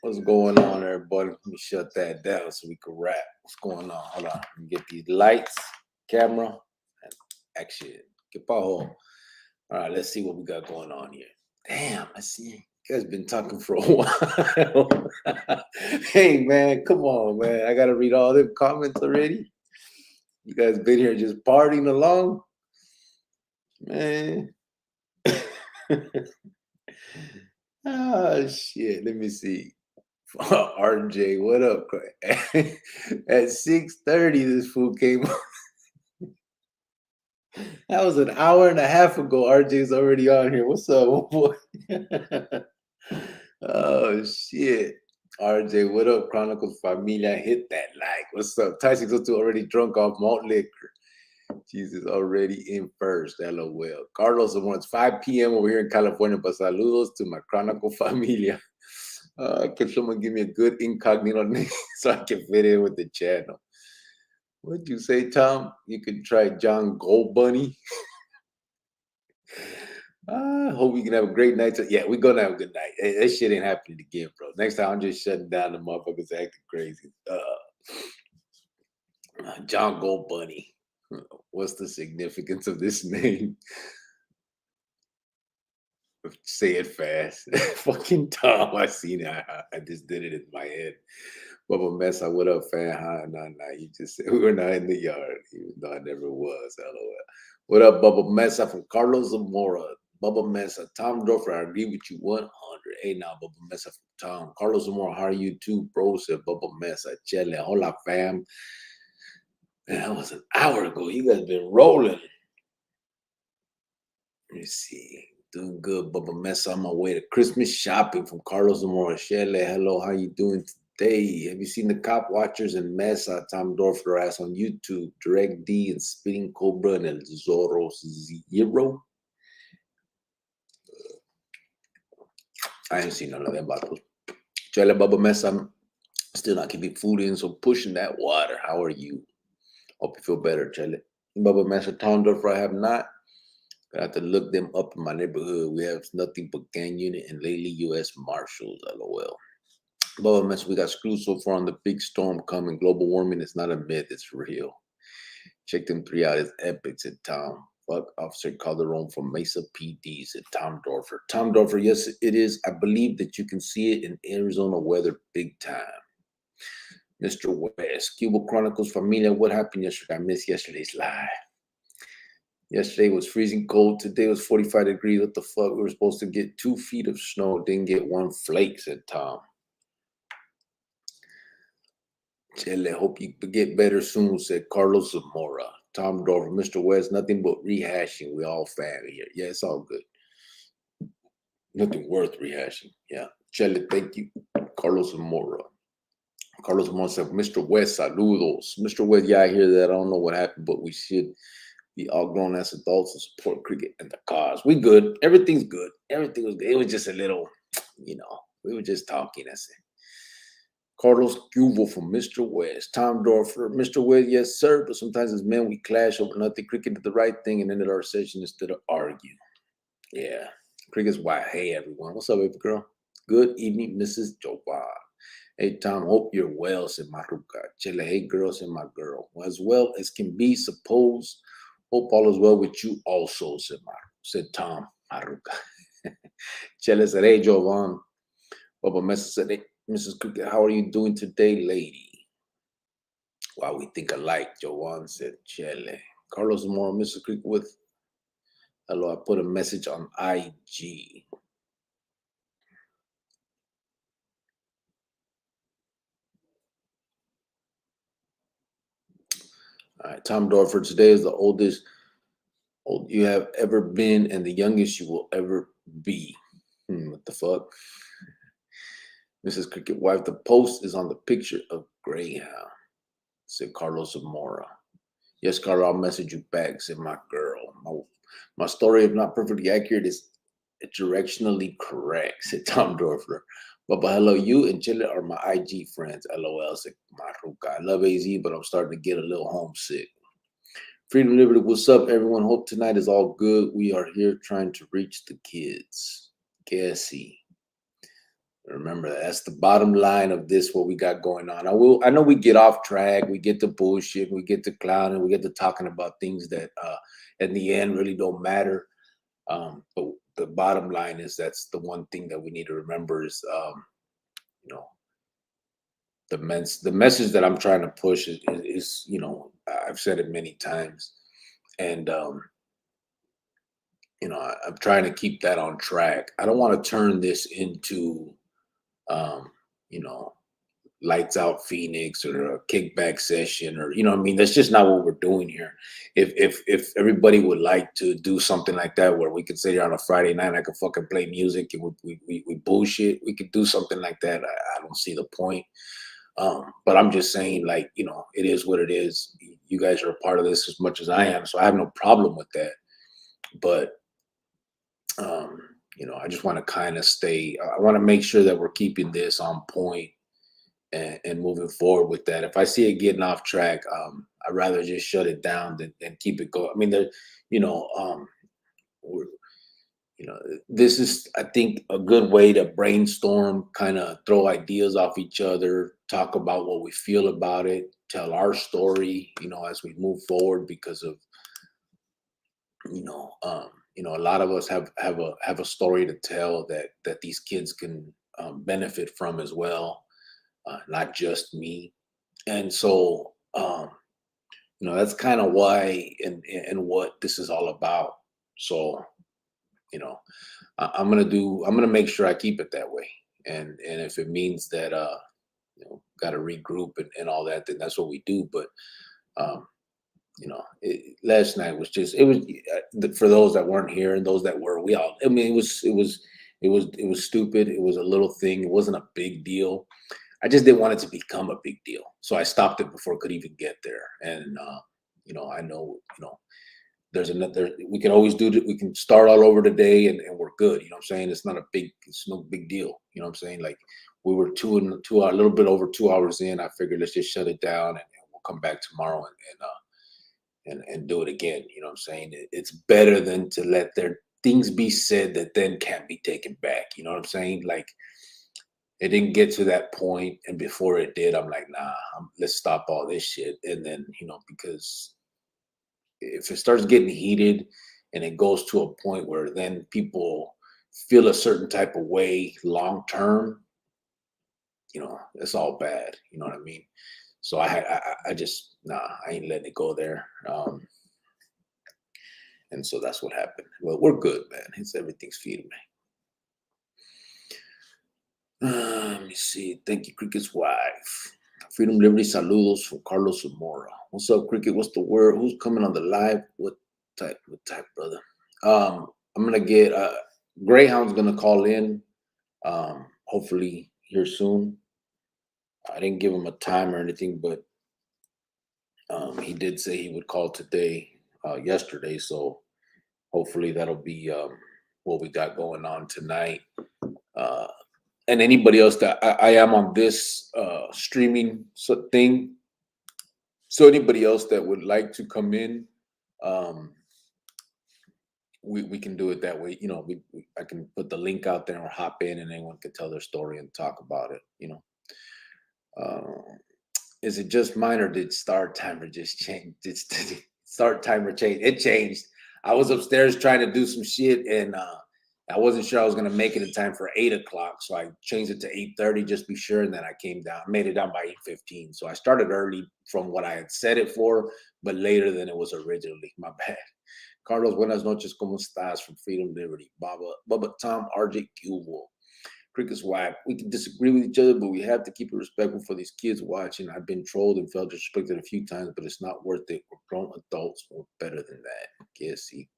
What's going on, everybody? Let me shut that down so we can wrap. What's going on? Hold on. Let me get these lights, camera, and action. Get home. All right, let's see what we got going on here. Damn, I see you guys been talking for a while. Hey, man, come on, man. I got to read all them comments already. You guys been here just partying along? Man. Oh, shit. Let me see. RJ, what up? At 6:30, this fool came on. That was an hour and a half ago. RJ's already on here. What's up, boy? Oh, shit. RJ, what up? Chronicles Familia, hit that like. What's up? Ty602 already drunk off malt liquor. Jesus, already in first. LOL. Carlos, it's 5 p.m. over here in California, but saludos to my Chronicle Familia. Can someone give me a good incognito name so I can fit in with the channel? What'd you say, Tom? You could try John Goldbunny. I hope we can have a great night. Yeah, we're going to have a good night. That shit ain't happening again, bro. Next time, I'm just shutting down the motherfuckers acting crazy. John Goldbunny. What's the significance of this name? Say it fast. Fucking Tom, I seen it. I just did it in my head. Bubba Mesa, what up, fan? Hi, nah. You just said we were not in the yard, even though I never was. LOL. What up, Bubba Mesa from Carlos Zamora? Bubba Mesa, Tom Dorfer, I agree with you 100. Hey, now, Bubba Mesa from Tom. Carlos Zamora, how are you too, bro? Said Bubba Mesa. Chele, hola, fam. Man, that was an hour ago. You guys been rolling. Let me see. Doing good, Bubba Mesa. On my way to Christmas shopping from Carlos Zamora. Shele, hello, how you doing today? Have you seen the Cop Watchers and Mesa? Tom Dorfler ass on YouTube. Direct D and Spitting Cobra and El Zorro Zero. I ain't seen none of them battles. Shele, Bubba Mesa, I'm still not keeping food in, so pushing that water. How are you? Hope you feel better, Shele. Bubba Mesa, Tom Dorfler, I have not. I have to look them up in my neighborhood. We have nothing but gang unit and lately U.S. Marshals. LOL. Bubba Mess, we got screwed so far on the big storm coming. Global warming is not a myth, it's real. Check them 3 out. It's epic, said Tom. Fuck Officer Calderon from Mesa PD, said Tom Dorfer. Tom Dorfer, yes, it is. I believe that you can see it in Arizona weather big time. Mr. West, Cuba Chronicles Familia, what happened yesterday? I missed yesterday's live. Yesterday was freezing cold. Today was 45 degrees. What the fuck? We were supposed to get 2 feet of snow. Didn't get 1 flake, said Tom. Chele, hope you get better soon, said Carlos Zamora. Tom Dorfer, Mr. West, nothing but rehashing. We all family here. Yeah, it's all good. Nothing worth rehashing. Yeah. Chele, thank you. Carlos Zamora. Carlos Monse, Mr. West, saludos. Mr. West, yeah, I hear that. I don't know what happened, but we should be all grown as adults and support cricket and the cause. We good. Everything's good. Everything was good. It was just a little, we were just talking. That's it. Carlos Cuvo from Mr. West. Tom Dorfer, Mr. West, yes, sir. But sometimes as men, we clash over nothing. Cricket did the right thing and ended our session instead of argue. Yeah. Cricket's why. Hey, everyone. What's up, baby girl? Good evening, Mrs. Jovan. Hey, Tom, hope you're well, said Maruka. Chile, hey, girl, said my girl. Well, as well as can be supposed. Hope all is well with you also, said Tom Maruka. Chile said, hey, Jovan. Baba Mesa said, hey, Mrs. Cricket, how are you doing today, lady? Wow, we think alike, Jovan said, Chile. Carlos Moro, Mrs. Cricket with, hello, I put a message on IG. All right, Tom Dorford, today is the oldest you have ever been and the youngest you will ever be. What the fuck? Mrs. Cricket wife, the post is on the picture of Greyhound, said Carlos Zamora. Yes, Carlos, I'll message you back, said my girl. My story, if not perfectly accurate, is directionally correct, said Tom Dorfler. But hello, you and Chile are my IG friends, LOL, said Maruka. I love AZ, but I'm starting to get a little homesick. Freedom Liberty, what's up, everyone? Hope tonight is all good. We are here trying to reach the kids. Gassy. Remember, that's the bottom line of this, what we got going on. I know we get off track, we get to bullshit, we get to clowning, we get to talking about things that in the end really don't matter. But the bottom line is that's the one thing that we need to remember is the message that I'm trying to push is I've said it many times, and I'm trying to keep that on track. I don't want to turn this into you know lights out Phoenix or a kickback session, or what I mean. That's just not what we're doing here. If everybody would like to do something like that where we could sit here on a Friday night, I could fucking play music and we bullshit, we could do something like that. I don't see the point. But I'm just saying, like, it is what it is. You guys are a part of this as much as I am, so I have no problem with that. But I just want to kind of stay. I want to make sure that we're keeping this on point and moving forward with that. If I see it getting off track, I'd rather just shut it down than keep it going. I mean, we're, this is, I think, a good way to brainstorm, kind of throw ideas off each other, talk about what we feel about it, tell our story, as we move forward, because of, a lot of us have a story to tell that these kids can benefit from as well, not just me. And so, that's kind of why and what this is all about. So, I'm gonna make sure I keep it that way. And if it means that got to regroup and all that, then that's what we do. But um, last night was just, it was for those that weren't here and those that were, we all. I mean, it was stupid. It was a little thing. It wasn't a big deal. I just didn't want it to become a big deal, so I stopped it before it could even get there. And I know, there's another. We can always do it. We can start all over today, and we're good. You know what I'm saying? It's no big deal. You know what I'm saying? Like, we were a little bit over 2 hours in. I figured let's just shut it down, and we'll come back tomorrow and do it again. You know what I'm saying? It's better than to let their things be said that then can't be taken back. You know what I'm saying? Like, it didn't get to that point, and before it did, I'm like, nah, let's stop all this shit. And then, because if it starts getting heated and it goes to a point where then people feel a certain type of way long term, it's all bad. You know what I mean? So I just, nah, I ain't letting it go there. And so that's what happened. Well, we're good, man. Everything's feeding me. Let me see. Thank you, Cricket's wife. Freedom, Liberty, saludos from Carlos Zamora. What's up, Cricket? What's the word? Who's coming on the live? What type, brother? I'm gonna get Greyhound's gonna call in, hopefully here soon. I didn't give him a time or anything, but he did say he would call today, yesterday. So hopefully that'll be what we got going on tonight. Uh, and anybody else that I am on this streaming thing. So anybody else that would like to come in, um, we can do it that way. You know, I can put the link out there or hop in, and anyone can tell their story and talk about it. You know, is it just mine, or did start timer just change? Did start timer change? It changed. I was upstairs trying to do some shit, and I wasn't sure I was gonna make it in time for 8 o'clock, so I changed it to 8:30 just to be sure. And then I came down, made it down by 8:15. So I started early from what I had set it for, but later than it was originally. My bad. Carlos, buenas noches, ¿cómo estás? From Freedom Liberty. Baba Tom, RJ Cubo. Cricket's whack. We can disagree with each other, but we have to keep it respectful for these kids watching. I've been trolled and felt disrespected a few times, but it's not worth it. We're grown adults. We're better than that. Yes, see.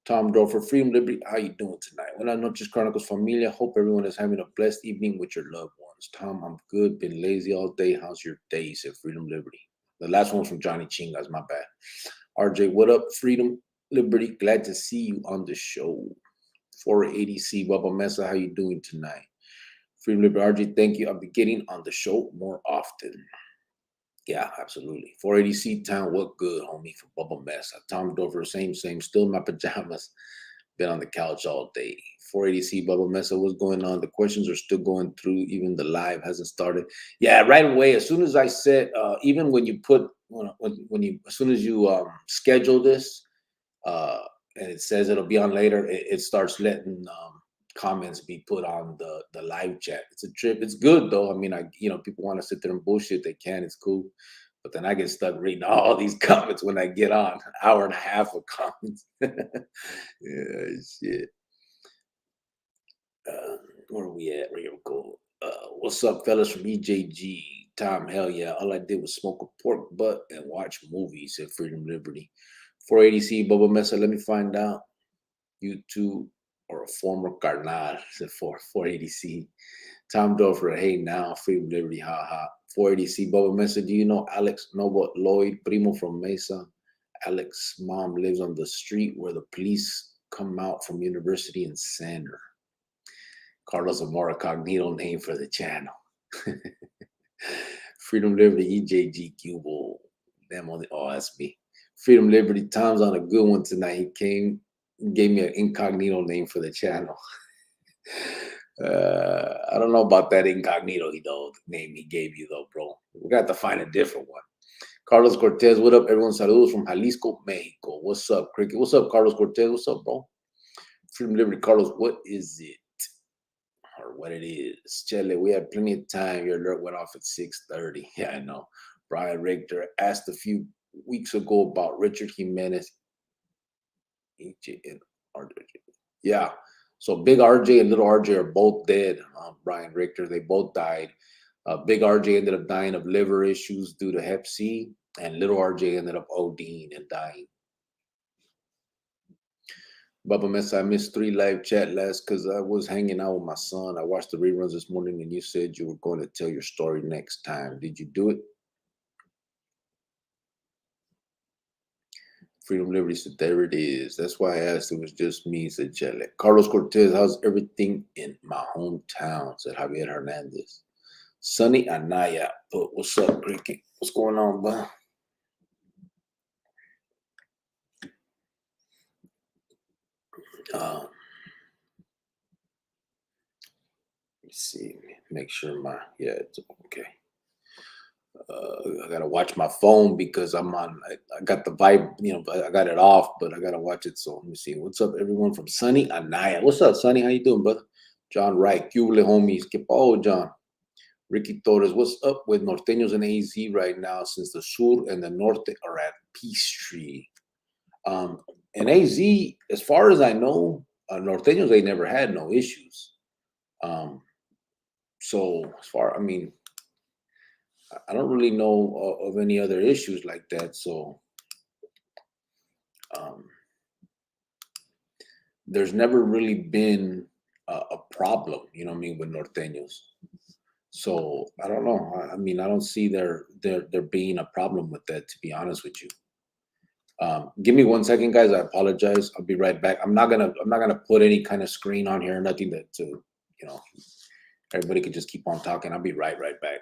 Tom Dorfer, Freedom Liberty. How you doing tonight? Buenas noches, Chronicles familia. Hope everyone is having a blessed evening with your loved ones. Tom, I'm good. Been lazy all day. How's your day? Said Freedom Liberty. The last one was from Johnny Chingas. My bad. RJ, what up? Freedom Liberty. Glad to see you on the show. 480C, Bubba Mesa, how you doing tonight? Freedom Liberty, RJ, thank you. I'll be getting on the show more often. Yeah, absolutely. 480C Town, what good, homie, for Bubba Mesa. Tom Dover, same, still in my pajamas. Been on the couch all day. 480C, Bubba Mesa, what's going on? The questions are still going through. Even the live hasn't started. Yeah, right away. As soon as I said, even when you put, when you, as soon as you schedule this, uh, and it says it'll be on later, it starts letting comments be put on the live chat. It's a trip. It's good though. I mean, people want to sit there and bullshit. They can. It's cool. But then I get stuck reading all these comments when I get on. An hour and a half of comments. Yeah, shit. Where are we at? Where we go? What's up, fellas from EJG? Tom, hell yeah. All I did was smoke a pork butt and watch movies at Freedom Liberty. 480C, Bubba Mesa, let me find out. You two or a former carnal, said 480C. Tom Dorfer, hey now, Freedom Liberty, haha. 480C, Bubba Mesa, do you know Alex Nova Lloyd, primo from Mesa? Alex's mom lives on the street where the police come out from University and Center. Carlos Amora Cognito name for the channel. Freedom Liberty, EJG Cubo. Them on the, oh, that's me. Freedom Liberty, Tom's on a good one tonight. He came, gave me an incognito name for the channel. I don't know about that incognito, name he gave you, though, bro. We got to find a different one. Carlos Cortez, what up, everyone? Saludos from Jalisco, Mexico. What's up, Cricket? What's up, Carlos Cortez? What's up, bro? Freedom Liberty, Carlos, what is it? Or what it is? Chele, we had plenty of time. Your alert went off at 6:30. Yeah, I know. Brian Richter asked a few weeks ago about Richard Kimenez. Yeah. So Big RJ and Little RJ are both dead. Brian Richter, they both died. Big RJ ended up dying of liver issues due to Hep C, and Little RJ ended up ODing and dying. Bubba Mess, I missed 3 live chat last because I was hanging out with my son. I watched the reruns this morning, and you said you were going to tell your story next time. Did you do it? Freedom Liberty said, there it is. That's why I asked. It was just me, said Chele. Carlos Cortez, how's everything in my hometown? Said Javier Hernandez. Sunny Anaya, but what's up, Cricket? What's going on, bud? Let me see. Make sure it's okay. I gotta watch my phone because I'm on. I got the vibe, I got it off, but I gotta watch it. So let me see. What's up, everyone from Sunny Anaya? What's up, Sunny? How you doing, brother? John Wright, Cubole homies. John. Ricky Torres, what's up with Norteños and AZ right now since the Sur and the Norte are at Peachtree? And AZ, as far as I know, Norteños, they never had no issues. So as far, I don't really know of any other issues like that. So there's never really been a problem, with Norteños. So I don't know. I mean, I don't see there being a problem with that, to be honest with you. Give me 1 second, guys. I apologize. I'll be right back. I'm not gonna put any kind of screen on here, nothing to you know, everybody can just keep on talking. I'll be right back.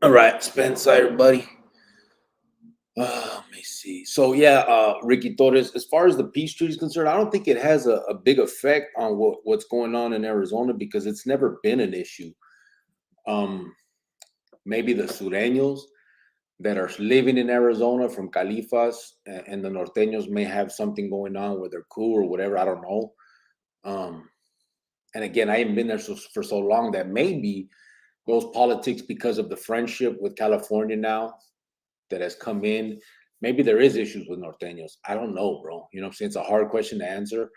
All right, Spence, everybody. Let me see. So yeah, Ricky Torres. As far as the peace treaty is concerned, I don't think it has a big effect on what's going on in Arizona because it's never been an issue. Um, Maybe the Sureños that are living in Arizona from Califas and the Norteños may have something going on where they're cool or whatever. I don't know. Um, and again, I haven't been there for so long that maybe those politics, because of the friendship with California now that has come in, maybe there is issues with Norteños. I don't know, bro. You know what I'm saying? It's a hard question to answer.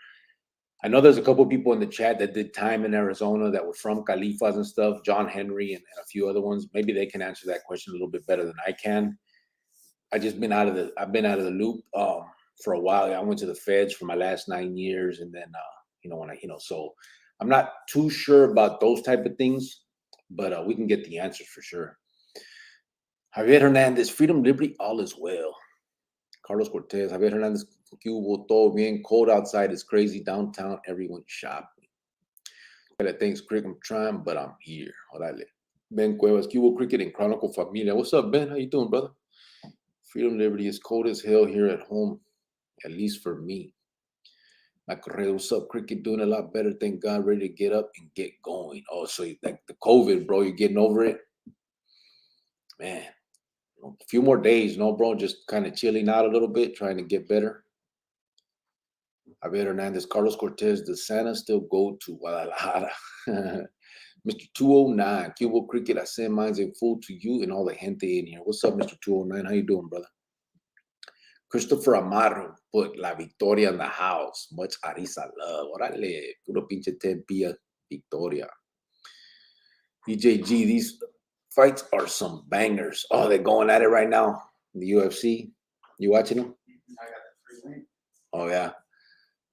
I know there's a couple of people in the chat that did time in Arizona that were from Califas and stuff, John Henry and a few other ones. Maybe they can answer that question a little bit better than I can. I've been out of the loop for a while. I went to the feds for my last 9 years, and then when so I'm not too sure about those type of things, but we can get the answers for sure. Javier Hernandez, freedom, liberty, all is well. Carlos Cortez, Javier Hernandez, que hubo todo bien, cold outside, it's crazy downtown, everyone shopping. Thanks, Crick, I'm trying, but I'm here. Orale. Ben Cuevas, que hubo cricket and Chronicle Familia. What's up, Ben? How you doing, brother? Freedom, liberty is cold as hell here at home, at least for me. Macorreo, what's up, cricket? Doing a lot better, thank God, ready to get up and get going. Oh, so like the COVID, bro, you're getting over it? Man, a few more days, no, bro, just kind of chilling out a little bit, trying to get better. Javier Hernandez, Carlos Cortez, does Santa still go to Guadalajara? Mr. 209, Cubo Cricket, I send mines in full to you and all the gente in here. What's up, Mr. 209? How you doing, brother? Christopher Amaro put La Victoria in the house. Much Arisa love. Orale, puro pinche tempia Victoria. EJG, these fights are some bangers. Oh, they're going at it right now. The UFC. You watching them? I got the free link. Oh, yeah.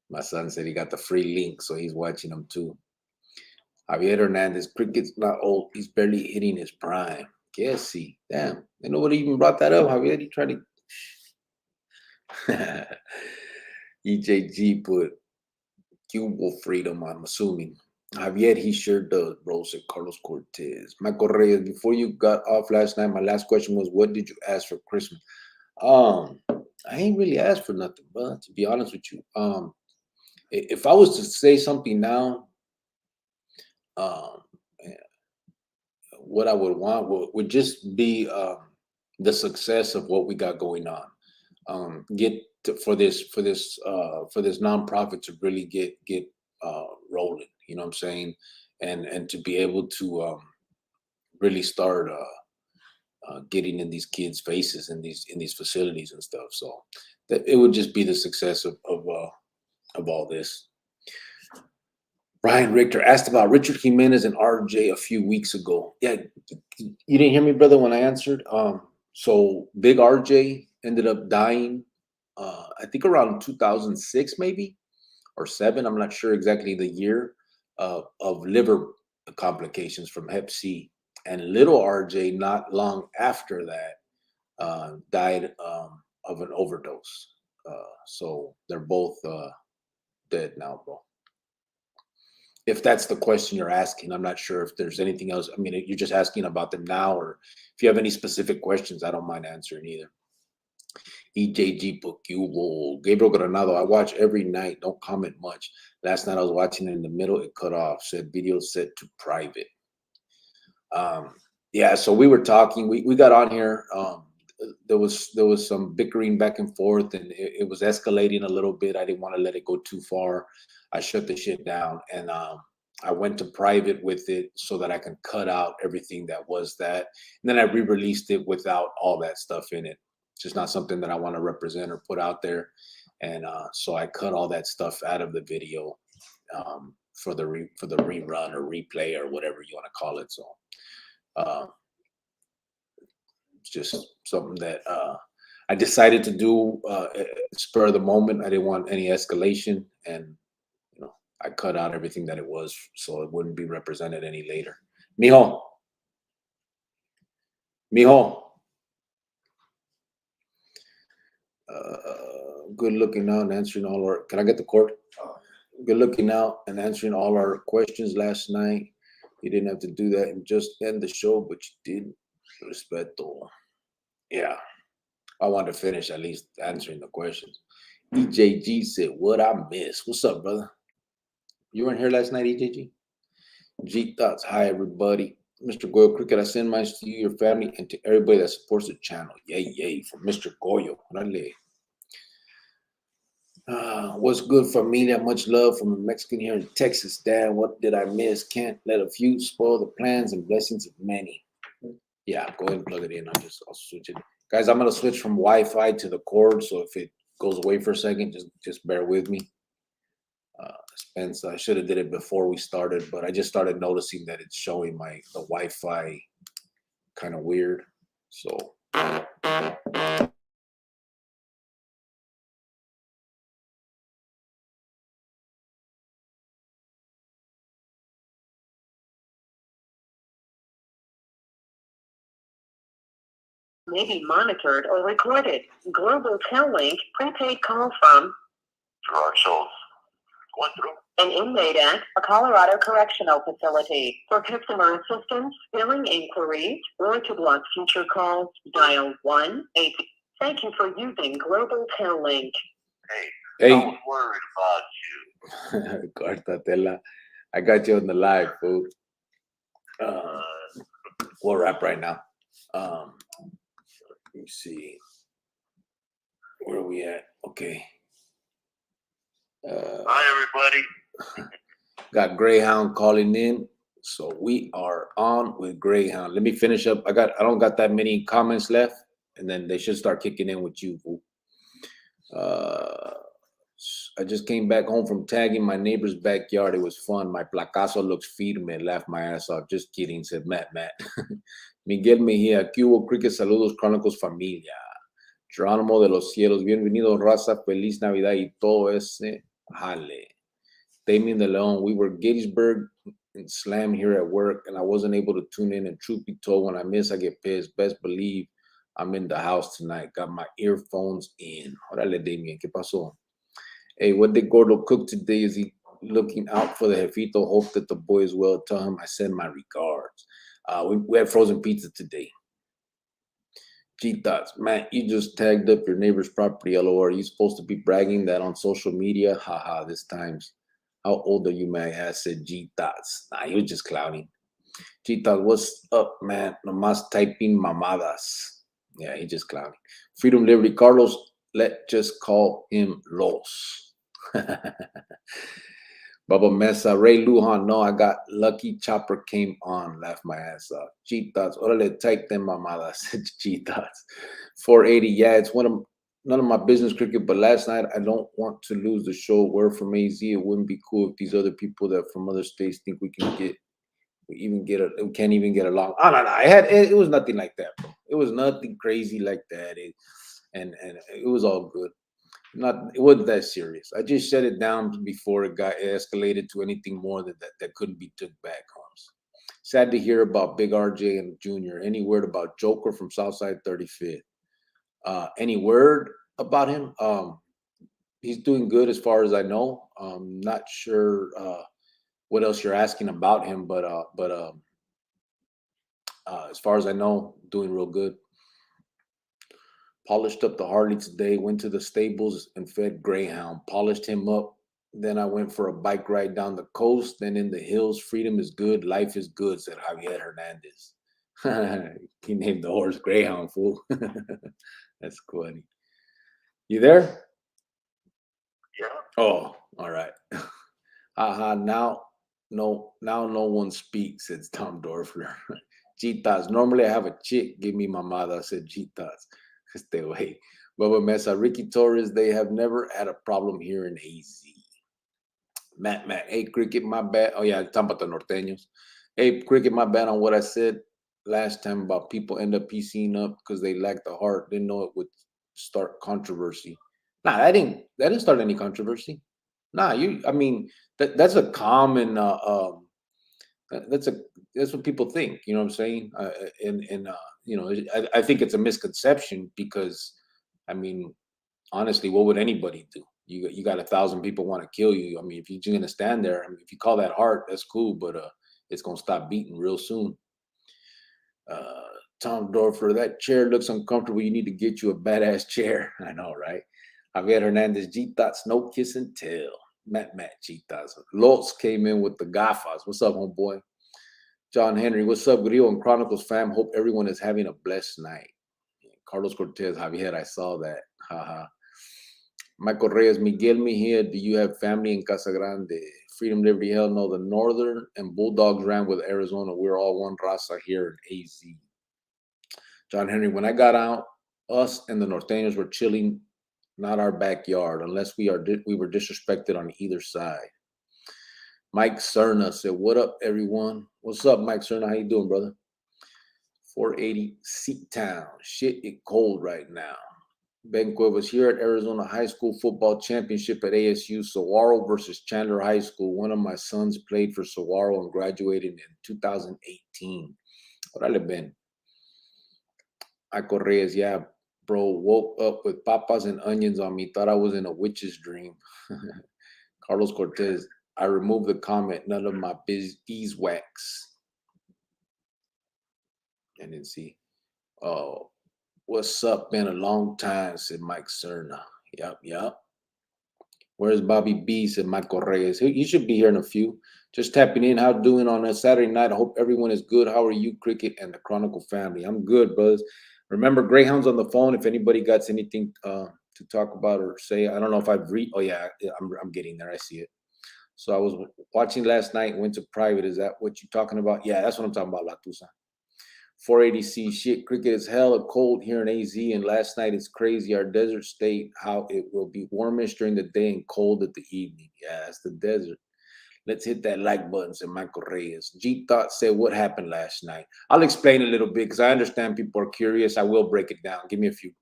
My son said he got the free link, so he's watching them too. Javier Hernandez, cricket's not old. He's barely hitting his prime. Yes, see. Damn. And nobody even brought that up, Javier. He tried to. EJG put Cubo freedom, I'm assuming. Javier, he sure does, bro, said Carlos Cortez. Michael Reyes, before you got off last night, my last question was, what did you ask for Christmas? I ain't really asked for nothing, bro, to be honest with you. If I was to say something now, um, what I would want would just be the success of what we got going on. For this nonprofit to really get rolling. You know what I'm saying? And to be able to really start getting in these kids' faces in these facilities and stuff. So that it would just be the success of all this. Brian Richter asked about Richard Kimenez and RJ a few weeks ago. Yeah, you didn't hear me, brother, when I answered. So Big RJ ended up dying, I think around 2006, maybe, or seven. I'm not sure exactly the year of liver complications from Hep C. And little RJ, not long after that, died of an overdose. So they're both dead now, bro. If that's the question you're asking, I'm not sure if there's anything else. I mean, you're just asking about them now, or if you have any specific questions, I don't mind answering either. EJG Pucubo, Gabriel Granado, I watch every night, don't comment much. Last night I was watching in the middle, it cut off, said video set to private. Yeah, so we were talking, we got on here. There was some bickering back and forth, and it was escalating a little bit. I didn't want to let it go too far. I shut the shit down, and I went to private with it so that I can cut out everything that was that. And then I re-released it without all that stuff in it. It's just not something that I want to represent or put out there. And so I cut all that stuff out of the video for the rerun or replay or whatever you want to call it. So it's just something that I decided to do spur of the moment. I didn't want any escalation, and I cut out everything that it was so it wouldn't be represented any later. Mijo. Good looking out and answering all our. Can I get the cord? Good looking out and answering all our questions last night. You didn't have to do that and just end the show, but you did. Respeto. Yeah. I wanted to finish at least answering the questions. EJG said, what I missed. What's up, brother? You weren't here last night, EJG? G Thoughts. Hi, everybody. Mr. Goyo Cricket, I send mine to you, your family, and to everybody that supports the channel. Yay, yay, from Mr. Goyo. What's good, familia? Much love from a Mexican here in Texas. Dad, what did I miss? Can't let a few spoil the plans and blessings of many. Yeah, go ahead and plug it in. I'll switch it. Guys, I'm going to switch from Wi-Fi to the cord, so if it goes away for a second, just bear with me. Spence, I should have did it before we started, but I just started noticing that it's showing the Wi-Fi kind of weird. So may be monitored or recorded. Global Tel Link prepaid call from Gerard Schultz. Going through. An inmate at a Colorado correctional facility. For customer assistance, billing inquiries, or to block future calls, dial 1-8. Thank you for using Global Tel Link. Hey. I was worried about you. Cortatela. I got you on the live, fool. We'll wrap right now. Let me see. Where are we at? Okay. Hi, everybody. Got Greyhound calling in, so we are on with Greyhound. Let me finish up. I don't got that many comments left, and then they should start kicking in with you, fool. I just came back home from tagging my neighbor's backyard. It was fun. My placazo looks firme. Laughed my ass off. Just kidding, said Matt. Miguel Mejia, ¿Qué hubo, Cricket? Saludos, Chronicles familia. Geronimo de los Cielos, bienvenido, raza, feliz Navidad y todo ese jale. Damien de Leon, we were Gettysburg and Slam here at work, and I wasn't able to tune in, and truth be told, when I miss, I get pissed. Best believe I'm in the house tonight. Got my earphones in. Órale, Damien, ¿qué pasó? Hey, what did Gordo cook today? Is he looking out for the jefito? Hope that the boy is well. Tell him I send my regards. We had frozen pizza today. G Thoughts, man, you just tagged up your neighbor's property. LOL, are you supposed to be bragging that on social media? Haha, this times. How old are you, man? I said G Thoughts. Nah, he was just clowning. G Thoughts, what's up, man? Nomás typing mamadas. Yeah, he just clowning. Freedom Liberty Carlos, let's just call him Los. Baba Mesa, Ray Lujan, no, I got lucky. Chopper came on, laughed my ass off. G Thoughts, orale, type them mamadas. G Thoughts, 480. Yeah, it's none of my business, Cricket. But last night, I don't want to lose the show. Word from AZ, it wouldn't be cool if these other people that from other states think we can't even get along. Oh, no, it was nothing like that, bro. It was nothing crazy like that. And it was all good. It wasn't that serious. I just shut it down before it escalated to anything more that couldn't be took back, Holmes. Sad to hear about Big RJ and Jr. Any word about Joker from Southside 35th? Any word about him? he's doing good as far as I know. Not sure what else you're asking about him, but as far as I know, doing real good. Polished up the Harley today. Went to the stables and fed Greyhound. Polished him up. Then I went for a bike ride down the coast. Then in the hills. Freedom is good. Life is good," said Javier Hernandez. He named the horse Greyhound, fool. That's funny. You there? Yeah. Oh, all right. Haha, now no one speaks, said Tom Dorfler. Chitas. Normally I have a chick give me mamada, said Chitas. Stay away. Bubba Mesa, Ricky Torres, they have never had a problem here in AZ. Matt, hey, Cricket, my bad. Oh, yeah, talking about the Norteños. Hey, Cricket, my bad on what I said last time about people end up PCing up because they lack the heart. Didn't know it would start controversy. Nah, that didn't start any controversy. Nah, I mean, that's a common, that's a, that's what people think, you know what I'm saying? You know, I think it's a misconception because, I mean, honestly, what would anybody do? You got 1,000 people want to kill you. I mean, if you're just gonna stand there, I mean, if you call that heart, that's cool, but it's gonna stop beating real soon. Uh, Tom Dorfer, that chair looks uncomfortable. You need to get you a badass chair. I know, right? Javier Hernandez, G-Thoughts, no kiss and tell. Matt, G-Thoughts. Lotz came in with the gafas. What's up, homeboy? John Henry, what's up, Grillo and Chronicles fam? Hope everyone is having a blessed night. Carlos Cortez, Javier, I saw that. Haha. Michael Reyes, Miguel Mejia, do you have family in Casa Grande? Freedom, Liberty, Hell no. The Northern and Bulldogs ran with Arizona. We're all one raza here in AZ. John Henry, when I got out, us and the Norteños were chilling, not our backyard, unless we were disrespected on either side. Mike Cerna said, "What up, everyone? What's up, Mike Cerna? How you doing, brother?" 480 Seat Town. Shit, it cold right now. Ben Cuevas here at Arizona High School Football Championship at ASU, Saguaro versus Chandler High School. One of my sons played for Saguaro and graduated in 2018. Órale, Ben. Michael Reyes, yeah, bro, woke up with papas and onions on me. Thought I was in a witch's dream. Carlos Cortez, I removed the comment. None of my beeswax. And then see. Oh, what's up? Been a long time, said Mike Cerna. Yep. Where's Bobby B? Said Michael Reyes. He should be here in a few. Just tapping in. How doing on a Saturday night? I hope everyone is good. How are you, Cricket and the Chronicle family? I'm good, brothers. Remember, Greyhound's on the phone. If anybody got anything to talk about or say, I don't know if I've read. Oh yeah, I'm getting there. I see it. So I was watching last night. Went to private. Is that what you're talking about? Yeah, that's what I'm talking about, Latusa. 480C shit. Cricket is hella cold here in AZ, and last night it's crazy. Our desert state, how it will be warmish during the day and cold at the evening. Yeah, it's the desert. Let's hit that like button, said Michael Reyes. G Thought said, what happened last night? I'll explain a little bit because I understand people are curious. I will break it down. Give me a few.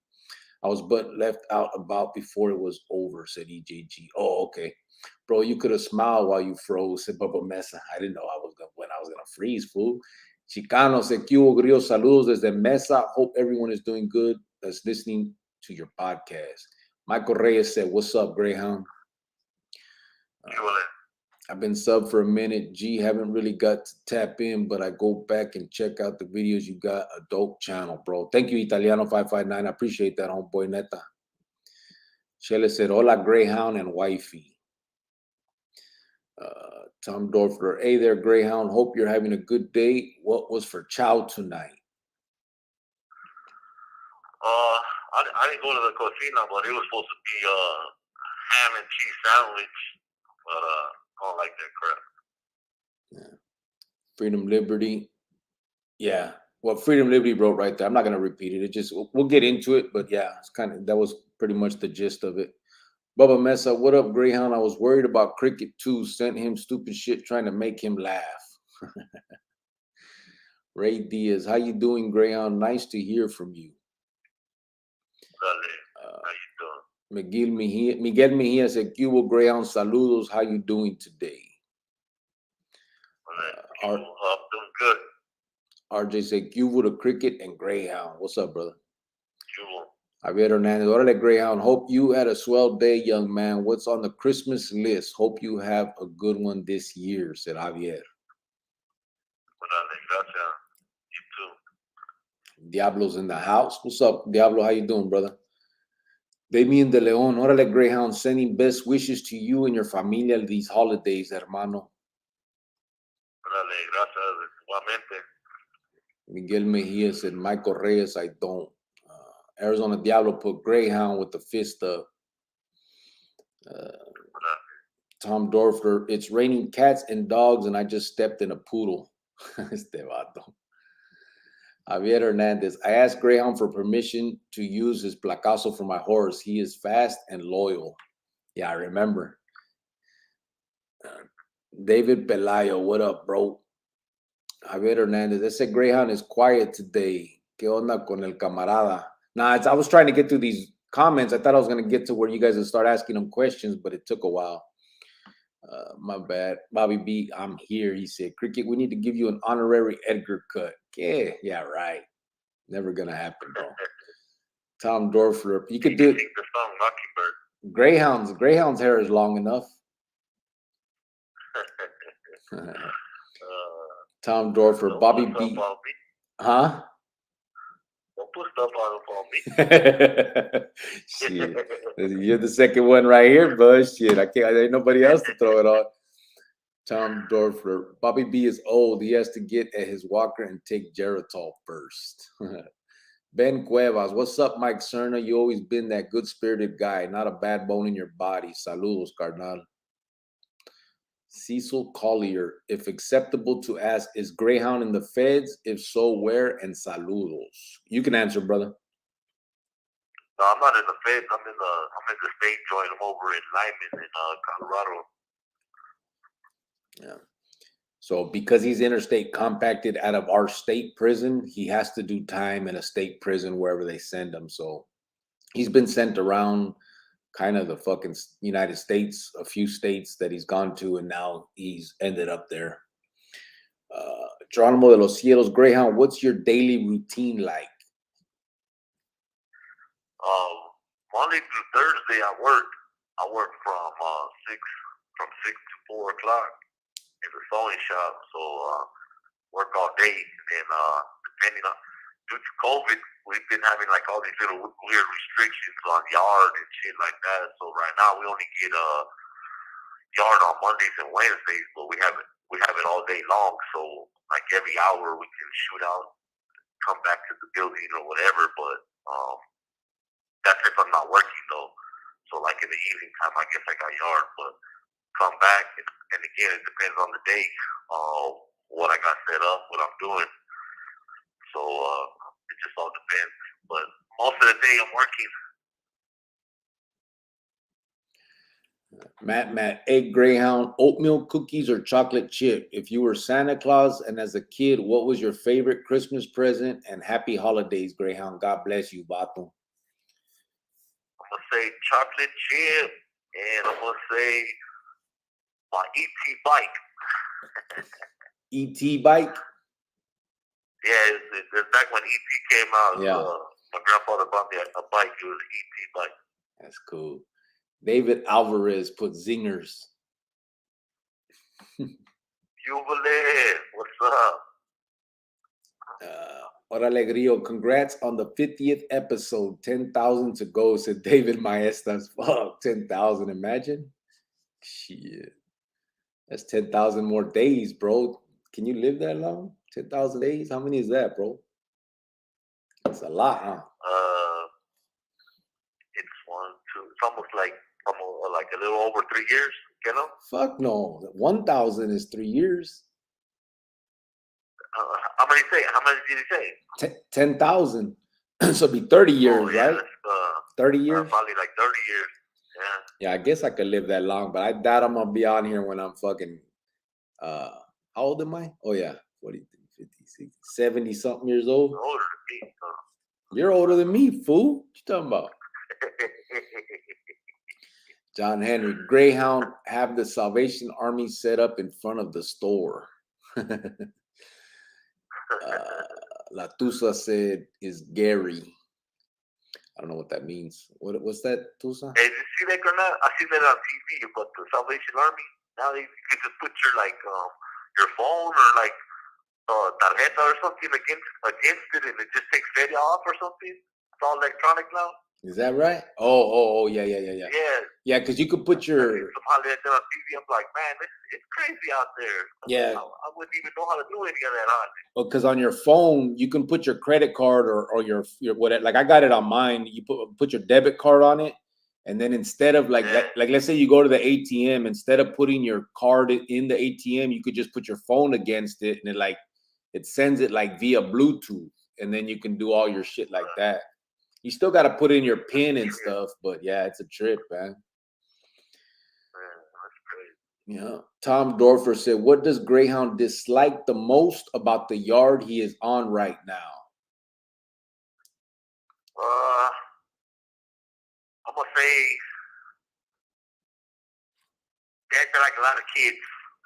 I was but left out about before it was over, said EJG. Oh, okay. Bro, you could have smiled while you froze, said Bubba Mesa. I didn't know when I was gonna freeze, fool. Chicano said, "Que hubo, Grillo? Saludos desde Mesa. Hope everyone is doing good that's listening to your podcast." Michael Reyes said, "What's up, Greyhound?" I've been sub for a minute. G, haven't really got to tap in, but I go back and check out the videos. You got a dope channel, bro. Thank you, Italiano559. I appreciate that, homeboy, neta. Shelley said, hola, Greyhound and wifey. Tom Dorfler, hey there, Greyhound. Hope you're having a good day. What was for chow tonight? I didn't go to the cocina, but it was supposed to be ham and cheese sandwich, but I don't like that crap. Yeah. Freedom, Liberty. Yeah. What Freedom Liberty wrote right there. I'm not gonna repeat it. It just we'll get into it, but yeah, it's that was pretty much the gist of it. Bubba Mesa, what up, Greyhound? I was worried about Cricket too. Sent him stupid shit trying to make him laugh. Ray Diaz, how you doing, Greyhound? Nice to hear from you. How you doing? Miguel Mejia said, Cubo Greyhound, saludos. How you doing today? I'm doing good. RJ said, Cubo the Cricket and Greyhound. What's up, brother? Cubo. Javier Hernandez, órale, Greyhound. Hope you had a swell day, young man. What's on the Christmas list? Hope you have a good one this year, said Javier. Órale, gracias. You too. Diablo's in the house. What's up, Diablo? How you doing, brother? Damien De Leon, órale, Greyhound. Sending best wishes to you and your familia these holidays, hermano. Órale, gracias. Igualmente. Miguel Mejia said, Michael Reyes, I don't. Arizona Diablo put Greyhound with the fist up. Tom Dorfler, it's raining cats and dogs, and I just stepped in a poodle. Este vato. Javier Hernandez, I asked Greyhound for permission to use his placazo for my horse. He is fast and loyal. Yeah, I remember. David Pelayo, what up, bro? Javier Hernandez, they said Greyhound is quiet today. ¿Qué onda con el camarada? Nah, I was trying to get through these comments. I thought I was going to get to where you guys would start asking them questions, but it took a while. My bad. Bobby B, I'm here. He said, Cricket, we need to give you an honorary Edgar cut. Yeah, right. Never going to happen, bro. Tom Dorfler, you could do it. The song Mockingbird. Greyhound's hair is long enough. Tom Dorfler, Bobby B. Huh? Don't put stuff on me. Shit. You're the second one right here, bud. Shit, there ain't nobody else to throw it on. Tom Dorfler, Bobby B is old. He has to get at his walker and take Geritol first. Ben Cuevas, what's up, Mike Cerna? You always been that good-spirited guy, not a bad bone in your body. Saludos, carnal. Cecil Collier, if acceptable to ask, is Greyhound in the feds? If so, where? And saludos. You can answer, brother. No, I'm not in the feds. I'm in the state joint. I'm over in Lyman in Colorado. Yeah. So because he's interstate compacted out of our state prison, he has to do time in a state prison wherever they send him. So he's been sent around kind of the fucking United States, a few states that he's gone to, and now he's ended up there. Geronimo de los Cielos, Greyhound, what's your daily routine like? Monday through Thursday, I work from 6 to 4 o'clock in the sewing shop. So work all day, and depending on due to COVID, we've been having like all these little weird restrictions on yard and shit like that. So right now we only get yard on Mondays and Wednesdays, but we have it all day long. So like every hour we can shoot out, come back to the building or whatever. But that's if I'm not working though. So like in the evening time, I guess I got yard, but come back and again it depends on the day, what I got set up, what I'm doing. So it just all depends. But most of the day I'm working. Matt, egg Greyhound, oatmeal cookies or chocolate chip? If you were Santa Claus and as a kid, what was your favorite Christmas present? And happy holidays, Greyhound. God bless you, Bato. I'm going to say chocolate chip, and I'm going to say my E.T. bike. E.T. bike? Yeah, it's back when E.T. came out. Yeah. My grandfather bought me a bike. It was an E.T. bike. That's cool. David Alvarez put zingers. Jubilee, what's up? Órale, Grillo, congrats on the 50th episode. 10,000 to go, said David Maestas. Fuck, 10,000, imagine. Shit. That's 10,000 more days, bro. Can you live that long? 10,000 days? How many is that, bro? That's a lot, huh? It's almost like a little over 3 years, you know? Fuck no. 1,000 is 3 years. How many did he say? 10,000. So it'd be 30 years, yeah, right? 30 years? Probably like 30 years. Yeah. Yeah, I guess I could live that long, but I doubt I'm gonna be on here when I'm fucking how old am I? Oh yeah, 43, 50, 60, 70 something years old. You're older than me, huh? You're older than me, fool. What you talking about? John Henry, Greyhound have the Salvation Army set up in front of the store. La Tusa said is Gary. I don't know what that means. What's that, Tusa? Hey, did you see that or not? I seen that on TV, but the Salvation Army, now you can just put your, like, your phone or, like, tarjeta or something against it, and it just takes feria off or something. It's all electronic now. Is that right? Oh, yeah. Yeah, because you could put your... I see somebody that on TV, I'm like, man, it's crazy out there. Yeah. I wouldn't even know how to do any of that on it. Well, because on your phone, you can put your credit card or your whatever. Like I got it on mine. You put your debit card on it, and then instead of like let's say you go to the ATM, instead of putting your card in the ATM, you could just put your phone against it, and it sends it like via Bluetooth, and then you can do all your shit like that. You still got to put in your PIN and stuff, but yeah, it's a trip, man. That's crazy. Yeah. Tom Dorfer said, what does Greyhound dislike the most about the yard he is on right now? I'm going to say they act like a lot of kids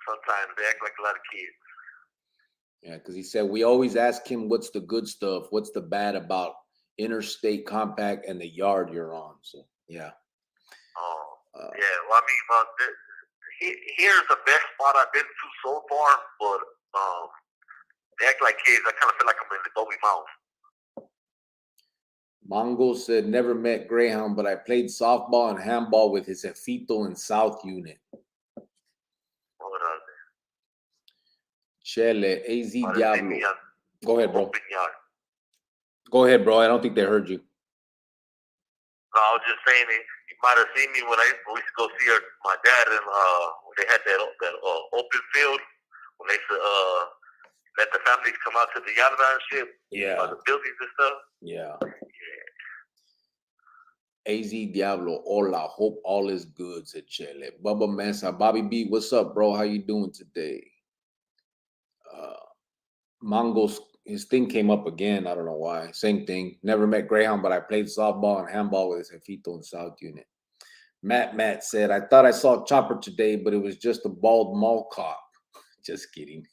sometimes. They act like a lot of kids. Yeah, because he said, we always ask him, what's the good stuff? What's the bad about Interstate Compact and the yard you're on? So, yeah. Yeah, well, I mean, here's the best spot I've been to so far, but they act like kids. I kind of feel like I'm in the Dolby Mouth. Mongo said, never met Greyhound, but I played softball and handball with his Jefito in South Unit. What are they? Chele, AZ Diablo. Go ahead, bro. Go ahead, bro. I don't think they heard you. No, I was just saying you might have seen me when we used to go see my dad, and when they had that open field, when they let the families come out to the yard and shit. Yeah. The buildings and stuff. Yeah. AZ Diablo, hola. Hope all is good, said Chele. Bubba Mesa, Bobby B, what's up, bro? How you doing today? Mongo's, his thing came up again. I don't know why. Same thing. Never met Greyhound, but I played softball and handball with his Jefito in South Unit. Matt said, I thought I saw Chopper today, but it was just a bald mall cop. Just kidding.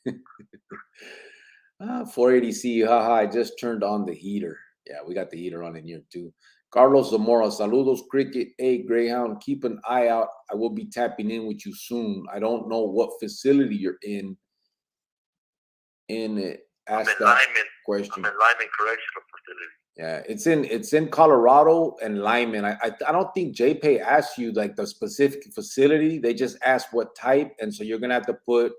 480C, haha, I just turned on the heater. Yeah, we got the heater on in here too. Carlos Zamora, saludos, Cricket. Hey, Greyhound, keep an eye out. I will be tapping in with you soon. I don't know what facility you're in it. Ask that Lyman. question. I'm in Lyman Correctional Facility. Yeah, it's in Colorado and Lyman. I don't think JPay asked you like the specific facility. They just asked what type, and so you're gonna have to put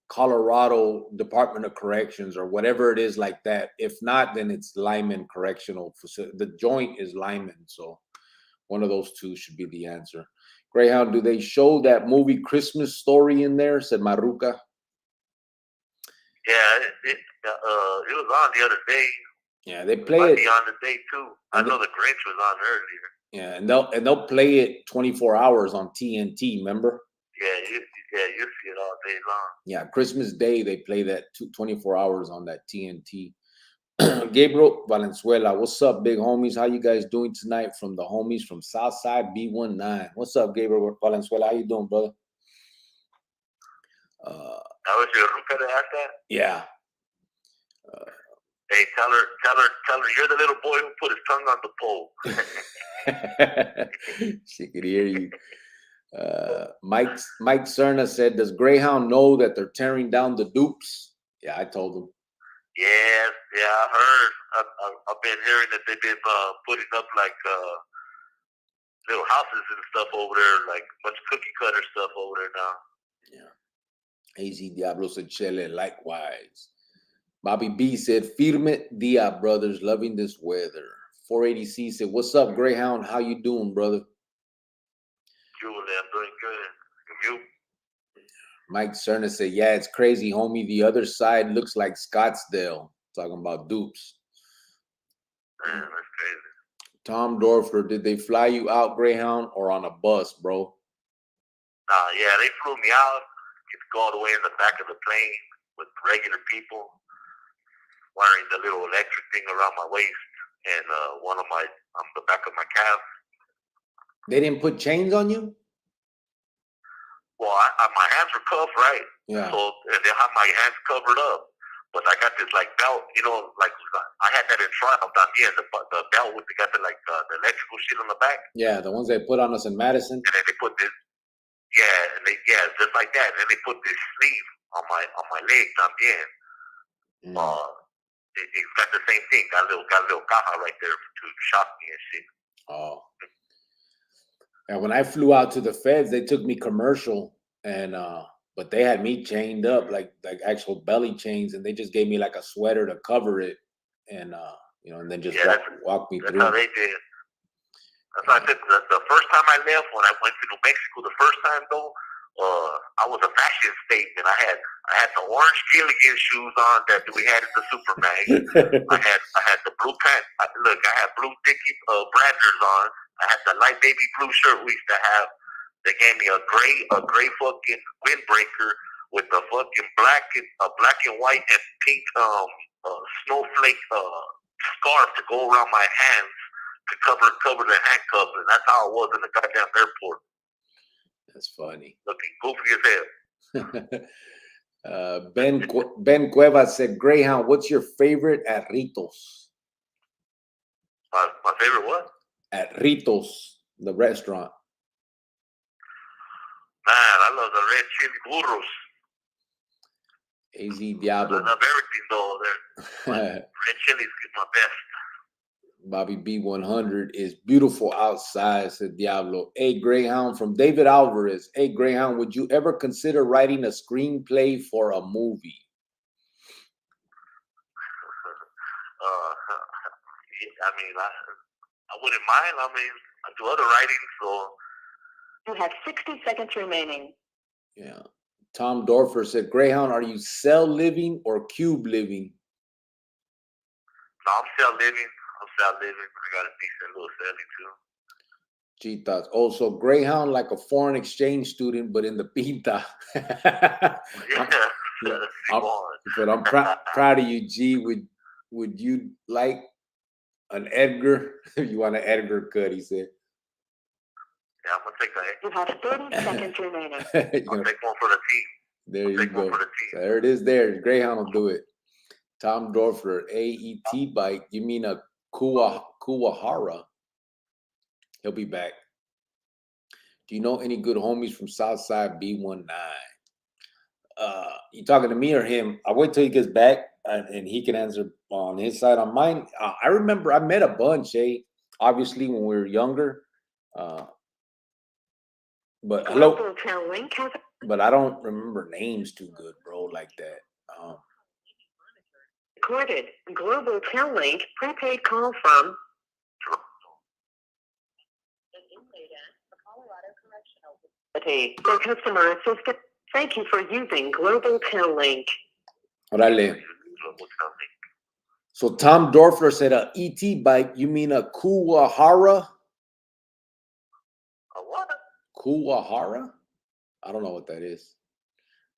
Colorado Department of Corrections or whatever it is like that. If not, then it's Lyman Correctional Facility. The joint is Lyman, so one of those two should be the answer. Greyhound, do they show that movie Christmas Story in there? Said Maruka. Yeah, it was on the other day. Yeah, they play it on the day too. I know the Grinch was on earlier. Yeah, and they'll play it 24 hours on TNT. Remember? Yeah, you see it all day long. Yeah, Christmas Day they play that 24 hours on that TNT. Gabriel Valenzuela, what's up, big homies? How you guys doing tonight? From the homies from Southside B19. What's up, Gabriel Valenzuela? How you doing, brother? That was your Ruka that asked that? Yeah. Hey, tell her you're the little boy who put his tongue on the pole. She could hear you. Mike Cerna said, does Greyhound know that they're tearing down the dupes? Yeah, I told him. Yeah, I heard. I've been hearing that they've been putting up like little houses and stuff over there, like a bunch of cookie cutter stuff over there now. Yeah. AZ Diablo said, Chele, likewise. Bobby B said, Firme dia, brothers, loving this weather. 480C said, what's up, Greyhound? How you doing, brother? Julie, I'm doing good. And you? Mike Cerna said, yeah, it's crazy, homie. The other side looks like Scottsdale. Talking about dupes. Man, that's crazy. Tom Dorfler, did they fly you out, Greyhound, or on a bus, bro? Yeah, they flew me out. Get to go all the way in the back of the plane with regular people, wearing the little electric thing around my waist and on the back of my calf. They didn't put chains on you? Well, my hands were cuffed, right? Yeah. So they have my hands covered up, But I got this like belt, you know, like I had that in Toronto también. The belt with got the like the electrical shit on the back. Yeah, the ones they put on us in Madison. And then they put this, just like that. And then they put this sleeve on my leg también. It's got the same thing. Got a little caja right there to shock me and shit. Oh. And when I flew out to the feds, they took me commercial, and but they had me chained up like actual belly chains, and they just gave me like a sweater to cover it, and and then just walk me through. That's how they did. That's why I said the first time I left, when I went to New Mexico, the first time though, I was a fashion statement. I had the orange Gilligan shoes on that we had at the Superman. I had the blue pants. I had blue Dickie Branders on. I had the light baby blue shirt we used to have. They gave me a gray fucking windbreaker with a fucking black and white and pink snowflake scarf to go around my hands to cover the handcuffs, and that's how I was in the goddamn airport. That's funny. Looking goofy as hell. Ben Cueva said, Greyhound, what's your favorite at Ritos? My favorite what? At Ritos, the restaurant. Man, I love the red chili burros. AZ Diablo. I love everything though. Red chili's my best. Bobby B100 is beautiful outside, said Diablo. Hey, Greyhound from David Alvarez. Hey, Greyhound, would you ever consider writing a screenplay for a movie? I mean, I wouldn't mind. I mean, I do other writing, so. You have 60 seconds remaining. Yeah. Tom Dorfer said, Greyhound, are you cell living or cube living? No, I'm cell living. I got a decent little celly too. G thoughts. Also, Greyhound like a foreign exchange student, but in the pinta. But I'm proud of you, G. Would you like an Edgar? You want an Edgar cut, he said. Yeah, I'm going to take that. You have 30 seconds remaining. I'll take one for the team. There you go. There it is there. Greyhound will do it. Tom Dorfer, AET bike. You mean a Kuwahara? He'll be back. Do you know any good homies from Southside B19? You talking to me or him? I'll wait till he gets back and he can answer on his side. On mine, I remember I met a bunch, obviously when we were younger. But hello. But I don't remember names too good, bro, like that. Recorded. Global Tel Link prepaid call from the customer assistant. Thank you for using Global Tel Link. Orale. So Tom Dorfler said a ET bike. You mean a Kuwahara? A what? Kuwahara? I don't know what that is.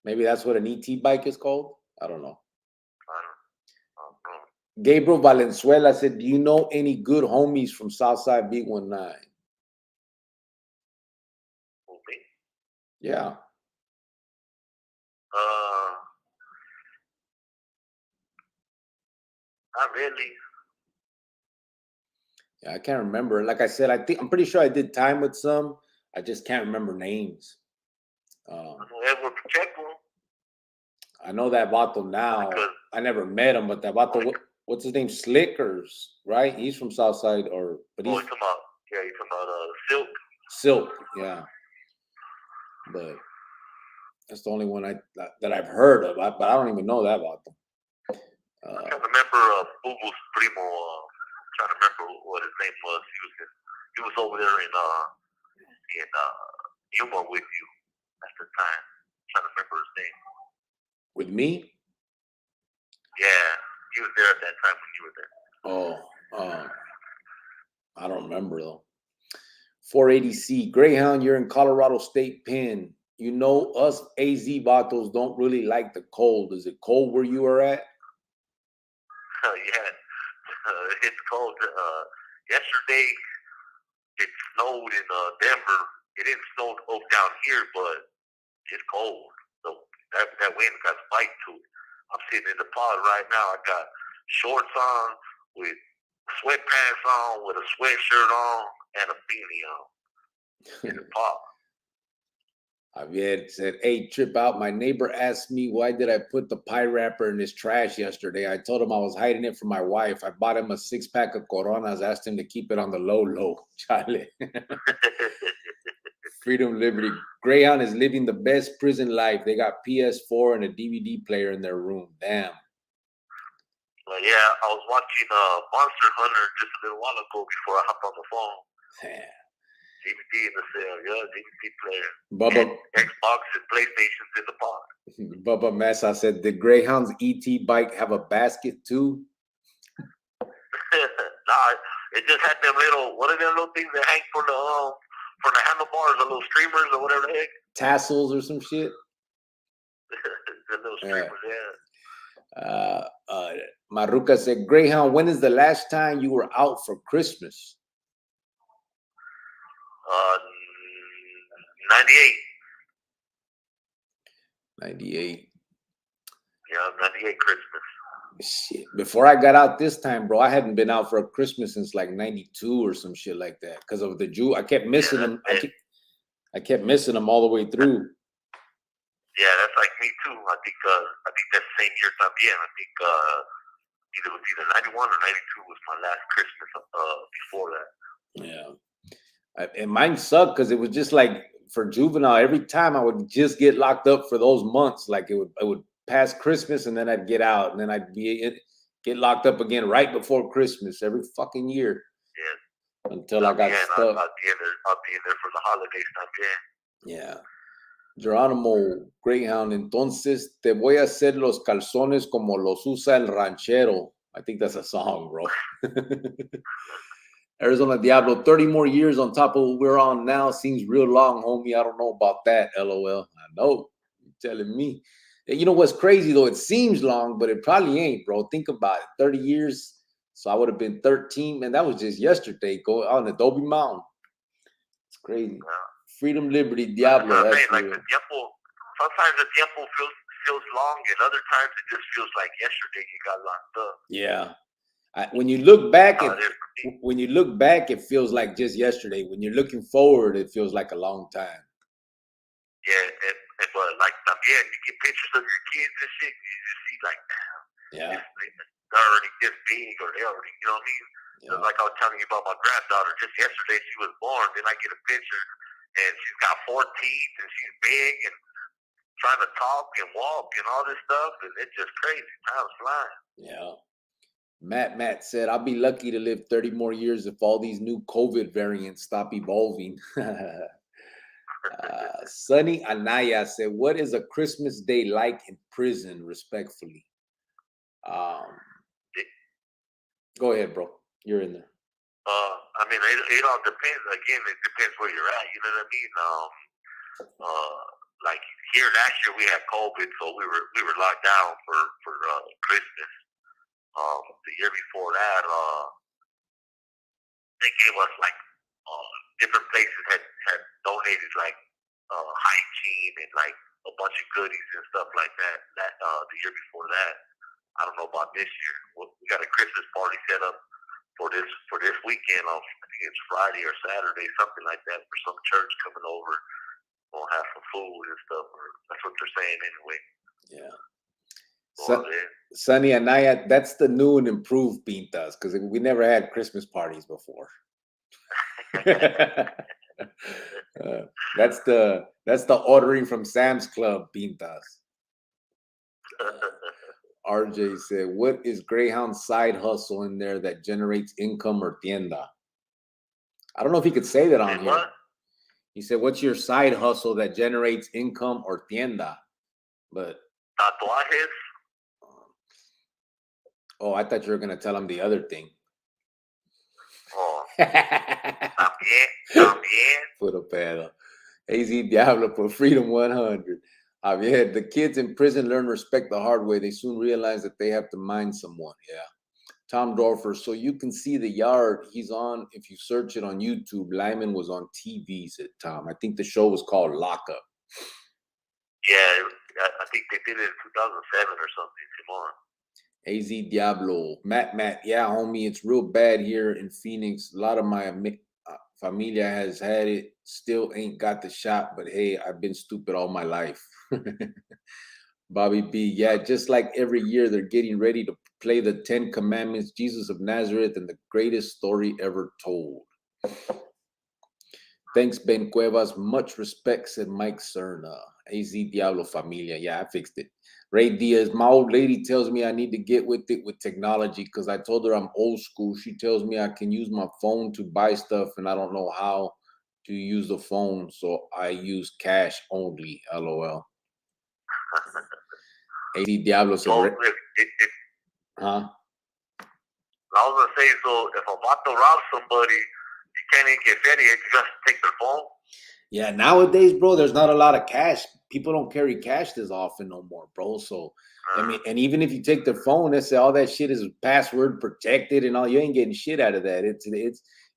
Maybe that's what an ET bike is called. I don't know. Gabriel Valenzuela said, do you know any good homies from Southside B19? Yeah. Not really. Yeah, I can't remember. Like I said, I'm pretty sure I did time with some. I just can't remember names. I know Edward Pacheco. I know that vato now. I never met him, but that vato, what's his name? Slickers, right? He's from Southside, but he's talking about Silk. Silk, yeah. But that's the only one that I've heard of. But I don't even know that vato. I can't remember Bubu's primo. Trying to remember what his name was. He was over there in Yuma with you at the time. I'm trying to remember his name. With me? Yeah, he was there at that time when you were there. I don't remember though. 480C Greyhound, you're in Colorado State Pen. You know us AZ vatos don't really like the cold. Is it cold where you are at? Yeah, it's cold. Yesterday, it snowed in Denver. It didn't snow down here, but it's cold. So that wind got a bite to it. I'm sitting in the pod right now. I got shorts on with sweatpants on, with a sweatshirt on, and a beanie on in the pod. Javier said, hey, trip out. My neighbor asked me, why did I put the pie wrapper in his trash yesterday? I told him I was hiding it from my wife. I bought him a 6-pack of Coronas, asked him to keep it on the low. Chale. Freedom, liberty. Greyhound is living the best prison life. They got PS4 and a DVD player in their room. Damn. Well, yeah, I was watching Monster Hunter just a little while ago before I hopped on the phone. Yeah. DVD in the cell, yeah, DVD player. Bubba, and Xbox and PlayStations in the pod. Bubba Mesa said, did Greyhound's ET bike have a basket too? Nah, it just had them little, what are them little things that hang from the handlebars, the little streamers or whatever the heck? Tassels or some shit? The little streamers, yeah. Maruka said, Greyhound, when is the last time you were out for Christmas? 98. 98. Yeah, 98 Christmas. Shit. Before I got out this time, bro, I hadn't been out for a Christmas since like 92 or some shit like that. Because of the Jew, I kept missing them. I kept missing them all the way through. Yeah, that's like me too. I think that's the same year también. I think it was either 91 or 92 was my last Christmas before that. Yeah. And mine sucked because it was just like for juvenile, every time I would just get locked up for those months. Like it would pass Christmas and then I'd get out and then I'd get locked up again right before Christmas every fucking year. Yeah. Until I got stuck. I'll be in there for the holidays también. Yeah. Geronimo, Greyhound, entonces te voy a hacer los calzones como los usa el ranchero. I think that's a song, bro. Arizona Diablo, 30 more years on top of what we're on now seems real long, homie. I don't know about that, LOL. I know. You're telling me. You know what's crazy, though? It seems long, but it probably ain't, bro. Think about it. 30 years. So I would have been 13. Man, that was just yesterday. Go on Adobe Mountain. It's crazy. Yeah. Freedom, liberty, Diablo. That's like the tiempo, sometimes the tiempo feels long, and other times it just feels like yesterday you got locked up. Yeah. When you look back, it feels like just yesterday. When you're looking forward, it feels like a long time. Yeah, but like también, you get pictures of your kids and shit, and you just see like, yeah, they're already this big, or they already, you know what I mean? Yeah. Like I was telling you about my granddaughter, just yesterday she was born, then I get a picture. And she's got 4 teeth, and she's big, and trying to talk and walk and all this stuff, and it's just crazy. Time's flying. Yeah. Matt said, I'll be lucky to live 30 more years if all these new COVID variants stop evolving. Sunny Anaya said, what is a Christmas day like in prison, respectfully? Go ahead, bro. You're in there. I mean, it all depends. Again, it depends where you're at. You know what I mean? Like here last year we had COVID, so we were locked down for Christmas. The year before that, they gave us like different places had donated like hygiene and like a bunch of goodies and stuff like that. The year before that, I don't know about this year. We got a Christmas party set up for this weekend. I think it's Friday or Saturday, something like that, for some church coming over. We'll have some food and stuff. That's what they're saying anyway. Yeah. Sunny Anaya, that's the new and improved Pintas, because we never had Christmas parties before. That's the ordering from Sam's Club Pintas. RJ said, what is Greyhound's side hustle in there that generates income or tienda? I don't know if he could say that on here. What? He said, what's your side hustle that generates income or tienda? But tatuajes. Oh, I thought you were going to tell him the other thing. Oh. También. Puro pedo. AZ Diablo for Freedom 100. Javier, the kids in prison learn respect the hard way. They soon realize that they have to mind someone. Yeah. Tom Dorfer, so you can see the yard he's on. If you search it on YouTube, Lyman was on TV, said Tom. I think the show was called Lockup. Yeah, I think they did it in 2007 or something, Simon. AZ Diablo, Matt, yeah, homie, it's real bad here in Phoenix. A lot of my familia has had it, still ain't got the shot, but hey, I've been stupid all my life. Bobby B, yeah, just like every year, they're getting ready to play the 10 Commandments, Jesus of Nazareth, and the greatest story ever told. Thanks, Ben Cuevas. Much respect, said Mike Cerna. AZ Diablo Familia. Yeah, I fixed it. Ray Diaz, my old lady tells me I need to get with it with technology because I told her I'm old school. She tells me I can use my phone to buy stuff and I don't know how to use the phone, so I use cash only. LOL. AZ Diablo said, huh? I was gonna say, so if a vato robs somebody, you can't even get petty. You just take their phone. Yeah, nowadays, bro, there's not a lot of cash. People don't carry cash this often no more, bro. So, I mean, and even if you take their phone, they say all that shit is password protected and all. You ain't getting shit out of that. It's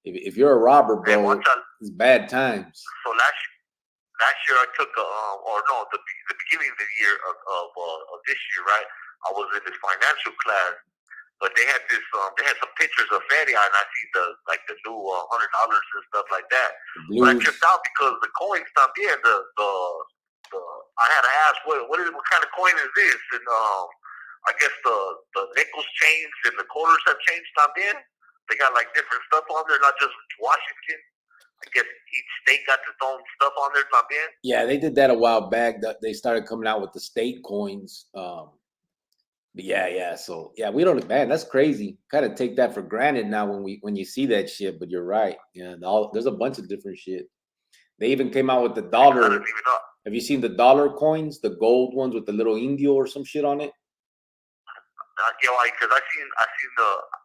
if you're a robber, bro, it's bad times. So last year I took the beginning of the year of this year, right? I was in this financial class, but they had this they had some pictures of Feria, and I see the new $100 and stuff like that. But I tripped out because the coins también the I had to ask what kind of coin is this, and I guess the nickels changed and the quarters have changed también. They got like different stuff on there, not just Washington. I guess each state got its own stuff on there también. Yeah, they did that a while back. That they started coming out with the state coins. But yeah. So yeah, we don't. Man, that's crazy. Kind of take that for granted now when you see that shit. But you're right. Yeah, there's a bunch of different shit. They even came out with the dollar. Have you seen the dollar coins, the gold ones with the little indio or some shit on it? Yeah, like because I seen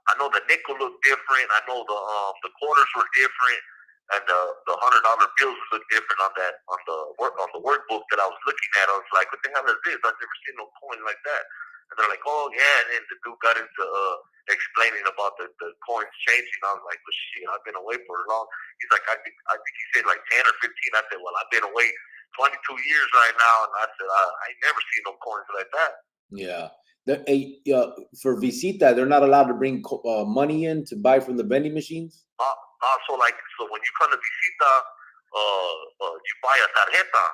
I know the nickel looked different. I know the quarters were different, and the $100 bills looked different on the workbook that I was looking at. I was like, what the hell is this? I've never seen no coin like that. And they're like, oh yeah, and then the dude got into explaining about the coins changing. I was like, well shit, I've been away for a long. He's like, I think he said like 10 or 15. I said, well, I've been away 22 years right now, and I said I ain't never seen no coins like that. Yeah. For visita, they're not allowed to bring money in to buy from the vending machines. So when you come to visita, you buy a tarjeta.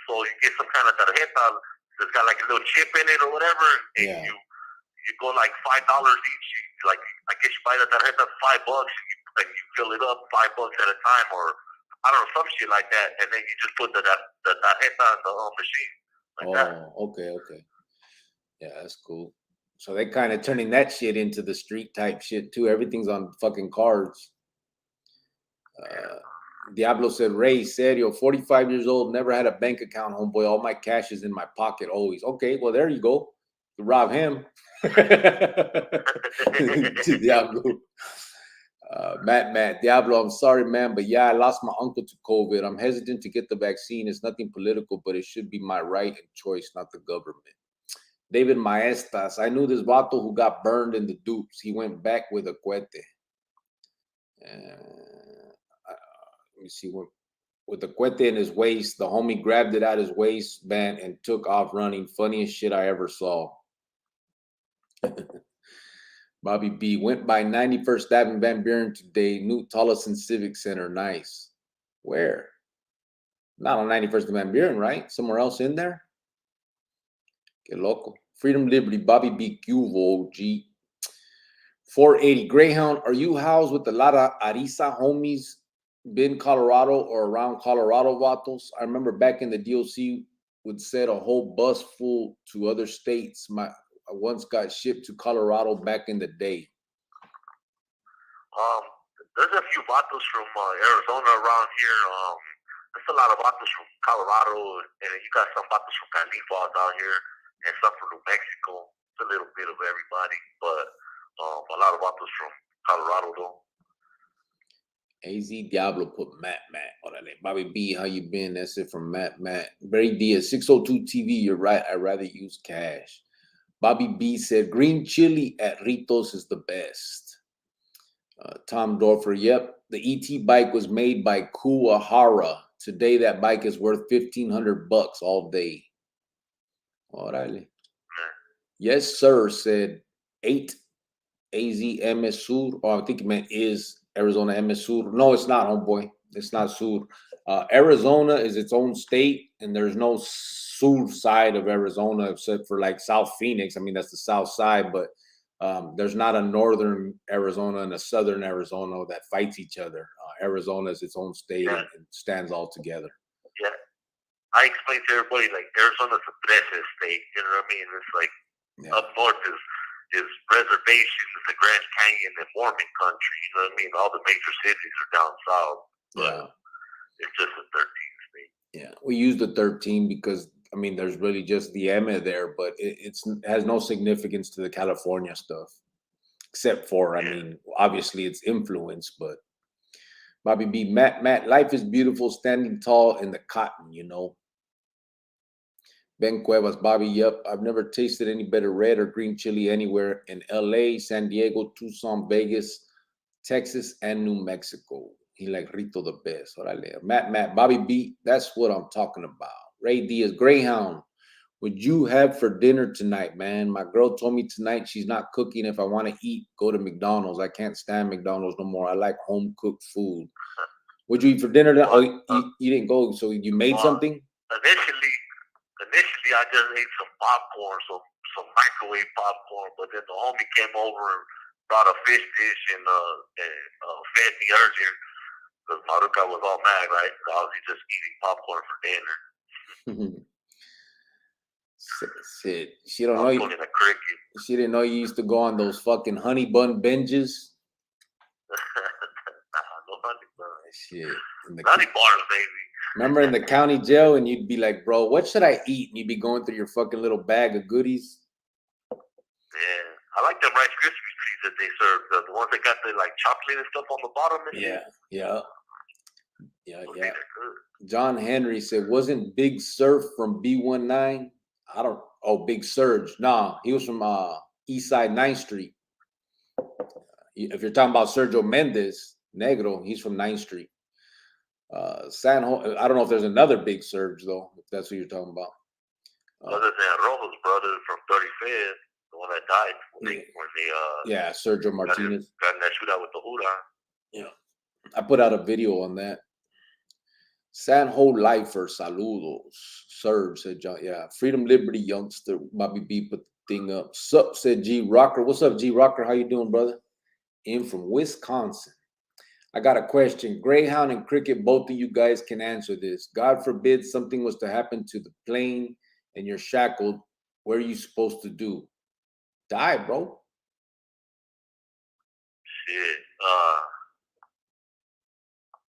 So you get some kind of tarjeta that's got like a little chip in it or whatever, and you go like $5 each. Like I guess you buy the tarjeta $5, and you fill it up $5 at a time, or I don't know, some shit like that, and then you just put the tarjeta in the machine. Okay. Yeah, that's cool. So they kind of turning that shit into the street type shit too. Everything's on fucking cards. Diablo said, Ray, serio, 45 years old, never had a bank account, homeboy. All my cash is in my pocket always. Okay, well, there you go. You rob him. Diablo. Matt, Diablo, I'm sorry, man, but yeah, I lost my uncle to COVID. I'm hesitant to get the vaccine. It's nothing political, but it should be my right and choice, not the government. David Maestas, I knew this vato who got burned in the dupes. He went back with a cohete. Let me see, with the cohete in his waist, the homie grabbed it out his waistband and took off running. Funniest shit I ever saw. Bobby B went by 91st Avenue Van Buren today. New Tolleson Civic Center. Nice. Where? Not on 91st Van Buren, right? Somewhere else in there? Que loco. Freedom Liberty, Bobby B. Cuvo, G. 480. Greyhound, are you housed with a lot of Ariza homies been Colorado or around Colorado vatos? I remember back in the DOC would send a whole bus full to other states. I once got shipped to Colorado back in the day. There's a few vatos from Arizona around here. There's a lot of vatos from Colorado, and you got some vatos from California down here, and some from New Mexico. It's a little bit of everybody, but a lot of vatos from Colorado though. AZ Diablo put Matt. Orale. Bobby B, how you been? That's it from Matt. Barry Diaz, 602 TV, you're right. I'd rather use cash. Bobby B said, green chili at Ritos is the best. Tom Dorfer, yep. The ET bike was made by Kuwahara. Today, that bike is worth $1,500 all day. Orale. Yes, sir, said 8 AZ MS Sur. Oh, I think it meant is Arizona MS Sur. No, it's not, homeboy. It's not Sur. Arizona is its own state, and there's no Sur side of Arizona except for like South Phoenix. I mean, that's the south side, but there's not a northern Arizona and a southern Arizona that fights each other. Arizona is its own state and stands all together. Yeah. I explained to everybody, like, Arizona's a 13 state, you know what I mean? It's like, up north is reservations, the Grand Canyon, and Mormon country, you know what I mean? All the major cities are down south, but it's just a 13 state. Yeah, we use the 13 because, I mean, there's really just the EMA there, but it has no significance to the California stuff, except for, I mean, obviously it's influence, but Bobby B, Matt, life is beautiful, standing tall in the cotton, you know. Ben Cuevas, Bobby, yep, I've never tasted any better red or green chili anywhere in LA, San Diego, Tucson, Vegas, Texas, and New Mexico. He like Rito the best. Orale. Matt, Bobby B, that's what I'm talking about. Ray Diaz, Greyhound, what you have for dinner tonight, man? My girl told me tonight she's not cooking. If I want to eat, go to McDonald's. I can't stand McDonald's no more. I like home cooked food. What'd you eat for dinner? Oh, you didn't go, so you made something? Initially, I just ate some popcorn, some microwave popcorn, but then the homie came over and brought a fish dish and fed me earlier because Maruka was all mad, right? So I was just eating popcorn for dinner. Shit, she don't know you. She didn't know you used to go on those fucking honey bun binges. No honey bun. Shit, honey bars, baby. Remember in the county jail, and you'd be like, "Bro, what should I eat?" And you'd be going through your fucking little bag of goodies. Yeah, I like them Rice Krispie treats that they serve. The ones that got the like chocolate and stuff on the bottom. Yeah. John Henry said, "Wasn't Big Surf from B19?" I don't. Oh, Big Surge. Nah, he was from East Side 9th Street. If you're talking about Sergio Mendes Negro, he's from 9th Street. San Jose, I don't know if there's another Big Surge though, if that's what you're talking about. Other than Rojo's brother from 35th, the one that died when they Sergio Martinez got in that shootout with the Huda. Yeah, I put out a video on that. San Jose Lifer, saludos. Serge said John. Yeah, Freedom Liberty Youngster. Bobby B put the thing up. Sup, said G Rocker. What's up, G Rocker? How you doing, brother? In from Wisconsin. I got a question. Greyhound and Cricket, both of you guys can answer this. God forbid something was to happen to the plane and you're shackled. What are you supposed to do? Die, bro. Shit.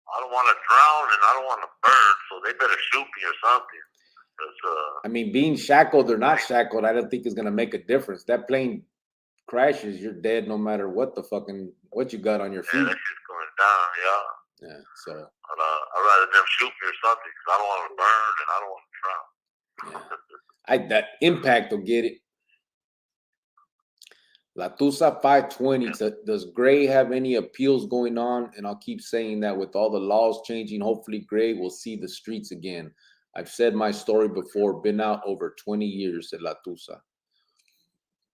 I don't want to drown and I don't want to burn, so they better shoot me or something. I mean, being shackled or not shackled, I don't think is gonna make a difference. That plane crashes, you're dead no matter what you got on your feet. Yeah, that shit's going down, Yeah, so I'd rather them shoot me or something because I don't want to burn and I don't want to drown. That impact will get it. Latusa 520 does Gray have any appeals going on? And I'll keep saying that with all the laws changing, hopefully Gray will see the streets again. I've said my story before, been out over 20 years, said Latusa.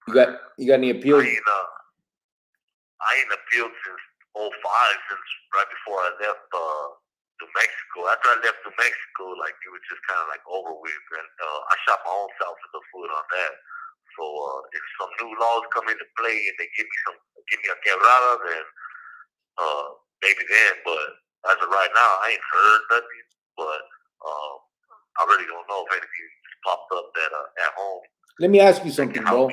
You got any appeals? I ain't appealed since 05, since right before I left New Mexico. After I left New Mexico, like it was just kind of like over with, and I shot my own self in the foot on that. So if some new laws come into play and they give me a quebrada, then maybe then. But as of right now, I ain't heard nothing. But I really don't know if anything's popped up that at home. Let me ask you something, bro.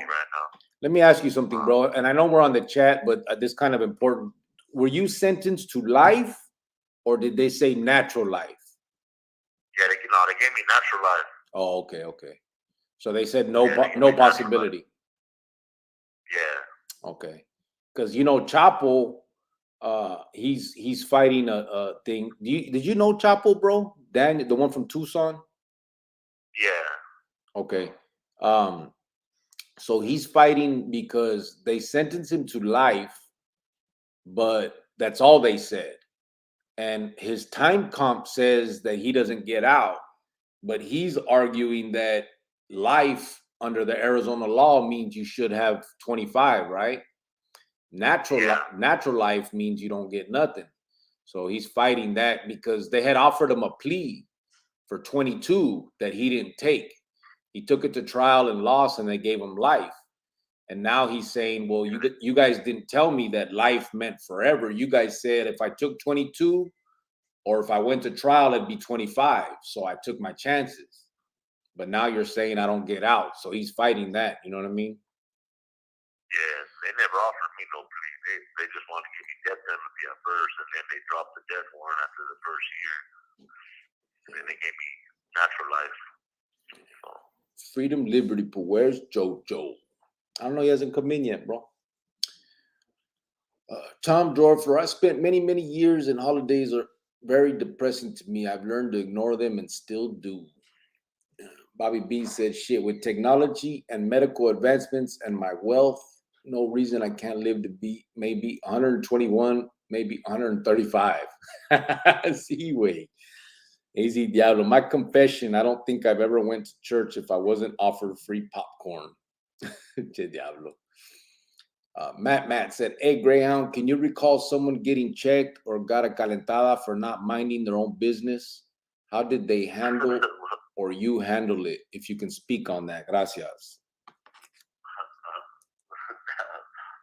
Let me ask you something, bro. And I know we're on the chat, but this is kind of important. Were you sentenced to life, or did they say natural life? Yeah, they gave me natural life. Oh, okay. So they said no possibility. Yeah. Okay, because Chapo, he's fighting a thing. Did you know Chapo, bro? Daniel, the one from Tucson. Yeah. Okay. So he's fighting because they sentenced him to life, but that's all they said. And his time comp says that he doesn't get out, but he's arguing that life under the Arizona law means you should have 25, right? Natural life means you don't get nothing. So he's fighting that because they had offered him a plea for 22 that he didn't take. He took it to trial and lost, and they gave him life. And now he's saying, well, you guys didn't tell me that life meant forever. You guys said if I took 22 or if I went to trial, it'd be 25. So I took my chances. But now you're saying I don't get out. So he's fighting that. You know what I mean? Yeah, they never offered me no plea. They just wanted to give me death penalty at first, and then they dropped the death warrant after the first year. And then they gave me natural life. So. Freedom, liberty, but where's JoJo? I don't know. He hasn't come in yet, bro. Tom Dorfer, I spent many, many years, and holidays are very depressing to me. I've learned to ignore them and still do. Bobby B said, shit, with technology and medical advancements and my wealth, no reason I can't live to be maybe 121, maybe 135. Seaway. AZ Diablo. My confession, I don't think I've ever went to church if I wasn't offered free popcorn. Che Diablo. Matt said, hey, Greyhound, can you recall someone getting checked or got a calentada for not minding their own business? How did they handle or you handle it? If you can speak on that. Gracias.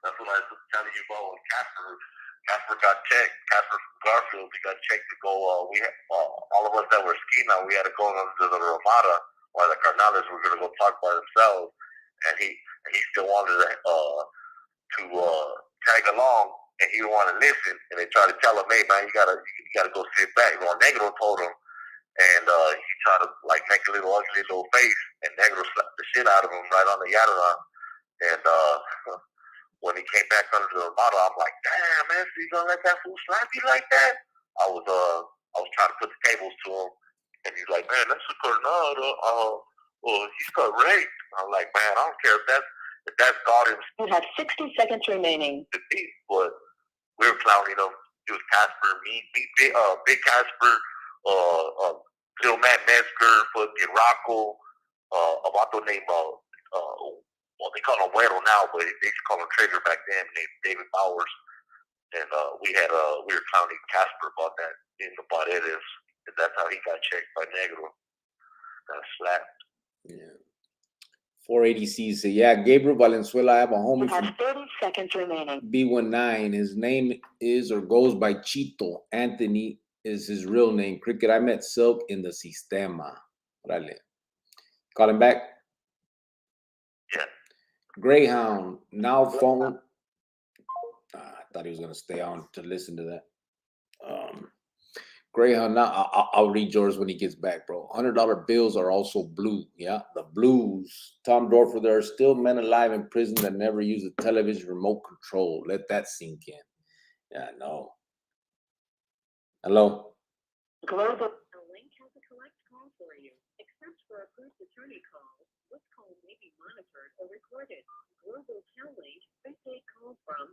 That's what I was telling you about when Casper got checked. Casper from Garfield, he got checked to go. We had, all of us that were skiing now, we had to go under the Ramada while the Carnales were going to go talk by themselves. And he still wanted to tag along, and he didn't want to listen. And they tried to tell him, hey, man, you gotta go sit back. You know, Negro told him, and he tried to like make a little ugly little face, and Negro slapped the shit out of him right on the Yadana. And when he came back under the Ramada, I'm like, damn, man, so you gonna let that fool slap you like that? I was trying to put the tables to him, and he's like, man, that's a Coronado. Well, he's got raped. I'm like, man, I don't care if that's God himself. You have 60 seconds remaining. But we were clowning him. It was Casper, me, Big Casper, Little Matt Metzger, fucking Rocco, a vato named, well, they call him Güero now, but they used to call him Trader back then, named David Bowers. And we were clowning Casper about that in the Paredes. And that's how he got checked by Negro. Got slapped. Yeah. 480C said, yeah, Gabriel Valenzuela, I have a homie You have from 30 seconds remaining. B19. His name is or goes by Chito. Anthony is his real name. Cricket, I met Silk in the Sistema. Rale. Call him back. Yeah. Greyhound, now phone. I thought he was going to stay on to listen to that. Greyhound, now I'll read yours when he gets back, bro. $100 bills are also blue. Yeah, the blues. Tom Dorfer, there are still men alive in prison that never use a television remote control. Let that sink in. Yeah, I know. Hello? Global. A link has a collect call for you. Except for approved attorney calls, this call may be monitored or recorded. Global Tel Link, prepaid call from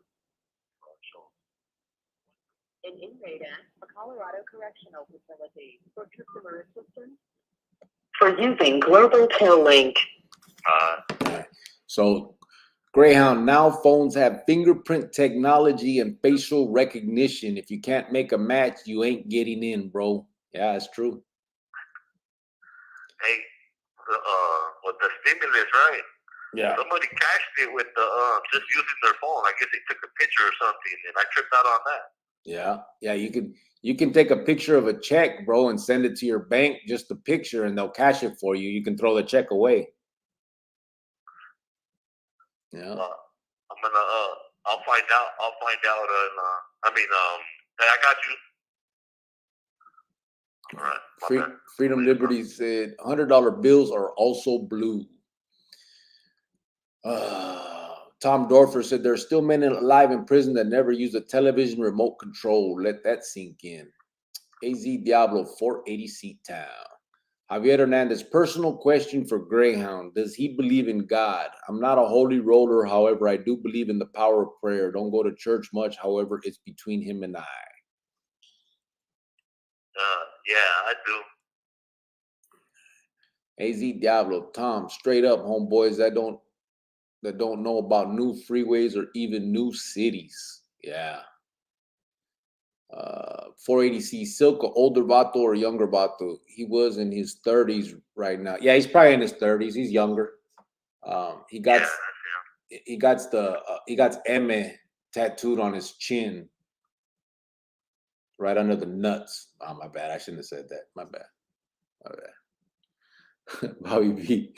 an inmate at a Colorado correctional facility. For customer assistance, for using Global Tel Link. So, Greyhound, now phones have fingerprint technology and facial recognition. If you can't make a match, you ain't getting in, bro. Yeah, it's true. Hey, with the stimulus, right? Yeah. Somebody cashed it with the just using their phone. I guess they took a picture or something, and I tripped out on that. Yeah, you can take a picture of a check, bro, and send it to your bank, just a picture, and they'll cash it for you. You can throw the check away. Yeah. I'm gonna I'll find out and hey, I got you. All right. Freedom Liberty said $100 bills are also blue. Tom Dorfer said there are still men alive in prison that never use a television remote control. Let that sink in. AZ Diablo, 480 Seat Town. Javier Hernandez, personal question for Greyhound. Does he believe in God? I'm not a holy roller. However, I do believe in the power of prayer. Don't go to church much. However, it's between him and I. Yeah, I do. AZ Diablo, Tom, straight up, homeboys that don't know about new freeways or even new cities. Yeah. 480C, Silk, older Vato or younger Vato? He was in his 30s right now. Yeah, he's probably in his 30s. He's younger. He got M tattooed on his chin, right under the nuts. Oh, my bad. I shouldn't have said that. My bad. Bobby B.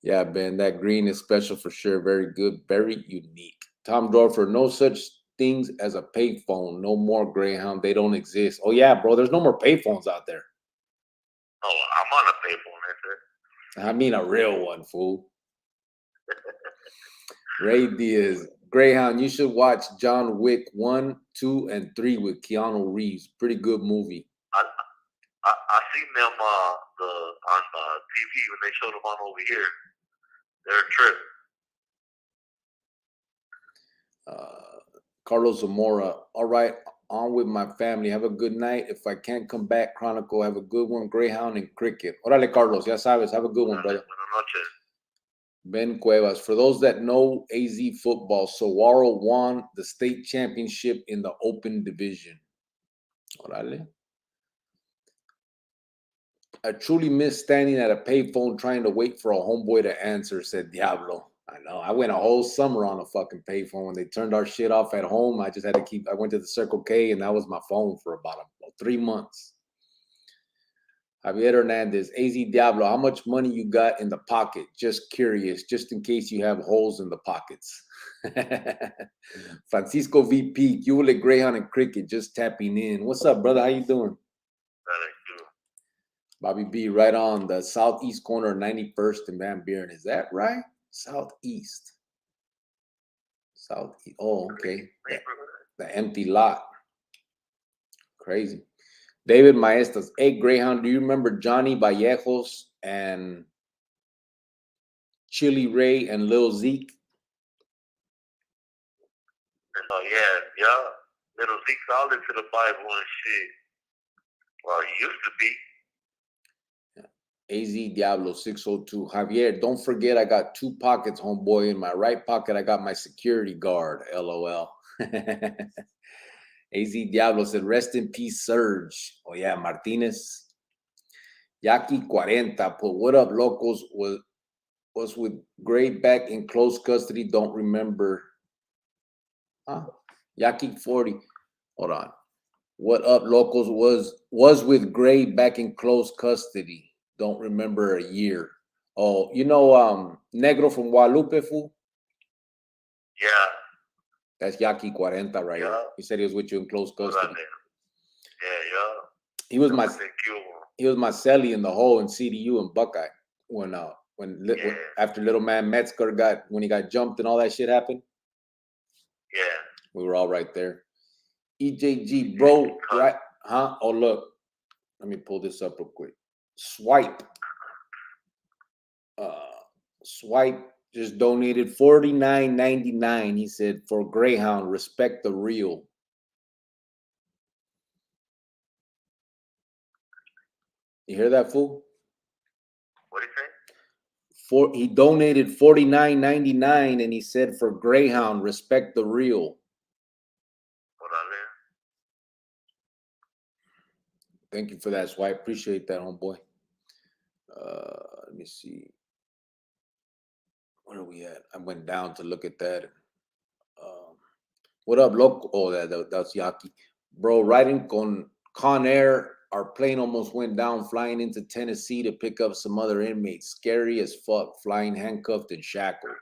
Yeah, Ben, that green is special for sure. Very good, very unique. Tom Dorfer, no such things as a payphone. No more Greyhound. They don't exist. Oh yeah, bro. There's no more payphones out there. Oh, I'm on a payphone, that's it. I mean a real one, fool. Ray Diaz, Greyhound. You should watch John Wick 1, 2, and 3 with Keanu Reeves. Pretty good movie. I seen them on TV when they showed them on over here. They're a trip. Carlos Zamora. All right, on with my family. Have a good night. If I can't come back, Chronicle, have a good one. Greyhound and cricket. Órale, Carlos. Ya sabes. Have a good one, brother. Buenas noches. Ben Cuevas. For those that know AZ football, Saguaro won the state championship in the open division. Órale. I truly miss standing at a payphone trying to wait for a homeboy to answer, said Diablo. I know. I went a whole summer on a fucking payphone. When they turned our shit off at home, I just had to I went to the Circle K, and that was my phone for about 3 months. Javier Hernandez, AZ Diablo, how much money you got in the pocket? Just curious, just in case you have holes in the pockets. Francisco VP, Hewlett, Greyhound, and Cricket, just tapping in. What's up, brother? How you doing? Bobby B, right on the southeast corner of 91st and Van Buren. Is that right? Southeast. Southeast. Oh, okay. The empty lot. Crazy. David Maestas. Hey, Greyhound, do you remember Johnny Vallejos and Chili Ray and Lil Zeke? Oh, yeah. Little Zeke's all into the Bible and shit. Well, he used to be. AZ Diablo 602. Javier, don't forget I got 2 pockets, homeboy. In my right pocket, I got my security guard. LOL. AZ Diablo said, rest in peace, Surge. Oh, yeah, Martinez. Yaki 40 put, what up, locals? Was with Gray back in close custody. Don't remember. Huh? Yaki 40. Hold on. What up, locals? Was with Gray back in close custody. Don't remember a year. Oh, you know Negro from Guadalupe, fool? Yeah. That's Yaki 40 right here. He said he was with you in close custody. Yeah. He was my celly in the hole in CDU in Buckeye when after little man Metzger when he got jumped and all that shit happened. Yeah. We were all right there. EJG, bro, right? Huh? Oh, look. Let me pull this up real quick. Swipe just donated $49.99. He said, for Greyhound, respect the real. You hear that, fool? What did he say? He donated $49.99 and he said, for Greyhound, respect the real. Thank you for that, Swipe. Appreciate that, homeboy. Let me see. Where are we at? I went down to look at that. What up, loco? Oh, that's Yaki. Bro, riding Con Air, our plane almost went down flying into Tennessee to pick up some other inmates. Scary as fuck, flying handcuffed and shackled.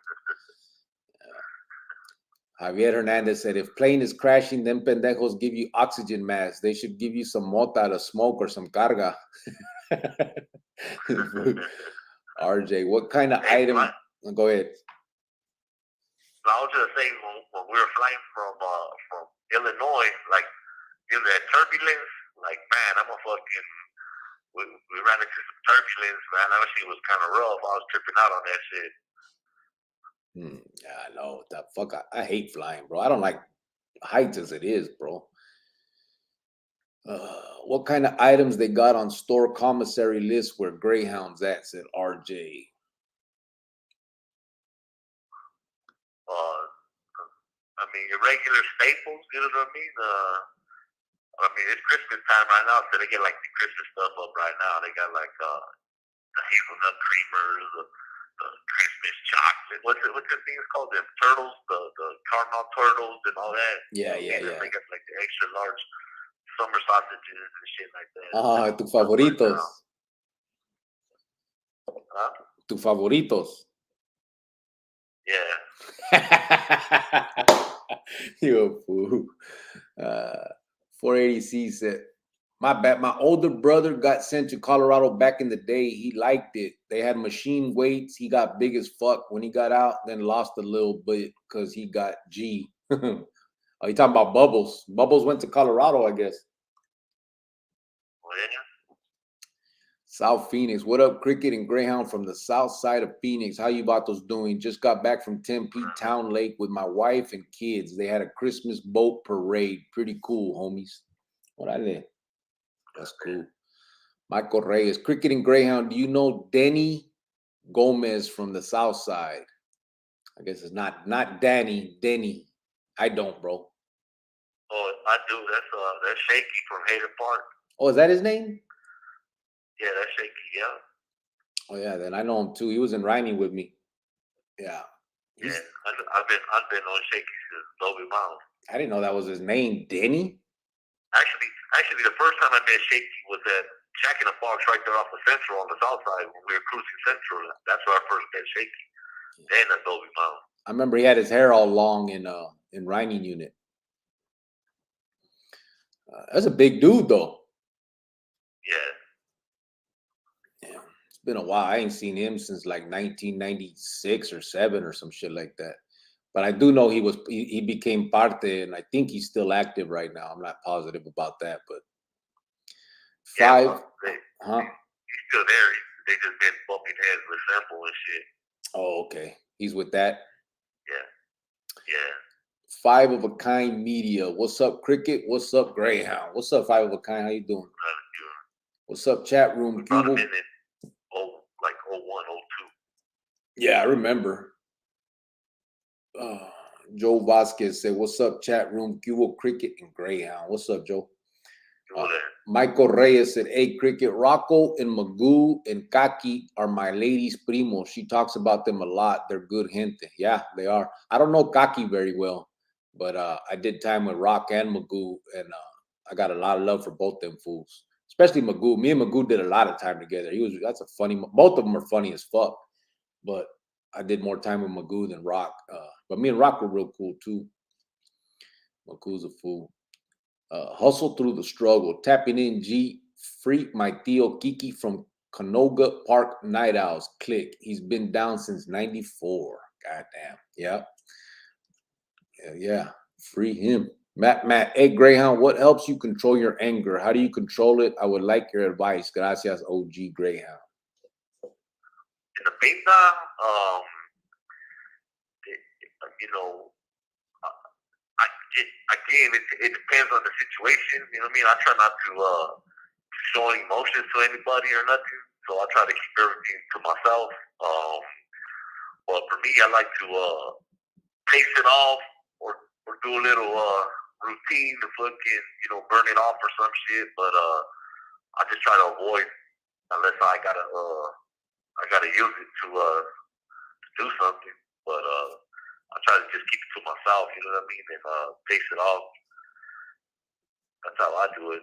Javier Hernandez said, if plane is crashing, them pendejos give you oxygen masks. They should give you some mota to smoke or some carga. RJ, what kind of item? Go ahead. I was just saying, when we were flying from Illinois, like, in that turbulence, like, man, we ran into some turbulence, man. That shit was kind of rough. I was tripping out on that shit. Yeah, I know. The fuck, I hate flying, bro. I don't like heights as it is, bro. What kind of items they got on store commissary list where Greyhound's at, said RJ. I mean, your regular staples, you know what I mean? I mean, it's Christmas time right now, so they get like the Christmas stuff up right now. They got like the hazelnut creamers, the Christmas chocolate. What's the thing called? The turtles, the caramel turtles, and all that. Yeah. They got like the extra large summer sausages and shit like that. Tu favoritos. Huh? Tu favoritos. Yeah. Yo, fool. 480C said, my bad. My older brother got sent to Colorado back in the day. He liked it. They had machine weights. He got big as fuck when he got out, then lost a little bit because he got G. Oh, you talking about Bubbles? Bubbles went to Colorado, I guess. Oh, yeah. South Phoenix. What up, Cricket and Greyhound from the south side of Phoenix? How you vatos doing? Just got back from Tempe Town Lake with my wife and kids. They had a Christmas boat parade. Pretty cool, homies. Orale. That's cool. Michael Reyes. Cricket and Greyhound. Do you know Denny Gomez from the south side? I guess it's not Danny, Denny. I don't, bro. Oh, I do. That's Shaky from Hayden Park. Oh, is that his name? Yeah, that's Shaky, yeah. Oh yeah, then I know him too. He was in Riney with me. Yeah. Yeah, I've been on Shaky since Dolby Mound. I didn't know that was his name, Denny. Actually, the first time I met Shaky was at Jack in the Box right there off of Central on the south side when we were cruising Central. That's where I first met Shaky. Then at Dolby Mound. I remember he had his hair all long in Riney unit. That's a big dude though. Yeah. It's been a while. I ain't seen him since like 1996 or 7 or some shit like that. But I do know he became parte, and I think he's still active right now. I'm not positive about that, but He's still there. They just been bumping heads with Sample and shit. Oh, okay. He's with that. Yeah. 5 of a Kind Media. What's up, Cricket? What's up, Greyhound? What's up, 5 of a Kind? How you doing? What's up, chat room? About a minute. Like 01, 02. Yeah, I remember. Joe Vasquez said, "What's up, chat room? Cubo, Cricket, and Greyhound." What's up, Joe? Michael Reyes said, "Hey, Cricket, Rocco and Magoo and Kaki are my lady's primos. She talks about them a lot. They're good gente." Yeah, they are. I don't know Kaki very well, but I did time with Rock and Magoo, and I got a lot of love for both them fools. Especially Magoo. Me and Magoo did a lot of time together. Both of them are funny as fuck. But I did more time with Magoo than Rock. But me and Rock were real cool too. Magoo's a fool. Hustle through the struggle. Tapping in G. Freak my Theo Kiki from Canoga Park Night Owls. Click. He's been down since 94. Goddamn. Yep. Yeah. Free him. Matt, hey, Greyhound, what helps you control your anger? How do you control it? I would like your advice. Gracias, OG Greyhound. In the meantime, it depends on the situation. You know what I mean? I try not to show any emotions to anybody or nothing, so I try to keep everything to myself. But for me, I like to pace it off or do a little routine to fucking burn it off or some shit. But I just try to avoid unless I gotta use it to do something. But I try to just keep it to myself, you know what I mean, and pace it off. That's how I do it.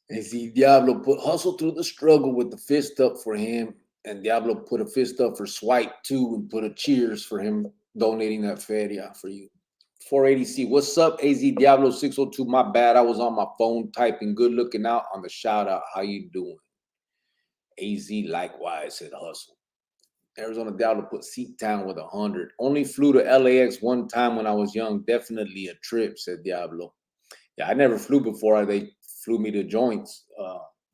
And see, Diablo put hustle through the struggle with the fist up for him, and Diablo put a fist up for Swipe too, and put a cheers for him donating that feria for you. 480C, what's up, AZ Diablo 602? My bad, I was on my phone typing. Good looking out on the shout out. How you doing? AZ likewise said hustle. Arizona Diablo put Seat Town with 100. Only flew to LAX one time when I was young. Definitely a trip, said Diablo. Yeah, I never flew before. They flew me to joints.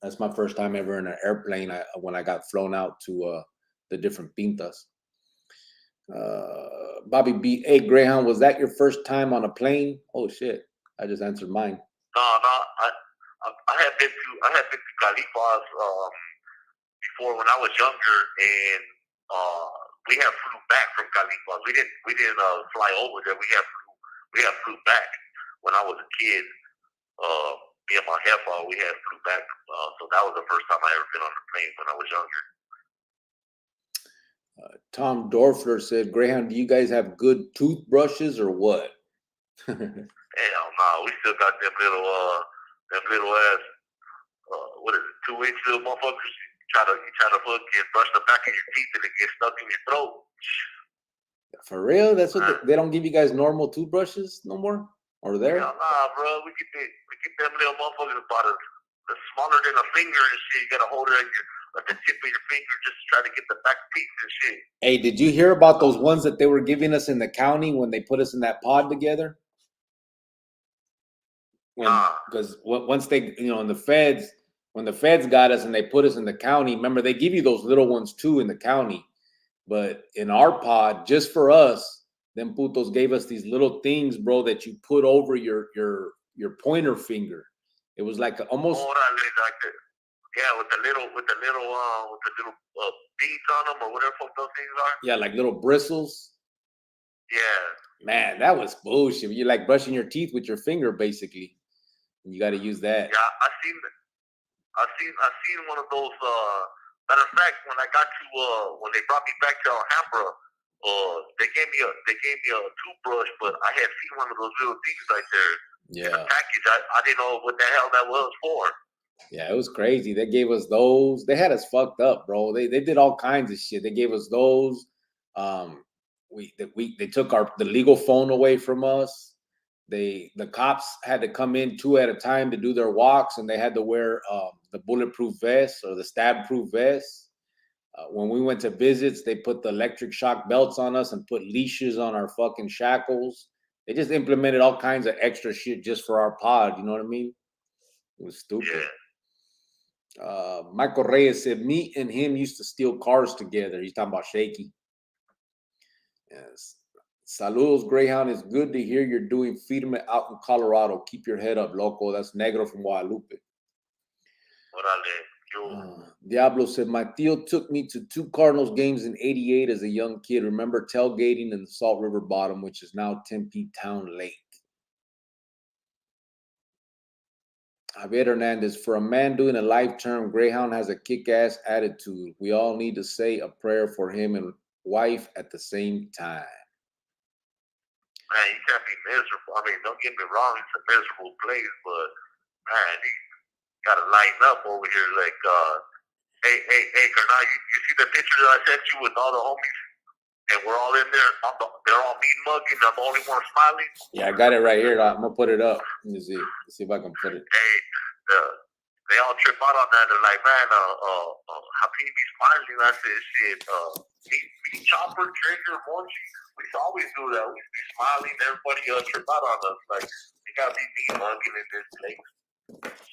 That's my first time ever in an airplane when I got flown out to the different pintas. Bobby B. Hey, Greyhound, was that your first time on a plane? Oh, shit. I just answered mine. I had been to Califas before when I was younger, and we have flew back from Califas. We didn't fly over there. We have flew back when I was a kid. Me and my heifer, we had flew back. So that was the first time I ever been on a plane when I was younger. Tom Dorfler said, Greyhound, do you guys have good toothbrushes or what? Hell no, we still got them little ass, what is it, 2-inch little motherfuckers. You try to fucking brush the back of your teeth and it gets stuck in your throat. For real? That's what they don't give you guys normal toothbrushes no more? Or there? Hell nah, bro. We get them little motherfuckers about the smaller than a finger and shit. You gotta hold it at the tip of your finger just to try to get the back teeth and shit. Hey, did you hear about those ones that they were giving us in the county when they put us in that pod together? Because once they, when the feds got us and they put us in the county, remember they give you those little ones too in the county. But in our pod, just for us, them putos gave us these little things, bro, that you put over your pointer finger. It was like almost. Yeah, with the little beads on them or whatever those things are. Yeah, like little bristles. Yeah. Man, that was bullshit. You're like brushing your teeth with your finger, basically. You got to use that. Yeah, I seen one of those. Matter of fact, when I got to when they brought me back to Alhambra, they gave me a toothbrush, but I had seen one of those little things right there. Yeah. In the package. I didn't know what the hell that was for. Yeah, it was crazy. They gave us those. They had us fucked up, bro. They did all kinds of shit. They gave us those. They took the legal phone away from us. The cops had to come in 2 at a time to do their walks, and they had to wear the bulletproof vest or the stab-proof vest. When we went to visits, they put the electric shock belts on us and put leashes on our fucking shackles. They just implemented all kinds of extra shit just for our pod. You know what I mean? It was stupid. Yeah. Michael Reyes said, me and him used to steal cars together. He's talking about Shaky. Yes. Saludos, Greyhound. It's good to hear you're doing firme out in Colorado. Keep your head up, loco. That's Negro from Guadalupe. Diablo said, my tío took me to 2 Cardinals games in '88 as a young kid. Remember tailgating in the Salt River Bottom, which is now Tempe Town Lake. Javier Hernandez, for a man doing a life term, Greyhound has a kick-ass attitude. We all need to say a prayer for him and wife at the same time. Man, you can't be miserable. I mean, don't get me wrong, it's a miserable place, but man, you gotta line up over here like, hey, Kernal, you see the picture that I sent you with all the homies? And we're all in there. They're all mean mugging. I'm the only one smiling. Yeah, I got it right here. I'm gonna put it up. Let me see. Let's see if I can put it. Hey, they all trip out on that. They're like, man, how can you be smiling? I said, shit, me, Chopper, Trigger, Monchi, we used to always do that. We used to be smiling. Everybody trip out on us. Like, you gotta be mean mugging in this place.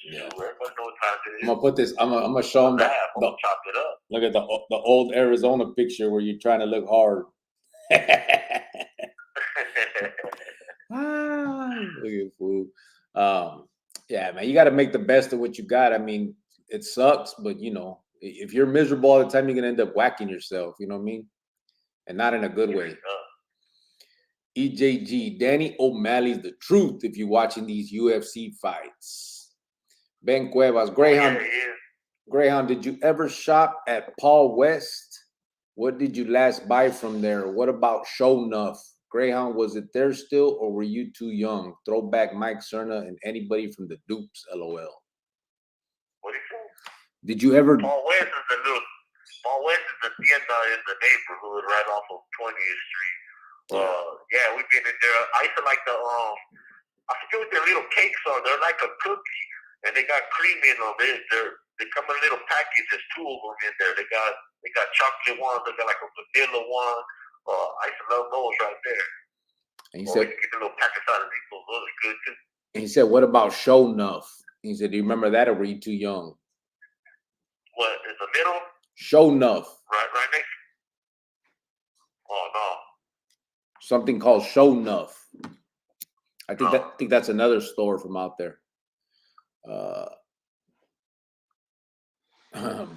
Yeah. Everybody knows how it is. I'm gonna put this. I'm gonna show them chop it up. Look at the old Arizona picture where you're trying to look hard. Look at fool. Yeah, man, you got to make the best of what you got. I mean, it sucks, but if you're miserable all the time, you're gonna end up whacking yourself. You know what I mean? And not in a good way. EJG, Danny O'Malley's the truth. If you're watching these UFC fights. Ben Cuevas, Greyhound. Greyhound, did you ever shop at Paul West? What did you last buy from there? What about Show Nuff? Greyhound, was it there still, or were you too young? Throwback Mike Cerna and anybody from the Dupes, LOL. What do you say? Did you ever? Paul West is the tienda in the neighborhood right off of 20th Street. Yeah, we've been in there. I used to like I forget what their little cakes are. They're like a cookie. And they got cream in them. They come in a little package. There's 2 of them in there. They got chocolate ones. They got like a vanilla one. I used to love those right there. And he said, you get the little packets out of these. Those are good too. And he said, what about Show Nuff? He said, do you remember that, or were you too young? What, in the middle? Show Nuff. Right next. Oh no. Something called Show Nuff. I think that's another store from out there.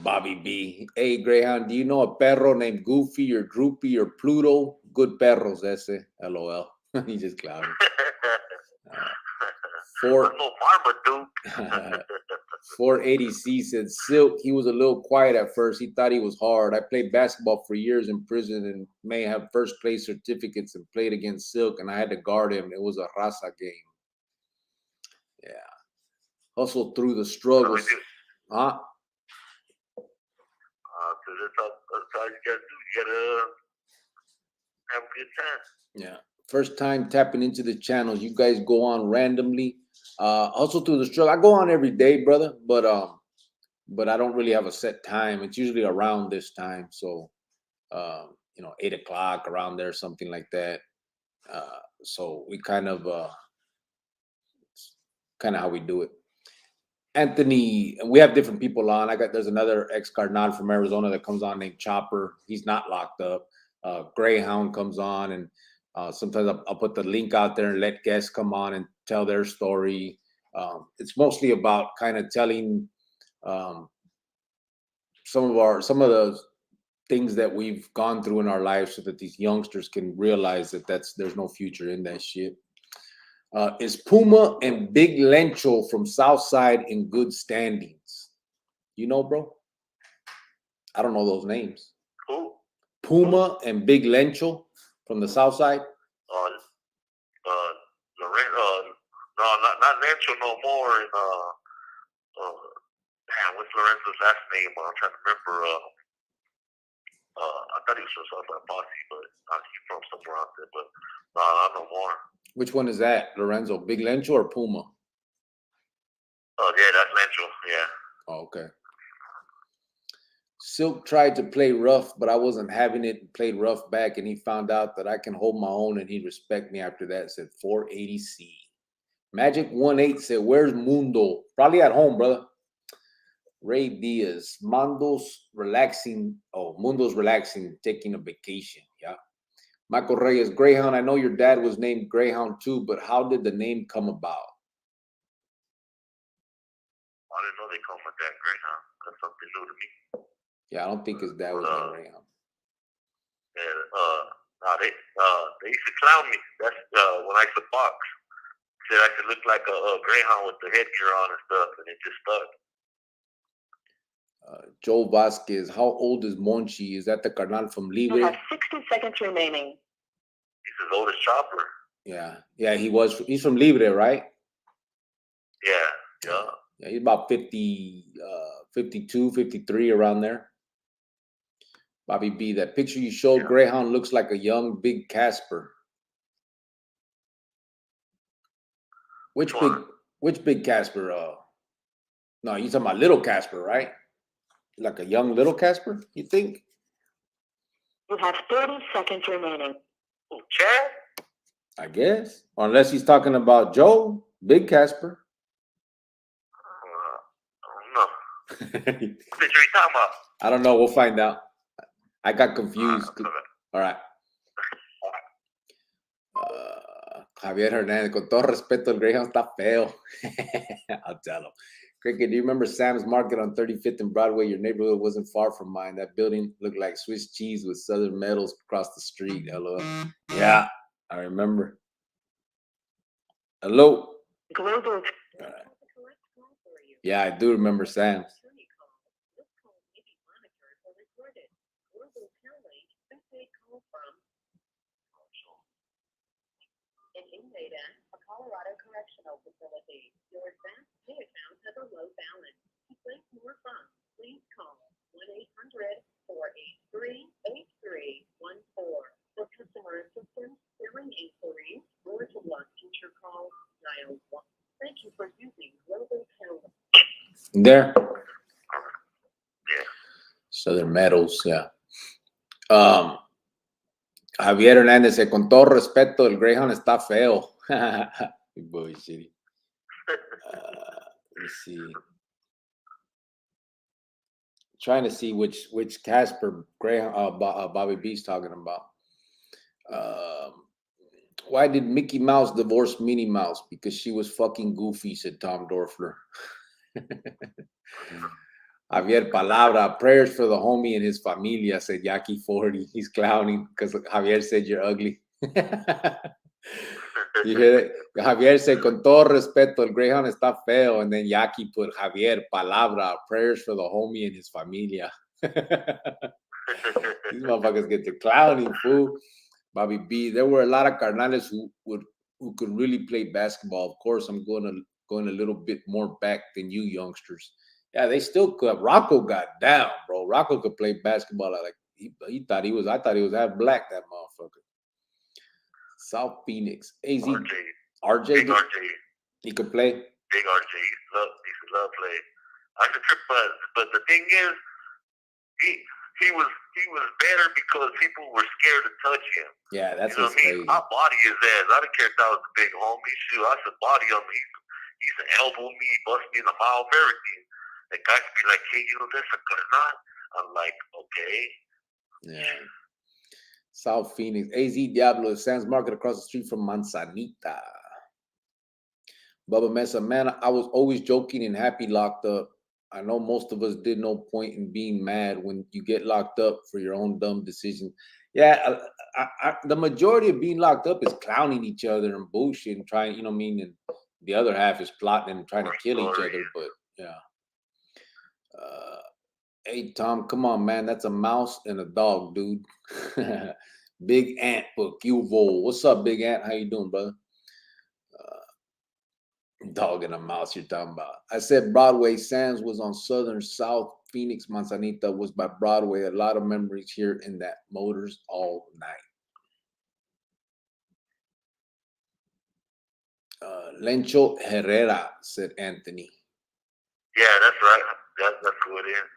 Bobby B. Hey, Greyhound, do you know a perro named Goofy or Droopy or Pluto? Good perros, ese. LOL. He just clouded. No Marmaduke. 480C said Silk, he was a little quiet at first. He thought he was hard. I played basketball for years in prison and may have first place certificates and played against Silk, and I had to guard him. It was a raza game. Yeah. Hustle through the struggles. Huh? That's all you gotta do. You gotta have a good time. Yeah. First time tapping into the channels. You guys go on randomly. Hustle through the struggle. I go on every day, brother, but I don't really have a set time. It's usually around this time. So 8 o'clock around there, something like that. So we kind of how we do it. Anthony, we have different people on. There's another ex-Cardinal from Arizona that comes on named Chopper. He's not locked up. Greyhound comes on, and sometimes I'll put the link out there and let guests come on and tell their story. It's mostly about kind of telling some of the things that we've gone through in our lives so that these youngsters can realize that there's no future in that shit. Is Puma and Big Lencho from Southside in good standings? You know, bro? I don't know those names. Who? Puma and Big Lencho from the Southside? No, not Lencho no more. And what's Lorenzo's last name? I'm trying to remember. I thought he was from Southside Posse, but he's from somewhere out there. But no more. Which one is that, Lorenzo? Big Lencho or Puma? Oh, yeah, that's Lencho, yeah. Oh, okay. Silk tried to play rough, but I wasn't having it and played rough back, and he found out that I can hold my own and he'd respect me after that, said 480C. Magic18 said, where's Mundo? Probably at home, brother. Ray Diaz, Mundo's relaxing, taking a vacation, yeah. Michael Reyes, Greyhound, I know your dad was named Greyhound too, but how did the name come about? I didn't know they called my dad Greyhound. That's something new to me. Yeah, I don't think his dad was named Greyhound. And they used to clown me. That's when I used to box. Said I could look like a Greyhound with the headgear on and stuff, and it just stuck. Joe Vasquez, how old is Monchi? Is that the Carnal from Libre? You have 60 seconds remaining. He's as old as Chopper. Yeah, he's from Libre, right? Yeah. Yeah, he's about 50, 52, 53, around there. Bobby B, that picture you showed, Greyhound looks like a young big Casper. Which big Casper? No, you're talking about little Casper, right? Like a young little Casper, you think? You have 30 seconds remaining. Oh, Chad? I guess. Unless he's talking about Joe, big Casper. I don't know. What picture are you talking about? I don't know. We'll find out. I got confused. All right. Javier Hernandez, con todo respeto, el Greyhound está feo. I'll tell him. Cricket, do you remember Sam's Market on 35th and Broadway? Your neighborhood wasn't far from mine. That building looked like Swiss cheese with Southern metals across the street. Hello. Yeah, I remember. Hello. Global. Yeah, I do remember Sam's. An inmate at a Colorado correctional facility. Your advanced pay account has a low balance. To place more funds, please call 1-800-483-8314. For customer assistance, billing inquiries, or to block future calls, dial 1. Thank you for using Global Talent. There. Southern metals, yeah. Javier Hernández, con todo respeto, el Greyhound está feo. Bullshit. Let me see. Trying to see which Casper Greyhound Bobby B's talking about. Why did Mickey Mouse divorce Minnie Mouse? Because she was fucking goofy, said Tom Dorfler. Javier Palabra, prayers for the homie and his familia, said Yaki 40. He's clowning because Javier said you're ugly. You hear it? Javier said, con todo respeto, el Greyhound está feo. And then Yaki put Javier Palabra, prayers for the homie and his familia. These motherfuckers get to clowning, fool. Bobby B. There were a lot of carnales who could really play basketball. Of course, I'm going a little bit more back than you youngsters. Yeah, they still could. Rocco got down, bro. Rocco could play basketball like he thought he was. I thought he was half black, that motherfucker. South Phoenix. AZ. RJ. Big RJ. He could play. Big RJ. He could love play. I could trip, but the thing is, he was better because people were scared to touch him. Yeah, that's what's crazy. I body his ass. I don't care if that was a big homie. Shoot, I said body on me. He said elbow me, bust me in the mouth, everything. The guy could be like, hey, that's a good knot. I'm like, okay. Yeah. South Phoenix. AZ Diablo, Sands Market across the street from Manzanita. Bubba Mesa, man, I was always joking and happy locked up. I know most of us did. No point in being mad when you get locked up for your own dumb decision. Yeah, the majority of being locked up is clowning each other and bullshit and trying, you know what I mean? And the other half is plotting and trying to kill each other. But yeah. Hey, Tom, come on, man. That's a mouse and a dog, dude. Big Ant book, Uvo. What's up, Big Ant? How you doing, brother? Dog and a mouse you're talking about. I said Broadway. Sands was on Southern South. Phoenix, Manzanita was by Broadway. A lot of memories here in that Motors all night. Lencho Herrera, said Anthony. Yeah, that's right. That's who it is.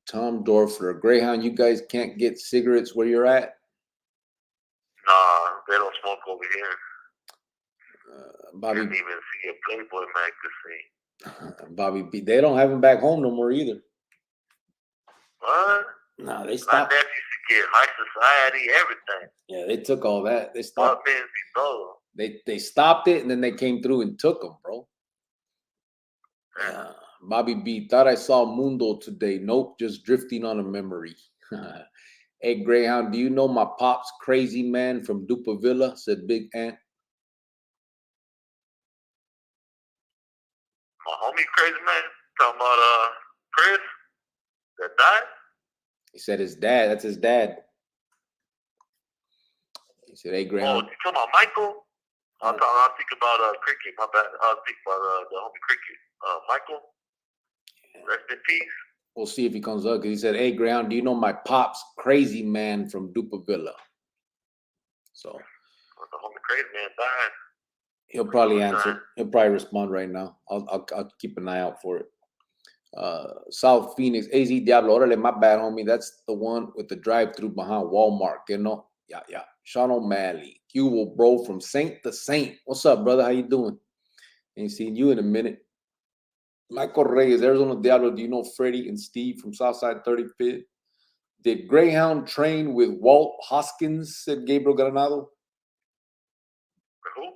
Tom Dorfler, Greyhound, you guys can't get cigarettes where you're at? Nah, they don't smoke over here. Bobby, can't even see a Playboy magazine. Bobby B, they don't have them back home no more either. What? No, they stopped. My dad used to get high society, everything. Yeah, they took all that. They stopped. They stopped it, and then they came through and took them, bro. Bobby B, thought I saw Mundo today. Nope, just drifting on a memory. Hey, Greyhound, do you know my pops, Crazy Man from Dupavilla? Said Big Ant. My homie Crazy Man, talking about Chris that died? He said his dad. That's his dad. He said, hey, Greyhound. Oh, you talking about Michael? I'll think about Cricket. My bad. I'll think about the homie Cricket. Michael, rest in peace. We'll see if he comes up. Because he said, hey, Greyhound, do you know my pops, Crazy Man from Dupavilla? So. The homie Crazy Man died. He'll probably answer. He'll probably respond right now. I'll keep an eye out for it. South Phoenix, AZ Diablo. Orale, my bad, homie. That's the one with the drive-through behind Walmart. You know? Yeah. Sean O'Malley. Cubo, bro, from Saint to Saint. What's up, brother? How you doing? Ain't seen you in a minute. Michael Reyes, Arizona Diablo. Do you know Freddie and Steve from Southside 35th? Did Greyhound train with Walt Hoskins? Said Gabriel Granado. Who?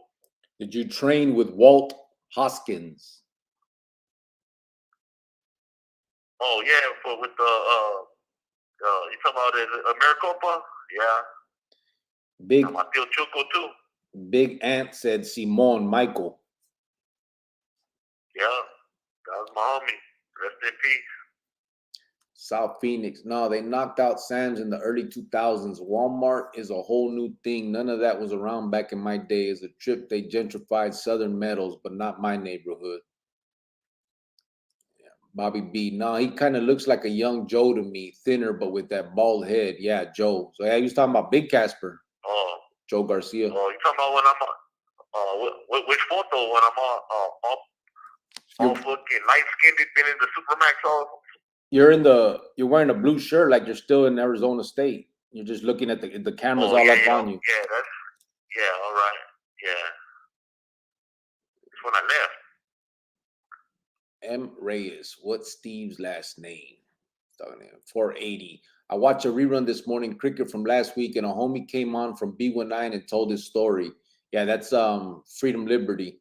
Did you train with Walt Hoskins? Oh yeah, with the you talking about the Maricopa? Yeah. Big Mateo Chuco too. Big Ant said Simon Michael. Yeah, that was my homie. Rest in peace. South Phoenix. No, they knocked out Sam's in the early 2000s. Walmart is a whole new thing. None of that was around back in my day. As a trip, they gentrified Southern Meadows, but not my neighborhood. Yeah. Bobby B. No, he kind of looks like a young Joe to me. Thinner, but with that bald head. Yeah, Joe. So yeah, he was talking about Big Casper. Oh. Joe Garcia. Oh, you talking about when I'm which photo when I'm all fucking light-skinned, been in the Supermax all? You're wearing a blue shirt like you're still in Arizona State. You're just looking at the cameras all up on you. Yeah, all right. Yeah. That's when I left. M. Reyes. What's Steve's last name? 480. I watched a rerun this morning, cricket from last week, and a homie came on from B19 and told his story. Yeah, that's Freedom Liberty.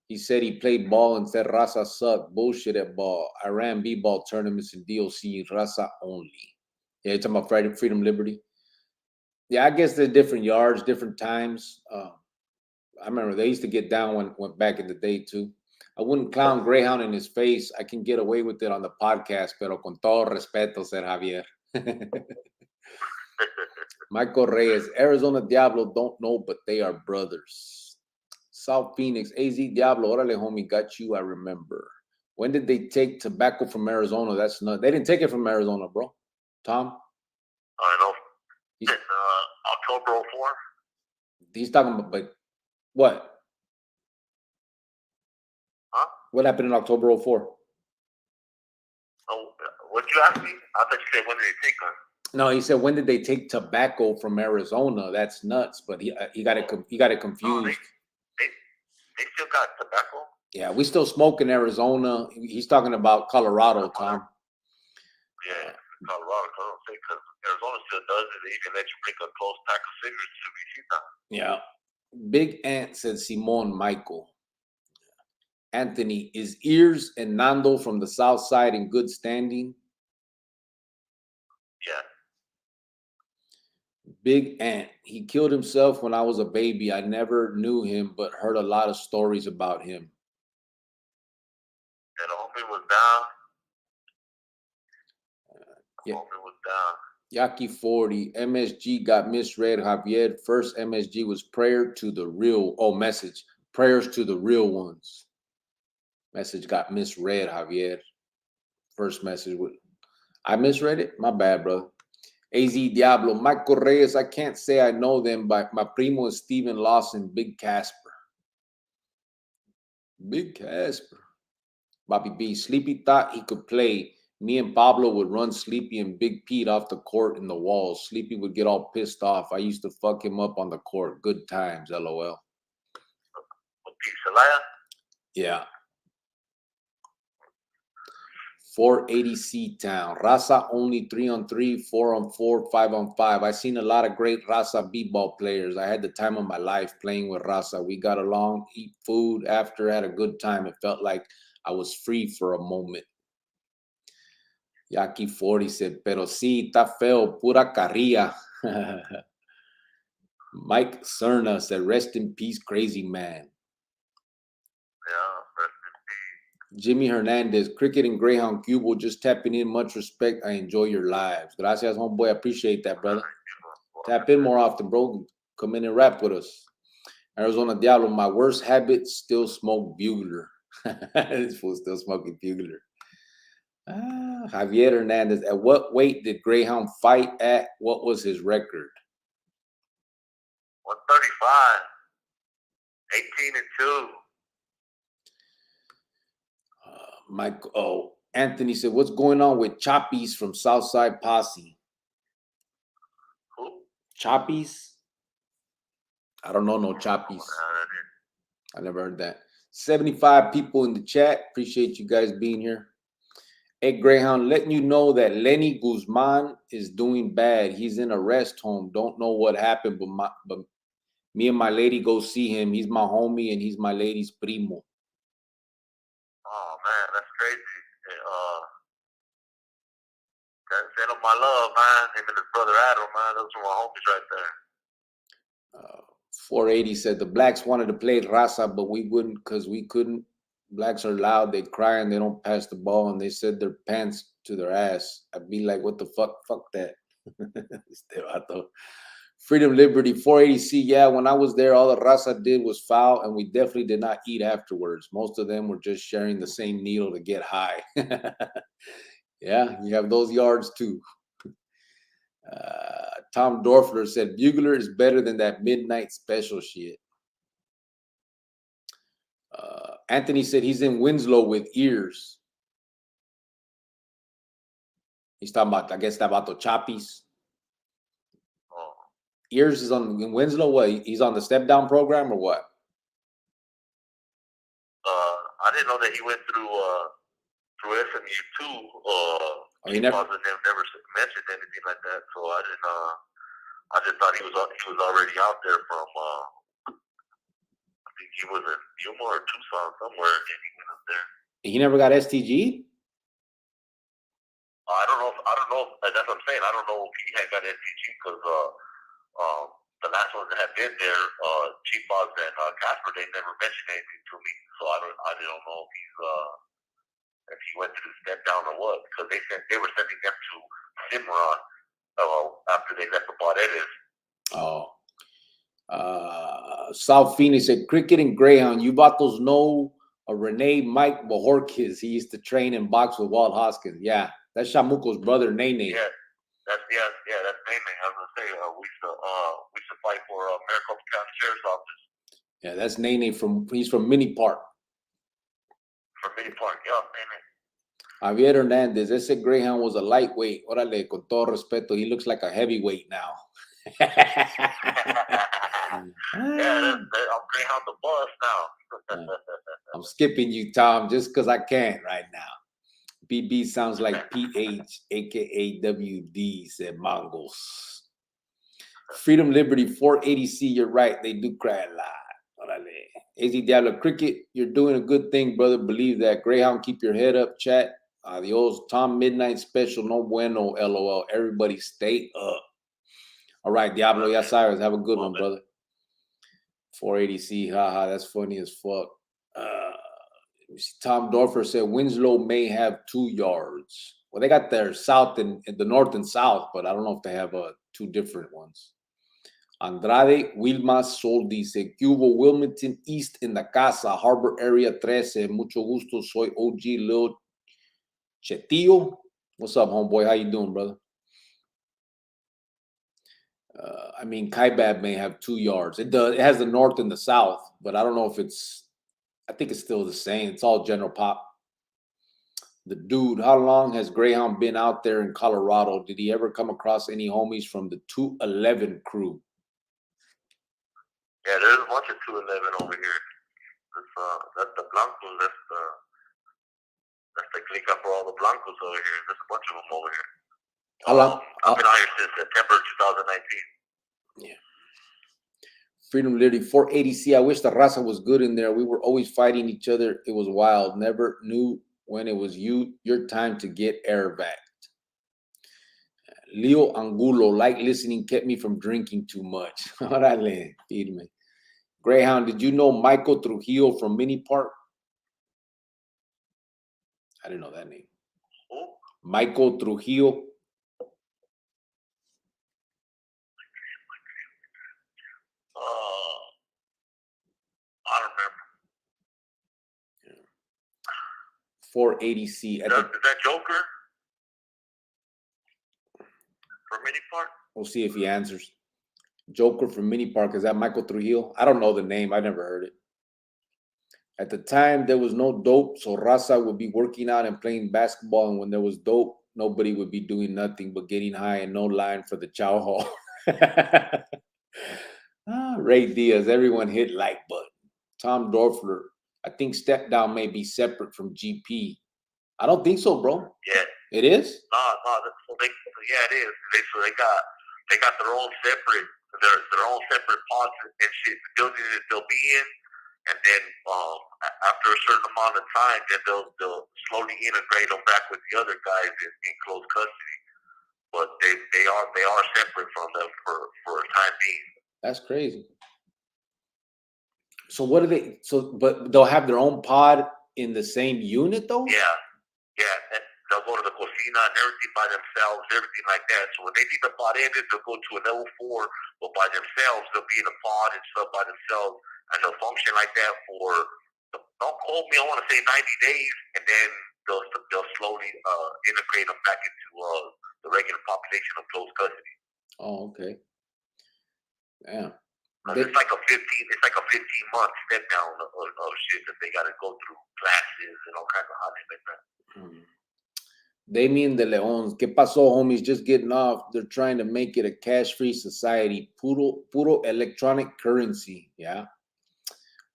He said he played ball and said Raza sucked. Bullshit at ball. I ran B-ball tournaments in DOC, Raza only. Yeah, you're talking about Freedom Liberty? Yeah, I guess they're different yards, different times. I remember they used to get down when went back in the day too. I wouldn't clown Greyhound in his face. I can get away with it on the podcast, pero con todo respeto, said Javier. Michael Reyes, Arizona Diablo don't know, but they are brothers. South Phoenix, AZ Diablo, orale homie, got you, I remember. When did they take tobacco from Arizona? That's not, they didn't take it from Arizona, bro. Tom? I know. In October 04. He's talking about, but what? Huh? What happened in October 04? Oh, what you asked me? I thought you said when did they take them? No, he said when did they take tobacco from Arizona? That's nuts. But he got it confused. No, they still got tobacco. Yeah, we still smoke in Arizona. He's talking about Colorado, Tom. Yeah, Colorado, because Arizona still does it. They even let you bring a close pack of cigarettes to visita. Yeah. Big Ant said Simon Michael. Anthony, is Ears and Nando from the South Side in good standing? Yeah. Big Ant, he killed himself when I was a baby. I never knew him, but heard a lot of stories about him. And the homie was down. Yeah. Homie was down. Yaki 40, MSG got misread. Javier, first MSG was prayer to the real, message. Prayers to the real ones. Message got misread, Javier. First message. I misread it? My bad, bro. AZ Diablo, Michael Reyes, I can't say I know them, but my primo is Steven Lawson, Big Casper. Big Casper. Bobby B, Sleepy thought he could play. Me and Pablo would run Sleepy and Big Pete off the court in the walls. Sleepy would get all pissed off. I used to fuck him up on the court. Good times, LOL. Pete Celaya? Yeah. 480 C-Town. Raza only 3-on-3, 4-on-4, 5-on-5. I seen a lot of great Raza b-ball players. I had the time of my life playing with Raza. We got along, eat food after, had a good time. It felt like I was free for a moment. Yaki 40 said, pero sí, está feo, pura carrilla. Mike Cerna said, rest in peace, crazy man. Yeah, rest in peace. Jimmy Hernandez, Cricket and Greyhound Cubo, just tapping in. Much respect. I enjoy your lives. Gracias, homeboy. I appreciate that, brother. Tap in more often, bro. Come in and rap with us. Arizona Diablo, my worst habit, still smoke bugler. This fool still smoking bugler. Javier Hernandez, at what weight did Greyhound fight at? What was his record? 135. 18-2. Anthony said, what's going on with Choppies from Southside Posse? Who? Choppies? I don't know no Choppies. I never heard that. 75 people in the chat. Appreciate you guys being here. Hey, Greyhound, letting you know that Lenny Guzman is doing bad. He's in a rest home. Don't know what happened, but me and my lady go see him. He's my homie and he's my lady's primo. Oh man, that's crazy. Send him my love, man. Him and his brother Adam, man. Those are my homies right there. 480 said the blacks wanted to play Raza, but we wouldn't because we couldn't. Blacks are loud, they cry, and they don't pass the ball, and they said their pants to their ass. I'd be like, what the fuck? Fuck that. Freedom Liberty 480C. Yeah, when I was there, all the Raza did was foul, and we definitely did not eat afterwards. Most of them were just sharing the same needle to get high. Yeah, you have those yards too. Tom Dorfler said bugler is better than that midnight special shit. Anthony said he's in Winslow with Ears. He's talking about, I guess, about the Choppies. Oh. Ears is in Winslow. What? He's on the step down program or what? I didn't know that he went through through SMU too. He never mentioned anything like that, so I didn't. I just thought he was already out there from. I think he was in Yuma or Tucson somewhere, and then he went up there. He never got STG? I don't know. That's what I'm saying. I don't know if he had got STG because the last ones that have been there, Chief Boss and Casper, they never mentioned anything to me. So I don't know if he went to the step down or what, because they were sending them to Cimarron after they left the Paredes. South Phoenix said, Cricket and Greyhound, you vatos know Rene Mike Bojorquez. He used to train and box with Walt Hoskins. Yeah, that's Shamuko's brother, Nene. Yeah, that's Nene. I was gonna say we used to fight for Maricopa County Sheriff's Office. Yeah, that's Nene he's from Mini Park. From Mini Park, yeah, Nene. Javier Hernandez, ese Greyhound was a lightweight. Órale, con todo respeto, he looks like a heavyweight now. I'm Greyhound the boss now. I'm skipping you, Tom, just because I can right now. BB sounds like PH, aka WD, said Mongols. Freedom Liberty 480C, you're right, they do cry a lot. Órale. AZ Diablo, Cricket, you're doing a good thing, brother. Believe that. Greyhound, keep your head up, chat. Adios. Tom Midnight Special, no bueno, LOL. Everybody stay up. All right, Diablo, ya sabes. Have a good one, brother. 480C, haha, that's funny as fuck. Tom Dorfer said Winslow may have 2 yards. Well, they got their south and the north and south, but I don't know if they have 2 different ones. Andrade Wilma Sol dice, que hubo Wilmington East in the casa, Harbor Area 13. Mucho gusto, soy OG Lil Chetillo. What's up, homeboy? How you doing, brother? I mean, Kaibab may have 2 yards. It does. It has the north and the south, but I don't know if I think it's still the same. It's all general pop. The dude, how long has Greyhound been out there in Colorado? Did he ever come across any homies from the 211 crew? Yeah, there's a bunch of 211 over here. That's the Blancos. That's the clique for all the Blancos over here. There's a bunch of them over here. How long? I've been out here since September 2019. Yeah. Freedom Liberty 480C. I wish the raza was good in there. We were always fighting each other. It was wild. Never knew when it was your time to get air backed. Leo Angulo, like listening, kept me from drinking too much. Órale, firme. Greyhound, did you know Michael Trujillo from Mini Park? I didn't know that name. Who? Michael Trujillo. I don't remember. 480C. Is that Joker? From Mini Park? We'll see if he answers. Joker from Mini Park. Is that Michael Trujillo? I don't know the name. I never heard it. At the time, there was no dope, so Raza would be working out and playing basketball. And when there was dope, nobody would be doing nothing but getting high and no line for the chow hall. Ray Diaz, everyone hit like button. Tom Dorfler, I think step down may be separate from GP. I don't think so, bro. Yeah. It is? No. Yeah, it is. They got their own separate pods and shit. The building that they'll be in, and then after a certain amount of time, then they'll slowly integrate them back with the other guys in close custody. But they are separate from them for a time being. That's crazy. So what do they? But they'll have their own pod in the same unit, though. Yeah. And they'll go to the cocina and everything by themselves, everything like that. So when they need the pod ended, they'll go to a level 4, but by themselves, they'll be in a pod and stuff by themselves, and they'll function like that for, don't quote me, I want to say 90 days, and then they'll slowly integrate them back into the regular population of close custody. Oh, okay. Yeah. It's like a 15-month step down of shit that they got to go through classes and all kinds of hot like that. Damien De Leon, ¿qué pasó, homies? Just getting off. They're trying to make it a cash-free society. Puro electronic currency. Yeah.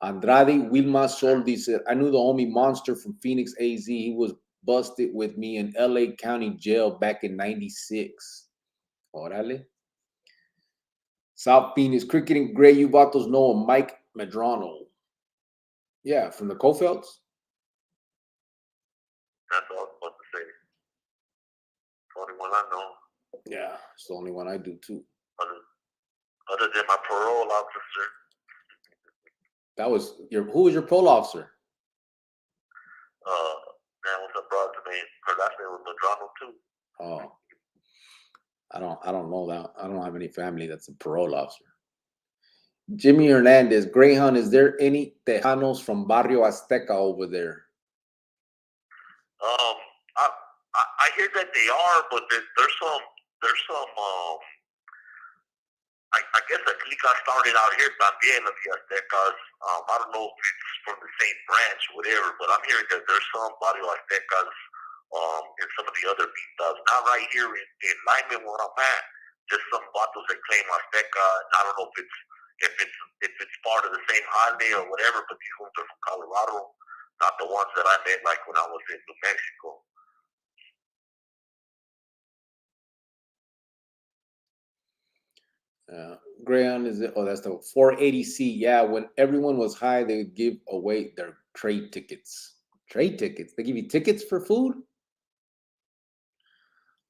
Andrade Wilma Sol dice, I knew the homie Monster from Phoenix AZ. He was busted with me in LA County Jail back in 96. Orale. South Phoenix, Cricket and Gray, you vatos know a Mike Medrano. Yeah, from the Cofelds. That's all I was supposed to say. The only one I know. Yeah, it's the only one I do too. Other than my parole officer. That was who was your parole officer? Man, what's up, brother? Her last name was Medrano too. Oh. I don't know that. I don't have any family that's a parole officer. Jimmy Hernandez, Greyhound, is there any Tejanos from Barrio Azteca over there? I hear that they are, but there's some I guess a clique started out here también of the Aztecas. I don't know if it's from the same branch or whatever, but I'm hearing that there's some Barrio Aztecas and some of the other beat-ups. Not right here in Lyman where I'm at. Just some vatos that claim Azteca. I don't know if it's part of the same holiday or whatever, but these ones are from Colorado, not the ones that I met like when I was in New Mexico. Greyhound is it? Oh, that's the 480C. Yeah, when everyone was high, they would give away their trade tickets. Trade tickets? They give you tickets for food?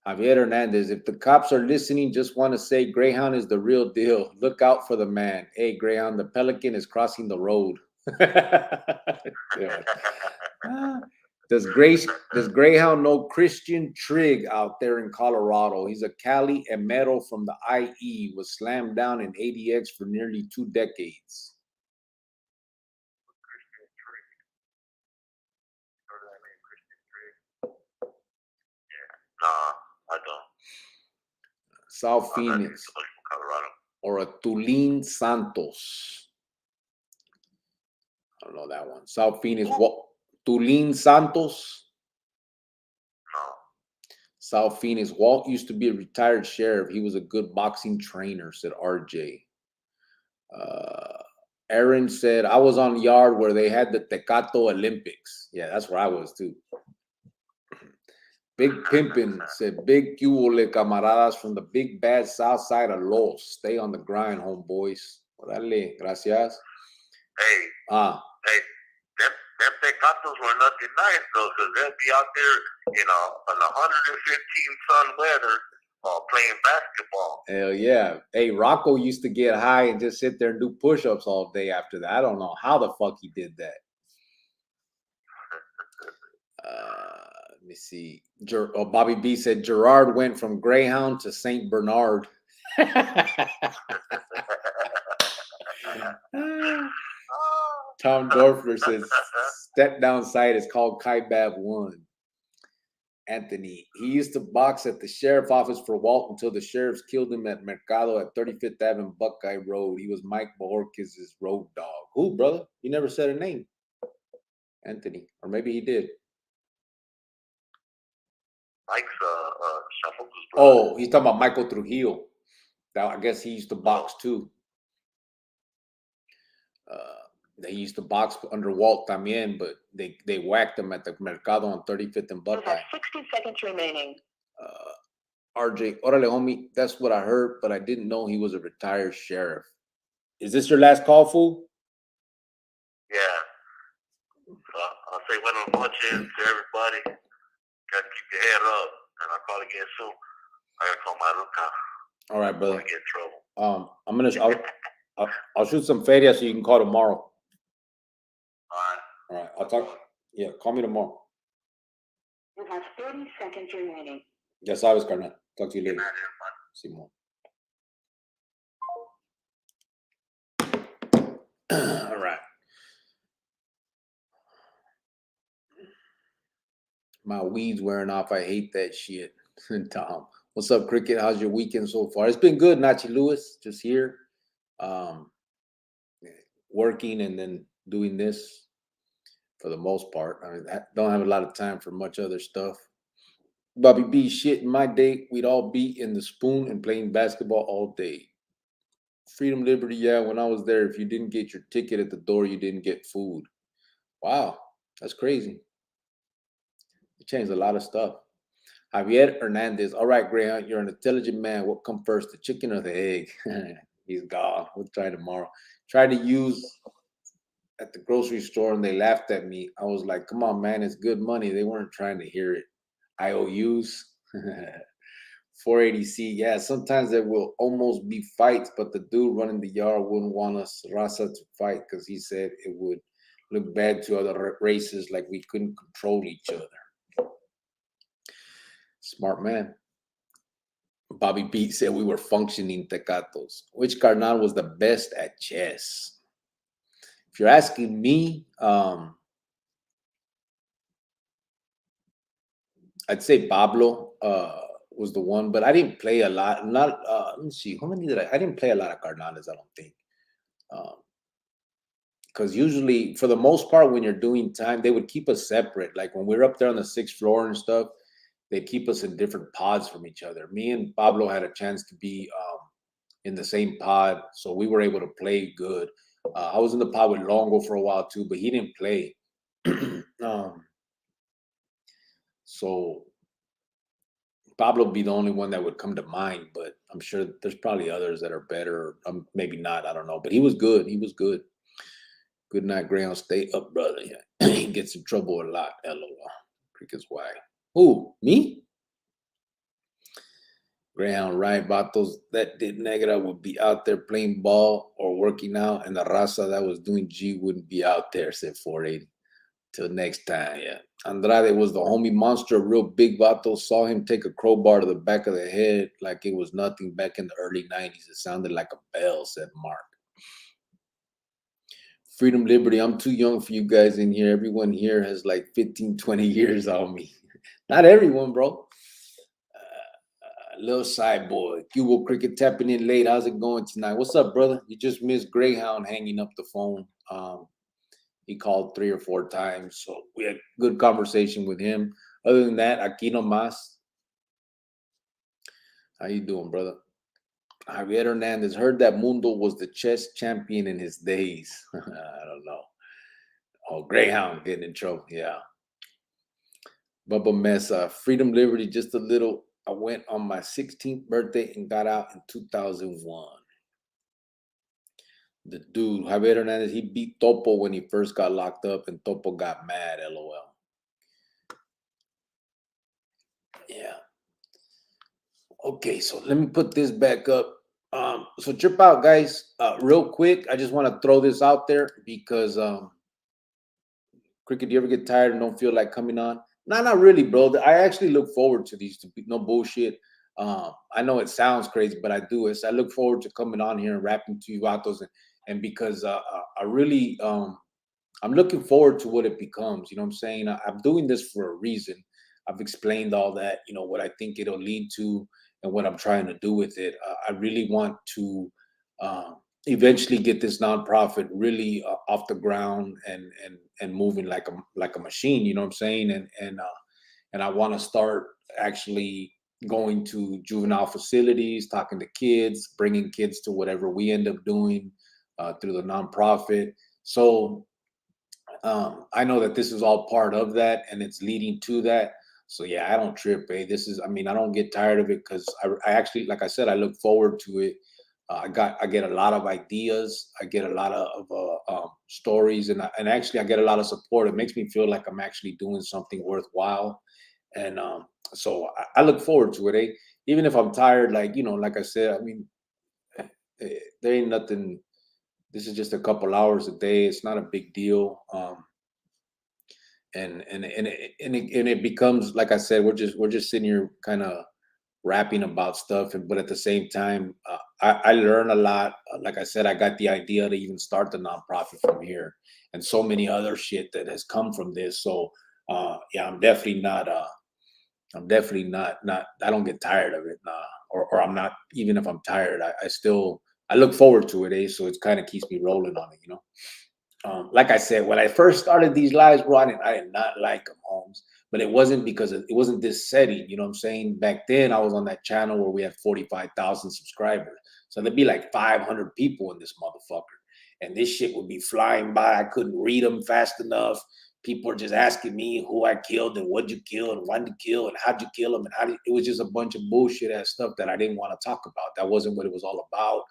Javier Hernandez, if the cops are listening, just want to say Greyhound is the real deal. Look out for the man. Hey, Greyhound, the Pelican is crossing the road. Does Greyhound know Christian Trigg out there in Colorado? He's a Cali Emero from the IE, was slammed down in ADX for nearly 2 decades. I don't. South Phoenix. Colorado. Or a Tulin Santos. I don't know that one. South Phoenix. Tulin Santos. No. South Phoenix. Walt used to be a retired sheriff. He was a good boxing trainer, said RJ. Aaron said, I was on yard where they had the Tecato Olympics. Yeah, that's where I was too. Big Pimpin said, big cubole camaradas from the big bad south side of Los. Stay on the grind, homeboys. Orale, gracias. Hey, them Tecatos were nothing nice though, because they'll be out there, in 115 sun weather, playing basketball. Hell yeah. Hey, Rocco used to get high and just sit there and do push-ups all day after that. I don't know how the fuck he did that. Let me see. Bobby B said Gerard went from Greyhound to St. Bernard. Tom Dorfler says step down site is called Kaibab 1. Anthony, he used to box at the sheriff office for Walt until the sheriffs killed him at Mercado at 35th Avenue Buckeye Road. He was Mike Bojorquez's road dog. Who, brother? You never said a name. Anthony, or maybe he did. Mike's Shuffle's brother. Oh, he's talking about Michael Trujillo. Now, I guess he used to box too. They used to box under Walt también, but they whacked him at the Mercado on 35th and Buckeye. You have 60 seconds remaining. RJ, orale, homie, that's what I heard, but I didn't know he was a retired sheriff. Is this your last call, fool? Yeah. I'll say buenas noches to everybody. Gotta keep your head up, and I'll call again soon. I gotta call my Luca. All right, brother. I get in trouble. I'll shoot some feria so you can call tomorrow. All right. I'll talk. Yeah, call me tomorrow. You have 30 seconds remaining. Ya sabes, carnal. Talk to you later. Simón. All right. My weed's wearing off. I hate that shit. Tom, what's up, Cricket? How's your weekend so far? It's been good, Nachi Lewis. Just here, working and then doing this for the most part. I mean, I don't have a lot of time for much other stuff. Bobby B, shit, in my day, we'd all be in the spoon and playing basketball all day. Freedom, liberty, yeah. When I was there, if you didn't get your ticket at the door, you didn't get food. Wow, that's crazy. It changed a lot of stuff. Javier Hernandez. All right, Greyhound, you're an intelligent man. What come first, the chicken or the egg? He's gone. We'll try tomorrow. Tried to use at the grocery store and they laughed at me. I was like, come on, man, it's good money. They weren't trying to hear it. IOUs. 480C. Yeah, sometimes there will almost be fights, but the dude running the yard wouldn't want us Raza to fight because he said it would look bad to other races, like we couldn't control each other. Smart man. Bobby B said we were functioning tecatos. Which carnal was the best at chess? If you're asking me, I'd say Pablo was the one, but I didn't play a lot. Not let me see, how many did I didn't play a lot of carnales, I don't think. Because usually, for the most part, when you're doing time, they would keep us separate. Like when we were up there on the 6th floor and stuff, they keep us in different pods from each other. Me and Pablo had a chance to be in the same pod, so we were able to play good. I was in the pod with Longo for a while too, but he didn't play. So Pablo would be the only one that would come to mind, but I'm sure there's probably others that are better. Maybe not, I don't know. But he was good. He was good. Good night, Greyhound. Stay up, brother. Yeah. He gets in trouble a lot. LOL. Cricket's why. Who? Me? Greyhound, right? Vatos that did negative would be out there playing ball or working out, and the raza that was doing G wouldn't be out there, said 480. Till next time, yeah. Andrade was the homie monster, real big vato. Saw him take a crowbar to the back of the head like it was nothing back in the early 90s. It sounded like a bell, said Mark. Freedom, liberty. I'm too young for you guys in here. Everyone here has like 15, 20 years on me. Not everyone, bro. Little side boy. Cubo Cricket tapping in late. How's it going tonight? What's up, brother? You just missed Greyhound hanging up the phone. He called 3 or 4 times, so we had good conversation with him. Other than that, aquí nomás. How you doing, brother? Javier Hernandez heard that Mundo was the chess champion in his days. I don't know. Oh, Greyhound getting in trouble. Yeah. Bubba Mesa, freedom, liberty, just a little. I went on my 16th birthday and got out in 2001. The dude, Javier Hernandez, he beat Topo when he first got locked up, and Topo got mad, LOL. Yeah. Okay, so let me put this back up. So trip out, guys. Real quick, I just want to throw this out there because Cricket, do you ever get tired and don't feel like coming on? No, not really, bro. I actually look forward to these. No bullshit. I know it sounds crazy, but I do. I look forward to coming on here and rapping to you vatos, and because I really I'm looking forward to what it becomes. You know what I'm saying? I'm doing this for a reason. I've explained all that. You know what I think it'll lead to and what I'm trying to do with it. I really want to eventually get this nonprofit really off the ground and moving like a machine. You know what I'm saying? And I want to start actually going to juvenile facilities, talking to kids, bringing kids to whatever we end up doing through the nonprofit. So I know that this is all part of that and it's leading to that. So yeah, I don't trip, I don't get tired of it because I actually, like I said, I look forward to it. I get a lot of ideas. I get a lot of stories, and actually I get a lot of support. It makes me feel like I'm actually doing something worthwhile, and so I look forward to it. Even if I'm tired, like I said, there ain't nothing. This is just a couple hours a day. It's not a big deal. And it becomes, like I said, we're just sitting here kind of rapping about stuff, but at the same time, I learn a lot. Like I said, I got the idea to even start the nonprofit from here, and so many other shit that has come from this. So yeah, I'm definitely not. I don't get tired of it, or I'm not. Even if I'm tired, I look forward to it, so it kind of keeps me rolling on it, like I said, when I first started these lives, bro, I did not like them, Holmes. But it wasn't because it wasn't this setting, you know what I'm saying? Back then, I was on that channel where we had 45,000 subscribers. So there'd be like 500 people in this motherfucker. And this shit would be flying by. I couldn't read them fast enough. people are just asking me who I killed and what'd you kill and why'd you kill and how'd you kill them and it was just a bunch of bullshit ass stuff that I didn't want to talk about. That wasn't what it was all about.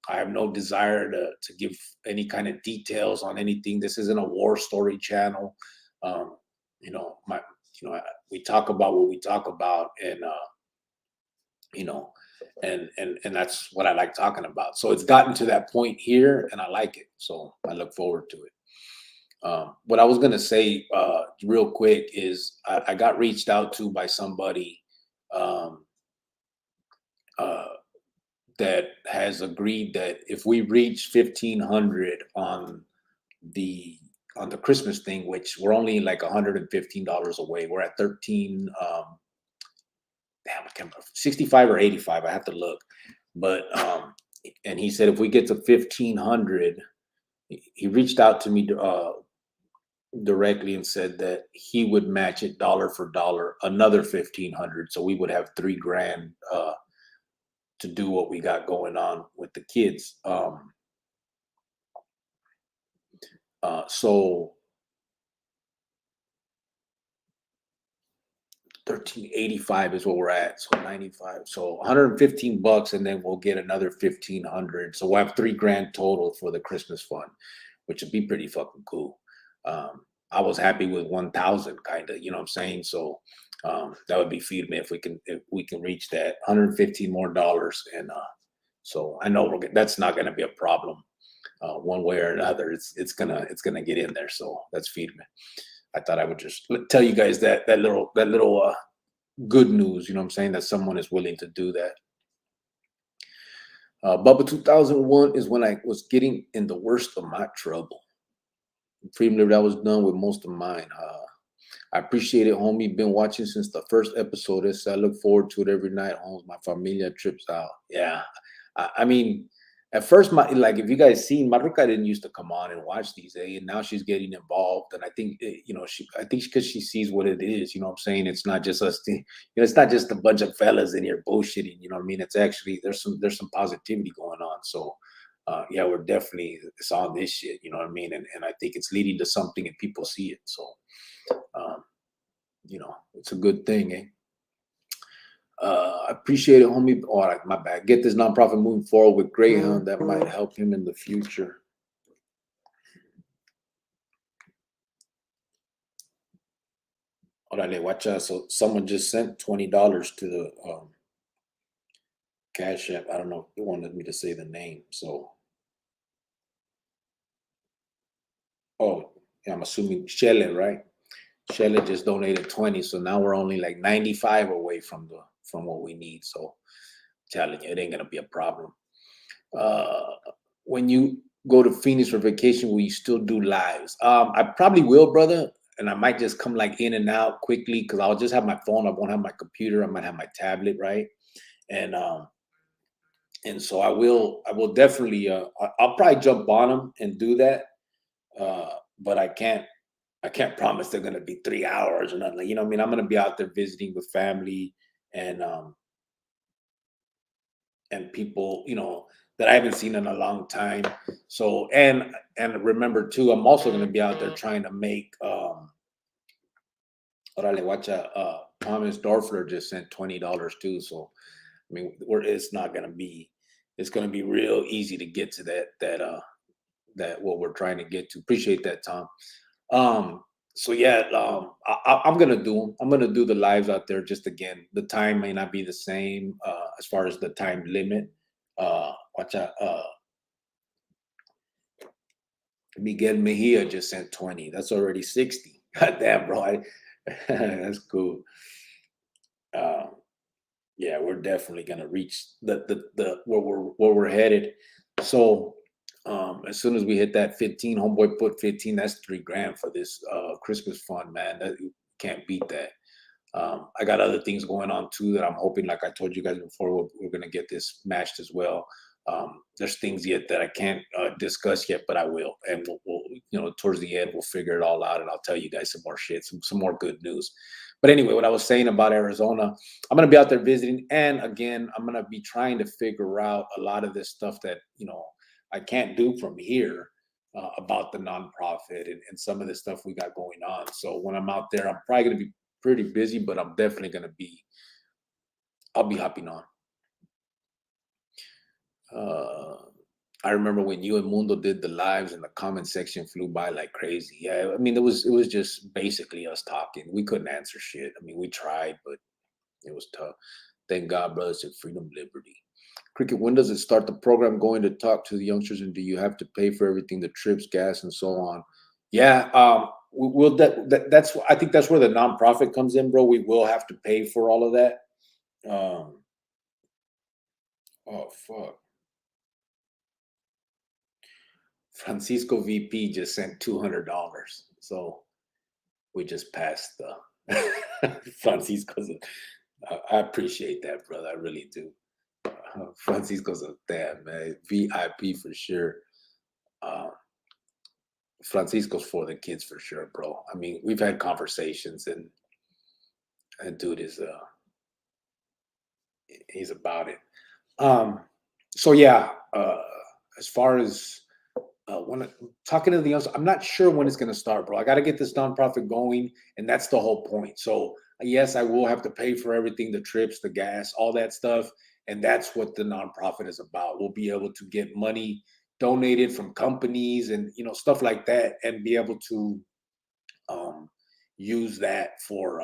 I have no desire to give any kind of details on anything. This isn't a war story channel. You know, we talk about what we talk about, and you know, and that's what I like talking about. So it's gotten to that point here, and I like it. So I look forward to it. What I was gonna say real quick is I got reached out to by somebody that has agreed that if we reach 1,500 on the Christmas thing, which we're only like $115 away, we're at 13. Damn, I can't remember, 65 or 85. I have to look, but and he said if we get to 1,500, he reached out to me directly and said that he would match it dollar for dollar another 1,500, so we would have $3,000 to do what we got going on with the kids. So 1385 is what we're at. So 95. So $115, and then we'll get another 1,500. So we'll have $3,000 total for the Christmas fund, which would be pretty fucking cool. I was happy with 1,000, kind of, you know what I'm saying? So that would be feed me if we can reach that $115 more, and so I know that's not going to be a problem one way or another. It's gonna get in there. So that's feed me. I thought I would just tell you guys that little good news, you know what I'm saying, that someone is willing to do that. Bubba 2001 is when I was getting in the worst of my trouble. Freedom Liberty, I was done with most of mine. I appreciate it, homie. Been watching since the first episode. I look forward to it every night. Homes, my familia trips out. Yeah, I mean, at first, if you guys seen, Maruka didn't used to come on and watch these, and now she's getting involved. And I think, I think because she sees what it is, you know what I'm saying? It's not just us, it's not just a bunch of fellas in here bullshitting, you know what I mean? It's actually, there's some positivity going on. So, yeah, we're definitely, it's on this shit, you know what I mean? And I think it's leading to something and people see it. So, it's a good thing, eh? I appreciate it, homie. All right, my bad. Get this nonprofit moving forward with Greyhound. That might help him in the future. Orale, watch out. So someone just sent $20 to the Cash App. I don't know if they wanted me to say the name. So, oh, yeah, I'm assuming Shelle, right? Shelle just donated 20, so now we're only like 95 away from what we need. So, telling you, it ain't gonna be a problem. When you go to Phoenix for vacation, will you still do lives? I probably will, brother, and I might just come like in and out quickly because I'll just have my phone. I won't have my computer. I might have my tablet, right? And so I will definitely. I'll probably jump on them and do that, but I can't promise they're gonna be 3 hours or nothing. You know what I mean? I'm gonna be out there visiting with family and people, that I haven't seen in a long time. So and remember too, I'm also gonna be out there trying to make Orale, watch out. Thomas Dorfler just sent $20 too. So I mean, it's gonna be real easy to get to that what we're trying to get to. Appreciate that, Tom. So yeah, I'm gonna do them. I'm gonna do the lives out there. Just again, the time may not be the same as far as the time limit. Watch out. Miguel Mejia just sent 20. That's already 60. God damn, bro. That's cool. Yeah, we're definitely gonna reach the where we're headed. So as soon as we hit that 15, homeboy put 15, that's $3,000 for this Christmas fund, man. That you can't beat that. I got other things going on too that I'm hoping, like I told you guys before, we're gonna get this matched as well. There's things yet that I can't discuss yet, but I will, and we'll towards the end we'll figure it all out, and I'll tell you guys some more shit, some more good news. But anyway, what I was saying about Arizona, I'm gonna be out there visiting, and again, I'm gonna be trying to figure out a lot of this stuff that I can't do from here. about the nonprofit and some of the stuff we got going on. So when I'm out there, I'm probably going to be pretty busy, but I'm definitely going to be, I'll be hopping on. I remember when you and Mundo did the lives and the comment section flew by like crazy. Yeah, I mean, it was just basically us talking. We couldn't answer shit. I mean, we tried, but it was tough. Thank God, brothers, and freedom, liberty. Cricket, when does it start the program going to talk to the youngsters, and do you have to pay for everything, the trips, gas, and so on? Yeah, we'll that's I think that's where the nonprofit comes in, bro. We will have to pay for all of that. Oh fuck. Francisco VP just sent $200, so we just passed the Francisco's. I appreciate that, brother. I really do. Francisco's a damn man, VIP for sure. Francisco's for the kids for sure, bro. I mean, we've had conversations, and dude is he's about it. So yeah, as far as when talking to the youngsters, I'm not sure when it's going to start, bro. I got to get this nonprofit going, and that's the whole point. So yes, I will have to pay for everything, the trips, the gas, all that stuff, and that's what the nonprofit is about. We'll be able to get money donated from companies and stuff like that, and be able to use that for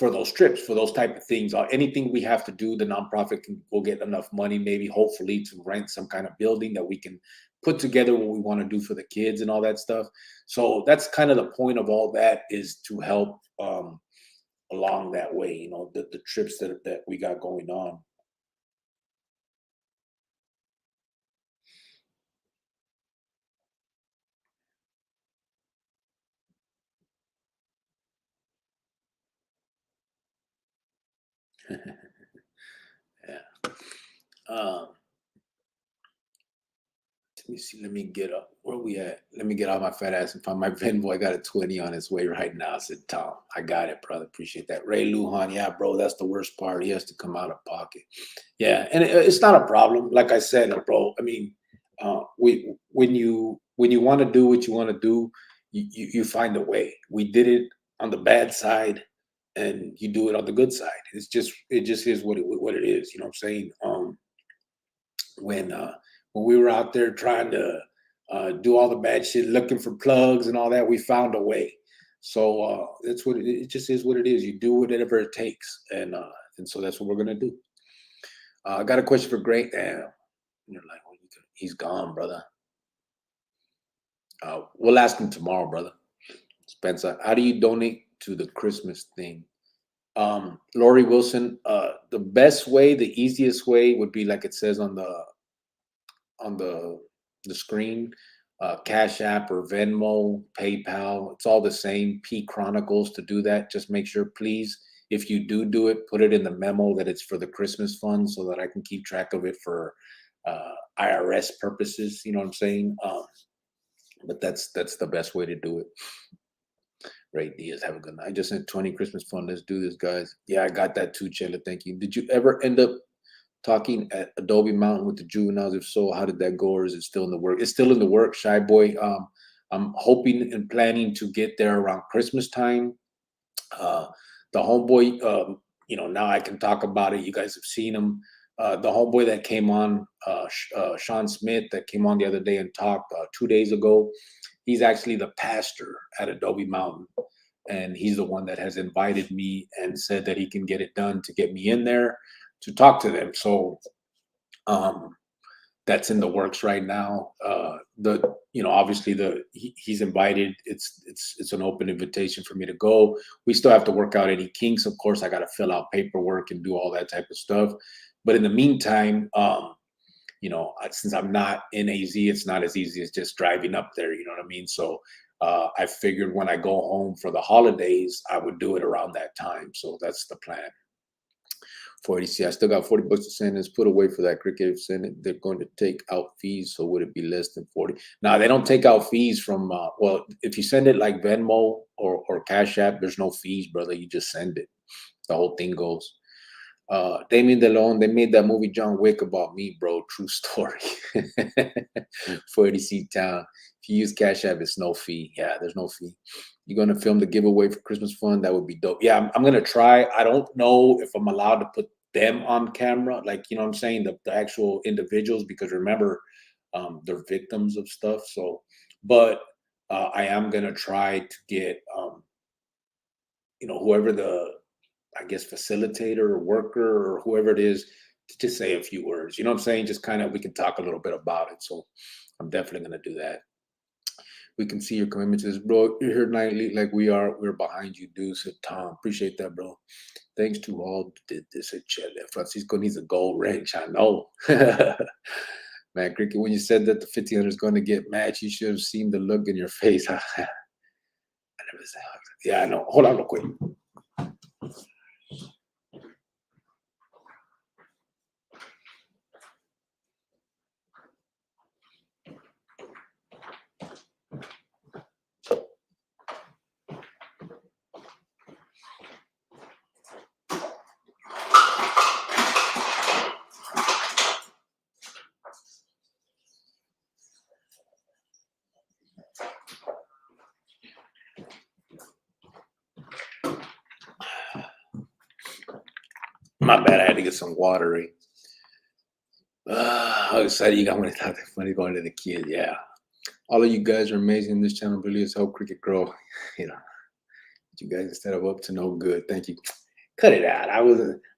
those trips, for those type of things. Anything we have to do, the nonprofit will get enough money, maybe hopefully, to rent some kind of building that we can put together what we want to do for the kids and all that stuff. So that's kind of the point of all that, is to help along that way, the trips that we got going on. Yeah. Let me see. Let me get up. Where we at? Let me get out my fat ass and find my VENMO. I got a 20 on its way right now. I said, Tom, I got it, brother. Appreciate that. Ray Lujan, yeah, bro, that's the worst part. He has to come out of pocket. Yeah, and it's not a problem. Like I said, bro. I mean, when you want to do what you want to do, you find a way. We did it on the bad side, and you do it on the good side. It just is what it is. You know what I'm saying? When we were out there trying to do all the bad shit, looking for plugs and all that, we found a way. So that's what it just is. What it is. You do whatever it takes, and so that's what we're gonna do. I got a question for Great. Damn, you're like, well, he's gone, brother. We'll ask him tomorrow, brother. Spencer, how do you donate to the Christmas thing? Lori Wilson, the best way, the easiest way would be like it says on the screen, Cash App or Venmo, PayPal. It's all the same. Chronicles to do that. Just make sure, please, if you do it, put it in the memo that it's for the Christmas fund, so that I can keep track of it for IRS purposes. You know what I'm saying? But that's the best way to do it. Ray Diaz, have a good night. I just sent 20 Christmas fund. Let's do this, guys. Yeah, I got that too, Chela. Thank you. Did you ever end up talking at Adobe Mountain with the juveniles? If so, how did that go, or is it still in the work? It's still in the work, Shy Boy. I'm hoping and planning to get there around Christmas time. The homeboy, now I can talk about it. You guys have seen him. The homeboy that came on, Sean Smith, that came on the other day and talked 2 days ago. He's actually the pastor at Adobe Mountain, and he's the one that has invited me and said that he can get it done to get me in there to talk to them. So that's in the works right now. Obviously he's invited. It's an open invitation for me to go. We still have to work out any kinks. Of course, I got to fill out paperwork and do all that type of stuff. But in the meantime, since I'm not in AZ, it's not as easy as just driving up there. You know what I mean? So I figured when I go home for the holidays, I would do it around that time. So that's the plan. 40. I still got $40 to send. It's put away for that cricket. Send it. They're going to take out fees. So would it be less than 40? Now they don't take out fees from. If you send it like Venmo or Cash App, there's no fees, brother. You just send it. The whole thing goes. Damien DeLeon, they made that movie John Wick about me, bro. True story. 480 Town. If you use Cash App, it's no fee. Yeah, there's no fee. You're gonna film the giveaway for Christmas fund. That would be dope. Yeah, I'm gonna try. I don't know if I'm allowed to put them on camera, like, you know what I'm saying, the actual individuals, because remember, they're victims of stuff. So, but I am gonna try to get whoever the, I guess, facilitator or worker or whoever it is, to just say a few words. You know what I'm saying? Just kind of, we can talk a little bit about it. So I'm definitely gonna do that. We can see your commitment to this, bro. You're here nightly, like we are. We're behind you, dude. Said Tom. Appreciate that, bro. Thanks to all who did this at Chile. Francisco needs a gold wrench. I know. Man, Cricket, when you said that the 1500 is going to get matched, you should have seen the look in your face. I never said. Yeah, I know. Hold on real quick. My bad, I had to get some water. How excited you got when I thought that funny going to the kids. Yeah. All of you guys are amazing. This channel really has helped cricket grow. You know, you guys instead of up to no good. Thank you. Cut it out. I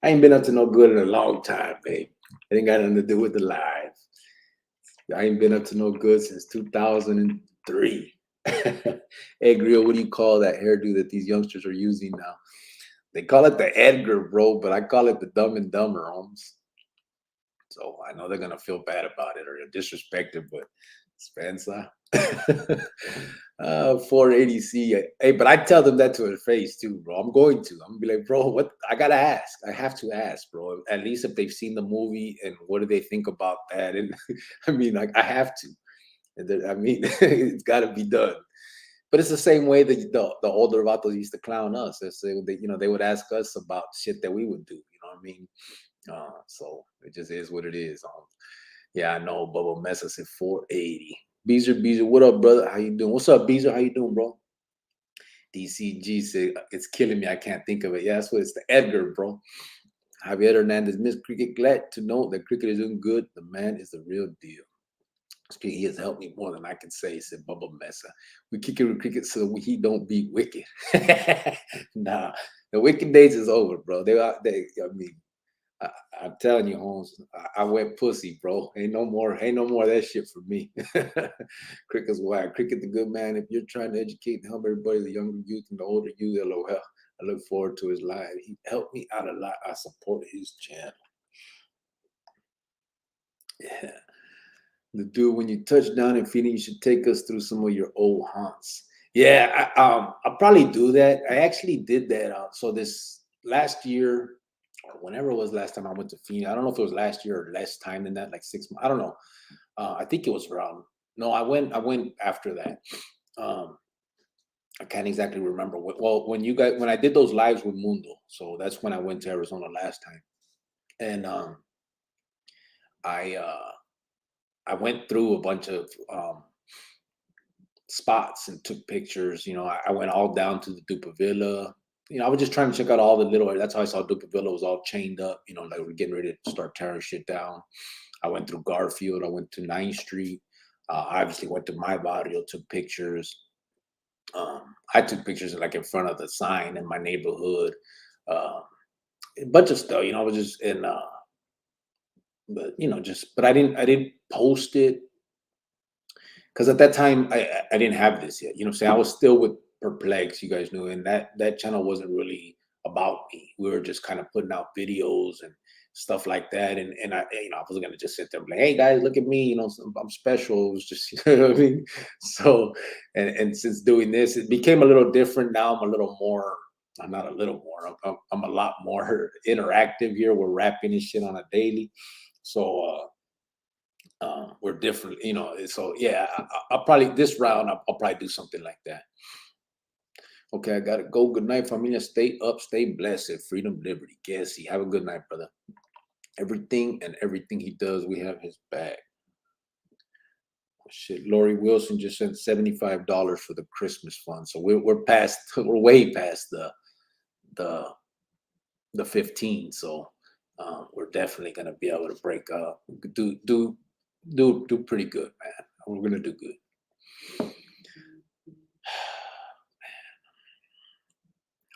ain't been up to no good in a long time, babe. It ain't got nothing to do with the live. I ain't been up to no good since 2003. Hey, Grill, what do you call that hairdo that these youngsters are using now? They call it the Edgar, bro, but I call it the Dumb and Dumber, Holmes. So I know they're gonna feel bad about it or disrespected, but Spencer, 480C. Hey, but I tell them that to her face too, bro. I'm gonna be like, bro, what? I gotta ask. I have to ask, bro. At least if they've seen the movie and what do they think about that? And I mean, like, I have to. I mean, it's got to be done. But it's the same way that the older vatos used to clown us. They would ask us about shit that we would do. You know what I mean? So it just is what it is. Yeah, I know. Bubba Mesa said 480. Beezer, what up, brother? How you doing? What's up, Beezer? How you doing, bro? DCG said it's killing me. I can't think of it. Yeah, that's what it's the Edgar, bro. Javier Hernandez, Miss Cricket, glad to know that cricket is doing good. The man is the real deal. He has helped me more than I can say, said Bubba Mesa. We kick it with cricket so he don't be wicked. Nah, the wicked days is over, bro. I'm telling you, Holmes, I wet pussy, bro. Ain't no more of that shit for me. Cricket's wild. Cricket, the good man. If you're trying to educate and help everybody, the younger youth and the older youth, LOL. I look forward to his live. He helped me out a lot. I support his channel. Yeah. The dude, when you touch down in Phoenix, you should take us through some of your old haunts. Yeah, I'll probably do that. I actually did that. So this last year, or whenever it was last time I went to Phoenix, I don't know if it was last year or less time than that, like 6 months. I don't know. I think it was around. No, I went after that. I can't exactly remember. When I did those lives with Mundo, so that's when I went to Arizona last time, and I went through a bunch of spots and took pictures. I went all down to the Dupa Villa. I was just trying to check out all the little. That's how I saw Dupa Villa was all chained up. Like we're getting ready to start tearing shit down. I went through Garfield. I went to 9th Street. I obviously went to my barrio, took pictures. I took pictures like in front of the sign in my neighborhood. A bunch of stuff. I was just in. But I didn't post it because at that time I didn't have this yet. Say I was still with Perplex, you guys knew, and that channel wasn't really about me. We were just kind of putting out videos and stuff like that, and I wasn't gonna just sit there and be like, hey guys, look at me, I'm special. It was just, you know what I mean. So and since doing this, it became a little different. Now I'm a little more. I'm not a little more. I'm a lot more interactive here. We're rapping this shit on a daily. So we're different, So yeah, I'll probably this round I'll probably do something like that. Okay, I gotta go. Good night, familia. Stay up, stay blessed. Freedom, liberty. Gassy. Have a good night, brother. Everything he does, we have his back. Shit, Lori Wilson just sent $75 for the Christmas fund. So we're way past the 15. So we're definitely gonna be able to break up. Do pretty good, man. We're gonna do good.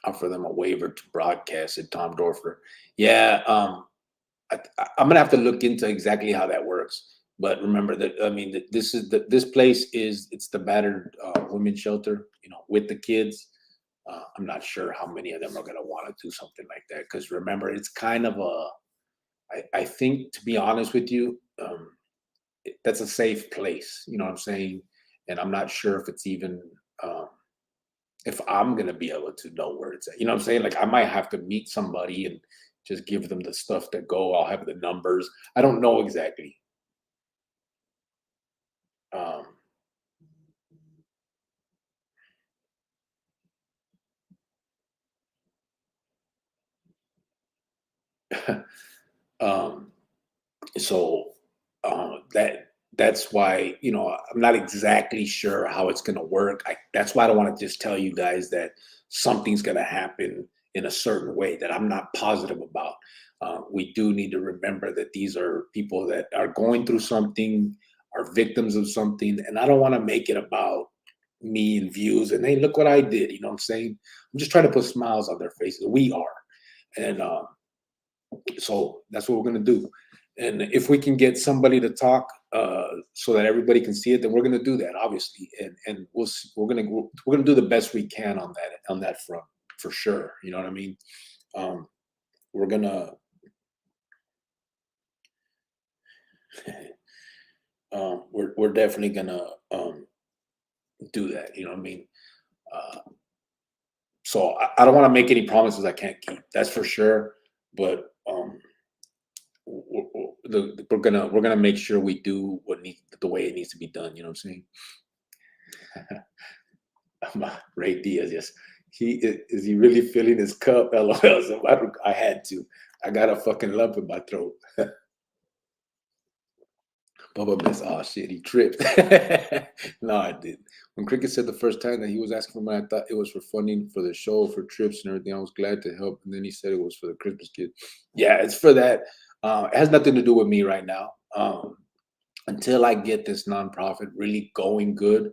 Offer them a waiver to broadcast it, Tom Dorfer. Yeah, I'm gonna have to look into exactly how that works. But remember that, I mean, this place it's the battered women's shelter, with the kids. I'm not sure how many of them are gonna want to do something like that, because remember, it's kind of I think, to be honest with you, that's a safe place. You know what I'm saying? And I'm not sure if it's even if I'm gonna be able to know where it's at. You know what I'm saying? Like, I might have to meet somebody and just give them the stuff to go. I'll have the numbers. I don't know exactly. So that's why, I'm not exactly sure how it's going to work. That's why I don't want to just tell you guys that something's going to happen in a certain way that I'm not positive about. We do need to remember that these are people that are going through something, are victims of something, and I don't want to make it about me and views and, hey, look what I did. You know what I'm saying? I'm just trying to put smiles on their faces. We are. And so that's what we're going to do. And if we can get somebody to talk so that everybody can see it, then we're going to do that, obviously. And we're going to do the best we can on that front, for sure. You know what I mean? We're going to we're definitely going to do that. You know what I mean? So I don't want to make any promises I can't keep. That's for sure. But we're gonna make sure we do the way it needs to be done. You know what I'm saying? Ray Diaz, yes. Is he really filling his cup? LOL. So I had to. I got a fucking lump in my throat. Bubba Miss, oh shit, he tripped. No, I didn't. When Cricket said the first time that he was asking for money, I thought it was for funding for the show, for trips and everything. I was glad to help. And then he said it was for the Christmas kids. Yeah, it's for that. It has nothing to do with me right now. Until I get this nonprofit really going good,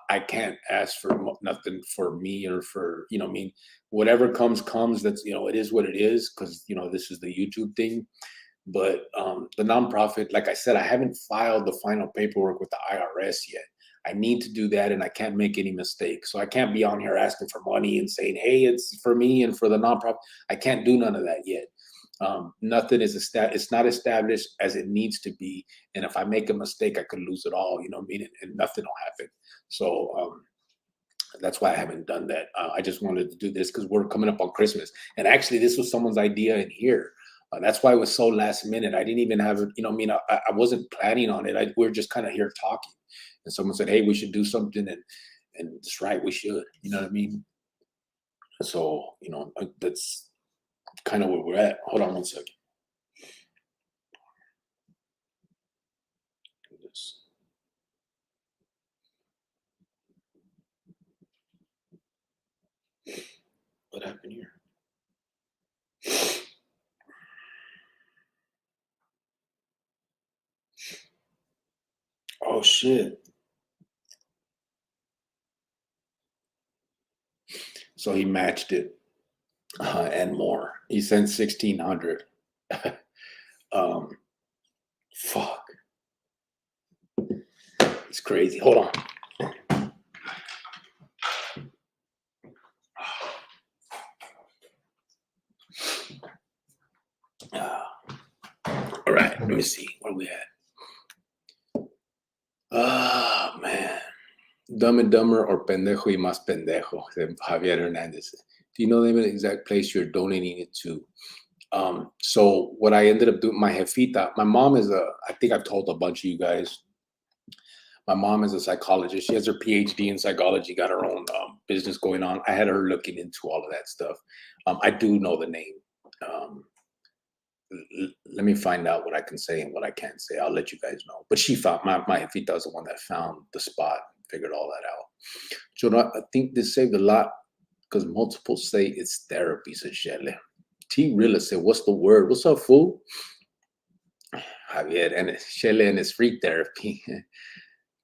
I can't ask for nothing for me or for, I mean, whatever comes. That's, it is what it is, because, this is the YouTube thing. But the nonprofit, like I said, I haven't filed the final paperwork with the IRS yet. I need to do that, and I can't make any mistakes. So I can't be on here asking for money and saying, hey, it's for me and for the nonprofit. I can't do none of that yet. Nothing is established. It's not established as it needs to be. And if I make a mistake, I could lose it all, you know what I mean? And nothing will happen. So that's why I haven't done that. I just wanted to do this because we're coming up on Christmas. And actually, this was someone's idea in here. That's why it was so last minute. I didn't even have it, I wasn't planning on it. We were just kind of here talking. And someone said, hey, we should do something. And it's right, we should. You know what I mean? So, that's kind of where we're at. Hold on one second. What happened here? Oh shit. So he matched it and more. He sent 1,600. Fuck. It's crazy. Hold on. All right, let me see where we at. Oh man. Dumb and Dumber or Pendejo y Más Pendejo, Javier Hernandez. Do you know the name of the exact place you're donating it to? So what I ended up doing, my jefita, my mom is I think I've told a bunch of you guys, My mom is a psychologist. She has her PhD in psychology, got her own business going on. I had her looking into all of that stuff. I do know the name. Let me find out what I can say and what I can't say. I'll let you guys know. But she found, my jefita was the one that found the spot, figured all that out. So I think this saved a lot because multiple say it's therapy, said Shelley. T. Rilla said, what's the word? What's up, fool? Javier, and Shelley, and it's free therapy.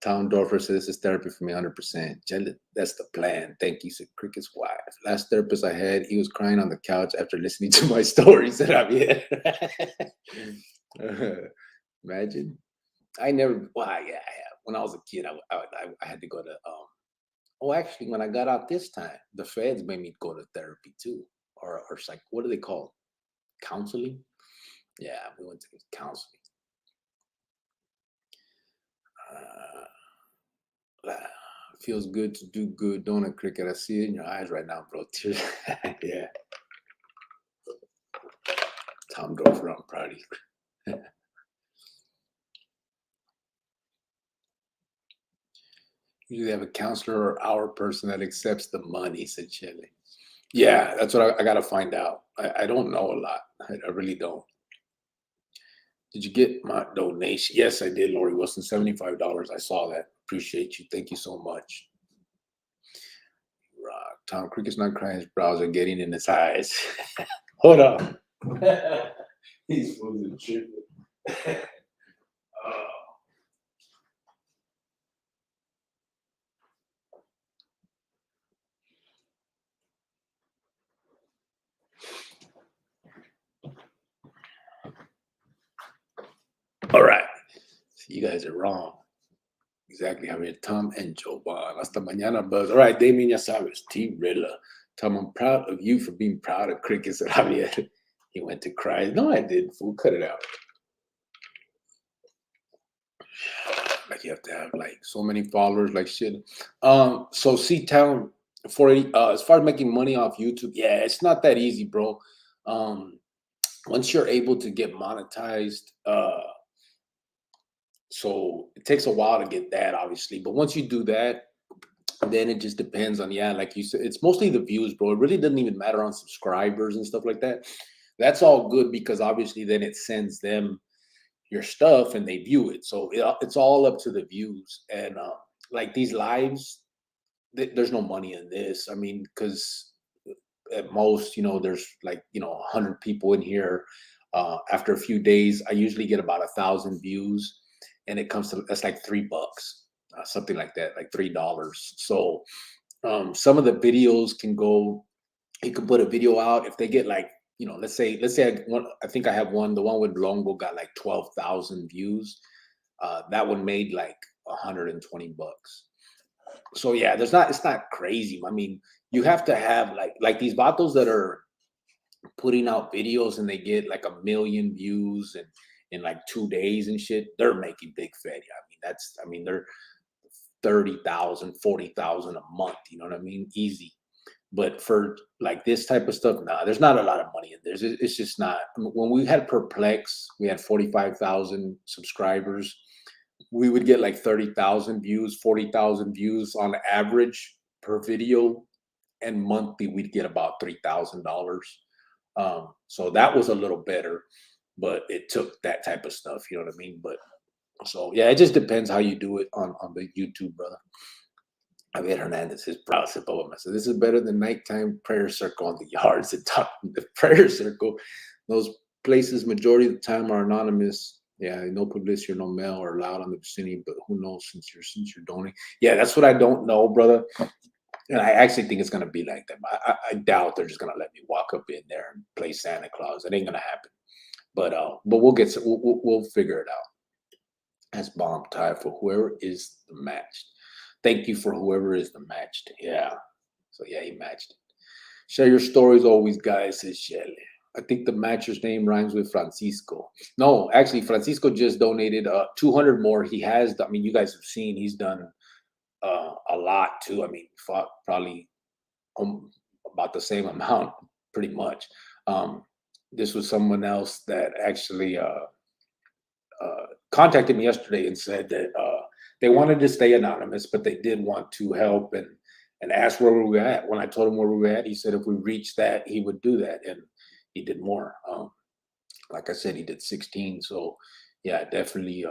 Tom Dorfer says, this is therapy for me 100%. Shelley, that's the plan. Thank you, said Cricket's wife. Last therapist I had, he was crying on the couch after listening to my story, said Javier. Imagine. I never, well, yeah, I have. When I was a kid, I had to go to, actually, when I got out this time, the feds made me go to therapy too. Or like, what do they call it? Counseling? Yeah, we went to counseling. Feels good to do good, don't it, Cricket? I see it in your eyes right now, bro. Tears. Yeah. Tom Dorfer, I'm proud of you. Usually have a counselor or our person that accepts the money, said Shelley. Yeah, that's what I got to find out. I don't know a lot. I really don't. Did you get my donation? Yes, I did, Lori Wilson, $75. I saw that. Appreciate you. Thank you so much. Rock. Tom Cricket's not crying. His brows are getting in his eyes. Hold on. He's supposed to trip. All right. So you guys are wrong. Exactly. Javier, Tom, and Jovan. Hasta mañana, Buzz. All right, Damien, ya sabes. T. Riddler. Tom, I'm proud of you for being proud of Cricket, said Javier. He went to cry. No, I didn't. Fool, cut it out. Like you have to have like so many followers, like shit. So C-Town 480. As far as making money off YouTube, yeah, it's not that easy, bro. Once you're able to get monetized, so it takes a while to get that, obviously. But once you do that, then it just depends on, yeah, like you said, it's mostly the views, bro. It really doesn't even matter on subscribers and stuff like that. That's all good because obviously then it sends them your stuff and they view it. So it's all up to the views. And like these lives, there's no money in this. I mean, because at most, there's like, 100 people in here. After a few days, I usually get about 1,000 views, and it comes to, that's like $3, something like that, like $3. So some of the videos can go, you can put a video out if they get like, let's say I think I have one, the one with Longo got like 12,000 views. That one made like $120. So yeah, it's not crazy. I mean, you have to have like these vatos that are putting out videos and they get like 1 million views and in like 2 days and shit, they're making big fetty. I mean, they're 30,000, 40,000 a month. You know what I mean? Easy. But for like this type of stuff, nah, there's not a lot of money in there. It's just not. When we had Perplex, we had 45,000 subscribers. We would get like 30,000 views, 40,000 views on average per video, and monthly we'd get about $3,000. So that was a little better, but it took that type of stuff. You know what I mean? But so yeah, it just depends how you do it on the YouTube, brother. Javier Hernandez, his brow said, so this is better than nighttime prayer circle on the yards. The prayer circle, those places majority of the time are anonymous. Yeah, no publicity or no mail are allowed on the vicinity, but who knows since you're donating. Yeah, that's what I don't know, brother. And I actually think it's gonna be like that. I doubt they're just gonna let me walk up in there and play Santa Claus. It ain't gonna happen. But we'll figure it out. That's bomb time for whoever is the matched. Thank you for whoever is the matched. Yeah. So yeah, he matched it. Share your stories always, guys, says Shelley. I think the matcher's name rhymes with Francisco. No, actually, Francisco just donated 200 more. He has, you guys have seen, he's done a lot too. Probably about the same amount, pretty much. This was someone else that actually contacted me yesterday and said that they wanted to stay anonymous, but they did want to help and ask where we were at. When I told him where we were at, he said if we reached that, he would do that, and he did more. Like I said, he did 16. So yeah, definitely.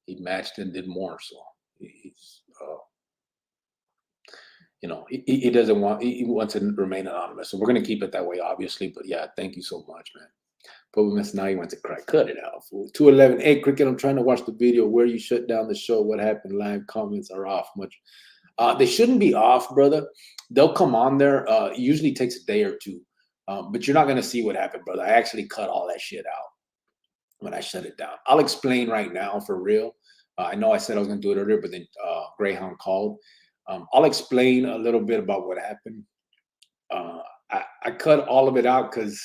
He matched and did more. So he's, he doesn't want, he wants to remain anonymous. So we're going to keep it that way, obviously. But yeah, thank you so much, man. Probably missed now. You went to cry. Cut it out, fool. 211. Hey, Cricket, I'm trying to watch the video where you shut down the show. What happened? Live comments are off. Much. They shouldn't be off, brother. They'll come on there. It usually takes a day or two. But you're not going to see what happened, brother. I actually cut all that shit out when I shut it down. I'll explain right now for real. I know I said I was going to do it earlier, but then Greyhound called. I'll explain a little bit about what happened. I cut all of it out because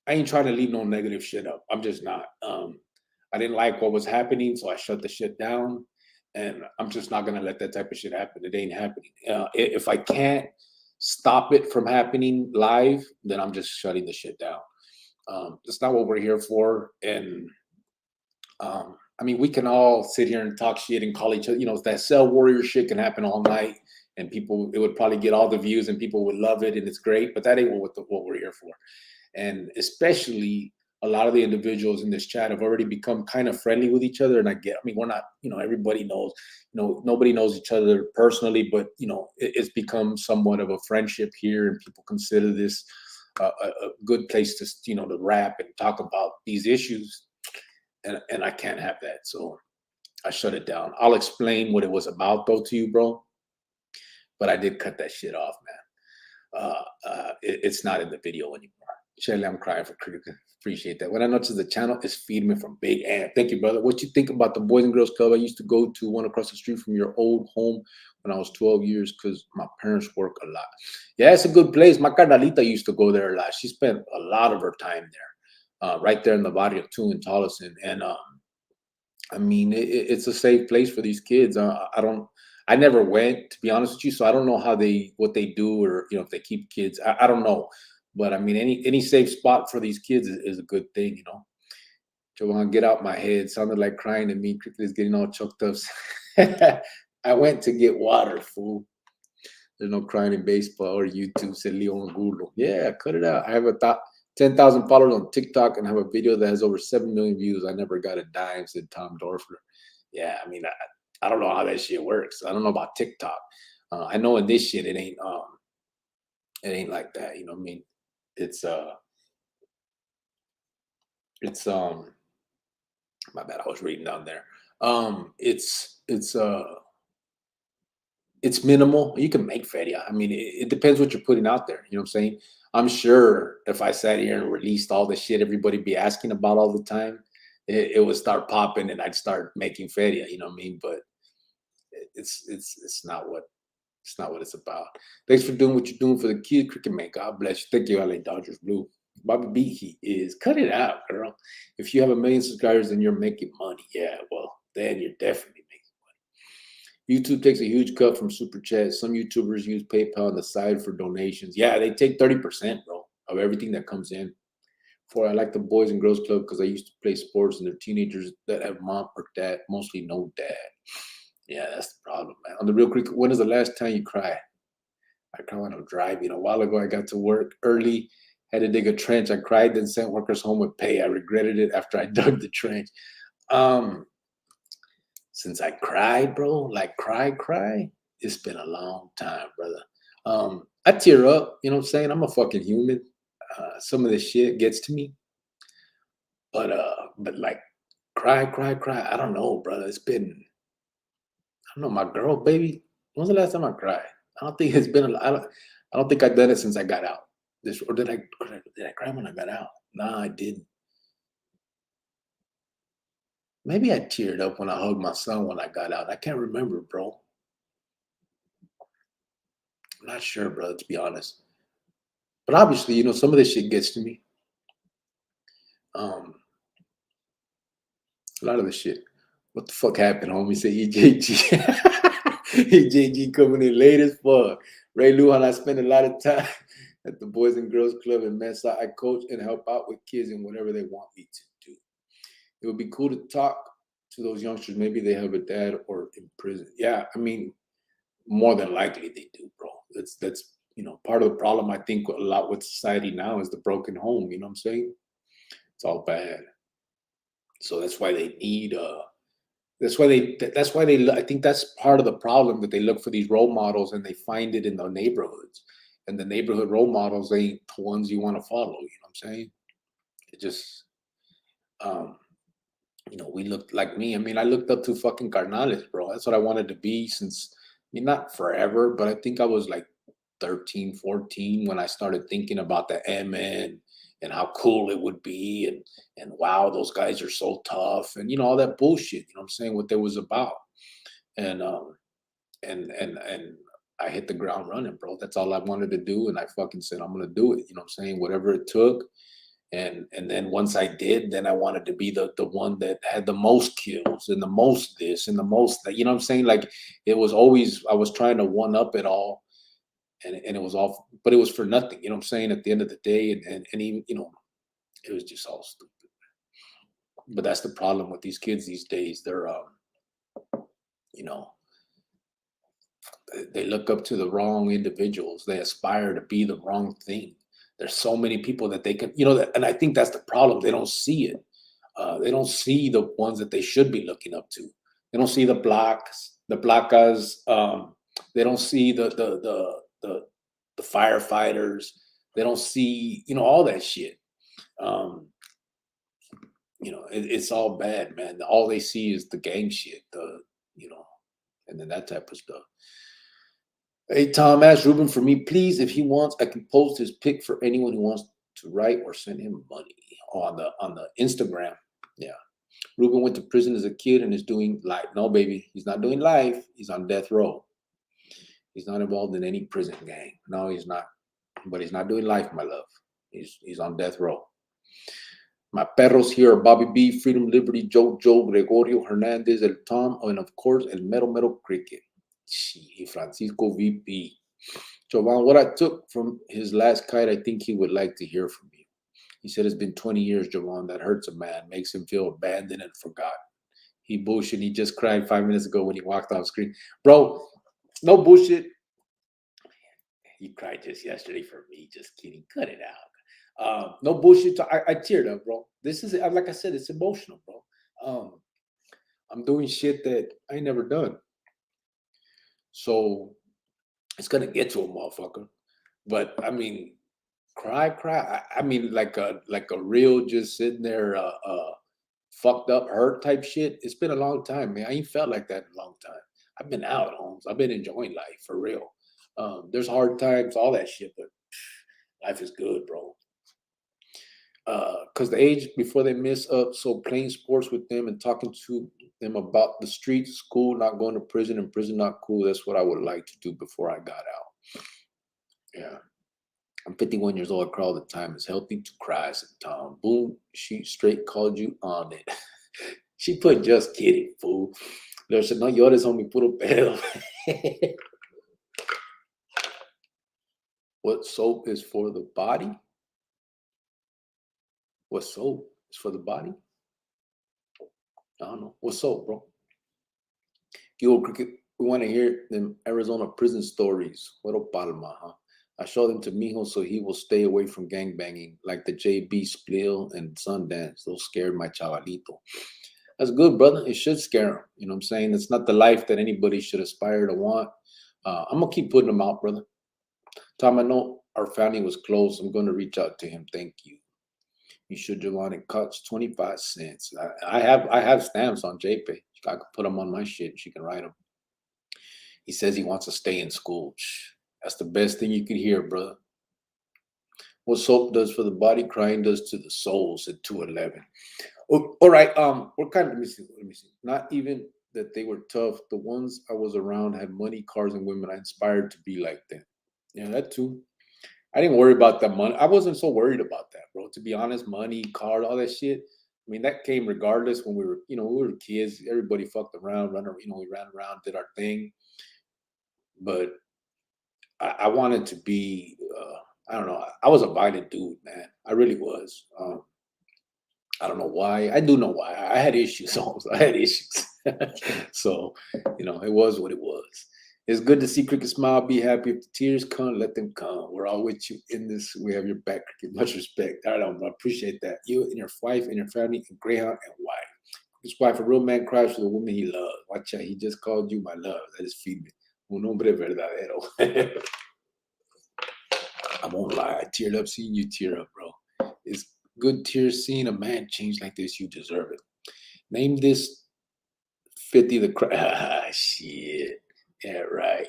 I ain't trying to leave no negative shit up. I'm just not. I didn't like what was happening, so I shut the shit down. And I'm just not going to let that type of shit happen. It ain't happening. If I can't stop it from happening live, then I'm just shutting the shit down. That's not what we're here for. And I mean, we can all sit here and talk shit and call each other. That cell warrior shit can happen all night, and it would probably get all the views, and people would love it, and it's great. But that ain't what we're here for. And especially a lot of the individuals in this chat have already become kind of friendly with each other. And we're not, everybody knows, nobody knows each other personally, but it's become somewhat of a friendship here, and people consider this a good place to, to rap and talk about these issues. And I can't have that. So I shut it down. I'll explain what it was about though to you, bro. But I did cut that shit off, man. It's not in the video anymore. Shelly, I'm crying for critical. Appreciate that. When I noticed the channel is feeding me from Big Ant. Thank you, brother. What you think about the Boys and Girls Club? I used to go to one across the street from your old home when I was 12 years because my parents work a lot. Yeah, it's a good place. My carnalita used to go there a lot. She spent a lot of her time there, right there in the barrio too in Tolleson. And I mean, it's a safe place for these kids. I never went, to be honest with you, so I don't know what they do, or if they keep kids. I don't know. But I mean, any safe spot for these kids is a good thing, Joanne, get out my head. Sounded like crying to me. Cricket is getting all choked up. I went to get water, fool. There's no crying in baseball or YouTube, said Leon Gulo. Yeah, cut it out. I have 10,000 followers on TikTok and have a video that has over 7 million views. I never got a dime, said Tom Dorfler. Yeah, I mean, I don't know how that shit works. I don't know about TikTok. I know in this shit, it ain't like that. You know what I mean? It's my bad, I was reading down there. It's minimal. You can make feria. I mean, it depends what you're putting out there. You know what I'm saying? I'm sure if I sat here and released all the shit everybody be asking about all the time, it would start popping and I'd start making feria. You know what I mean? But it's not what it's about. Thanks for doing what you're doing for the kid, Cricket Man. God bless you. Thank you, LA Dodgers Blue. Bobby B, he is. Cut it out, girl. If you have 1 million subscribers, then you're making money. Yeah, well, then you're definitely making money. YouTube takes a huge cut from Super Chat. Some YouTubers use PayPal on the side for donations. Yeah, they take 30%, bro, of everything that comes in. I like the Boys and Girls Club because I used to play sports and they're teenagers that have mom or dad, mostly no dad. Yeah, that's the problem, man. On the real quick, when is the last time you cried? I cried when I'm driving. A while ago, I got to work early, had to dig a trench. I cried, then sent workers home with pay. I regretted it after I dug the trench. Since I cried, bro, like cry, it's been a long time, brother. I tear up, you know what I'm saying? I'm a fucking human. Some of this shit gets to me. But like cry. I don't know, brother. It's been, I don't know, my girl, baby. When's the last time I cried? I don't think it's been. I don't think I've done it since I got out. Or did I cry when I got out? Nah, I didn't. Maybe I teared up when I hugged my son when I got out. I can't remember, bro. I'm not sure, brother, to be honest. But obviously, some of this shit gets to me. A lot of the shit. What the fuck happened, homie? Say EJG. EJG coming in late as fuck. Ray Lujan, I spend a lot of time at the Boys and Girls Club in Mesa. I coach and help out with kids in whatever they want me to do. It would be cool to talk to those youngsters, maybe they have a dad or in prison. Yeah, I mean, more than likely they do, bro. That's part of the problem. I think a lot with society now is the broken home. You know what I'm saying? It's all bad. So that's why they need. I think that's part of the problem, that they look for these role models and they find it in the neighborhoods, and the neighborhood role models ain't the ones you want to follow. You know what I'm saying? It just um we looked like me. I mean, I looked up to fucking Carnales, bro. That's what I wanted to be since, I mean, not forever, but I think I was like 13, 14 when I started thinking about the MN and how cool it would be, and wow, those guys are so tough, and all that bullshit, what I'm saying, what there was about. And and I hit the ground running, bro. That's all I wanted to do. And I fucking said, I'm gonna do it, what I'm saying, whatever it took. And then once I did, then I wanted to be the one that had the most kills and the most this and the most that, what I'm saying? Like, it was always, I was trying to one up it all, and it was all, but it was for nothing, what I'm saying, at the end of the day. And even, it was just all stupid. But that's the problem with these kids these days. They're you know, they look up to the wrong individuals. They aspire to be the wrong thing. There's so many people that they can, and I think that's the problem. They don't see it. They don't see the ones that they should be looking up to. They don't see the placas. They don't see the firefighters. They don't see, all that shit. It's all bad, man. All they see is the gang shit, and then that type of stuff. Hey, Tom, ask Ruben for me, please. If he wants, I can post his pic for anyone who wants to write or send him money on the Instagram. Yeah. Ruben went to prison as a kid and is doing life. No, baby, he's not doing life. He's on death row. He's not involved in any prison gang. No, he's not. But he's not doing life, my love. He's on death row. My perros here are Bobby B, Freedom, Liberty, Joe, Gregorio, Hernandez, El Tom, and of course, El Mero Cricket. Francisco VP. Jovan, what I took from his last kite, I think he would like to hear from you. He said, it's been 20 years, Jovan. That hurts a man, makes him feel abandoned and forgotten. He bullshit. He just cried 5 minutes ago when he walked off screen. Bro, no bullshit. He cried just yesterday for me. Just kidding. Cut it out. No bullshit. I teared up, bro. This is, like I said, it's emotional, bro. I'm doing shit that I ain't never done. So it's gonna get to a motherfucker. But I mean, cry. I mean, like a real just sitting there, fucked up, hurt type shit. It's been a long time, man. I ain't felt like that in a long time. I've been out, Holmes. I've been enjoying life for real. There's hard times, all that shit, but life is good, bro. Because the age before they miss up, so playing sports with them and talking to them about the streets, school, not going to prison, and prison not cool. That's what I would like to do before I got out. Yeah. I'm 51 years old. I cry all the time. It's healthy to cry, said Tom. Boom. She straight called you on it. She put, just kidding, fool. Le said, no llores, homie, puro pedo. What soap is for the body? What soap is for the body? I don't know. What soap, bro? You Cricket, we want to hear them Arizona prison stories. What a palma, huh? I show them to Mijo so he will stay away from gangbanging, like the JB Splill and Sundance. Those scared my chavalito. That's good, brother. It should scare him. You know what I'm saying? It's not the life that anybody should aspire to want. I'm going to keep putting them out, brother. Tom, I know our family was close. I'm going to reach out to him. Thank you. You should, Giovanni. Cuts 25 cents. I have stamps on JPay. I could put them on my shit. She can write them. He says he wants to stay in school. That's the best thing you could hear, brother. What soap does for the body, crying does to the soul, said 211. Oh, all right. What kind of, let me see. Not even that they were tough. The ones I was around had money, cars, and women. I inspired to be like them. Yeah, that too. I didn't worry about that money. I wasn't so worried about that, bro. To be honest, money, car, all that shit. I mean, that came regardless when we were kids. Everybody fucked around, we ran around, did our thing. But I wanted to be, I don't know. I was a violent dude, man. I really was. I don't know why. I do know why. I had issues. Also. I had issues. So, it was what it was. It's good to see Cricket smile, be happy. If the tears come, let them come. We're all with you in this. We have your back, Cricket. Much respect. I appreciate that. You and your wife and your family and Greyhound and wife. His wife, a real man cries for the woman he loves. Watch out. He just called you my love. That is feed me. Un hombre verdadero. I won't lie. I teared up seeing you tear up, bro. It's good tears seeing a man change like this. You deserve it. Name this 50 the cry. Ah, shit. Yeah, right.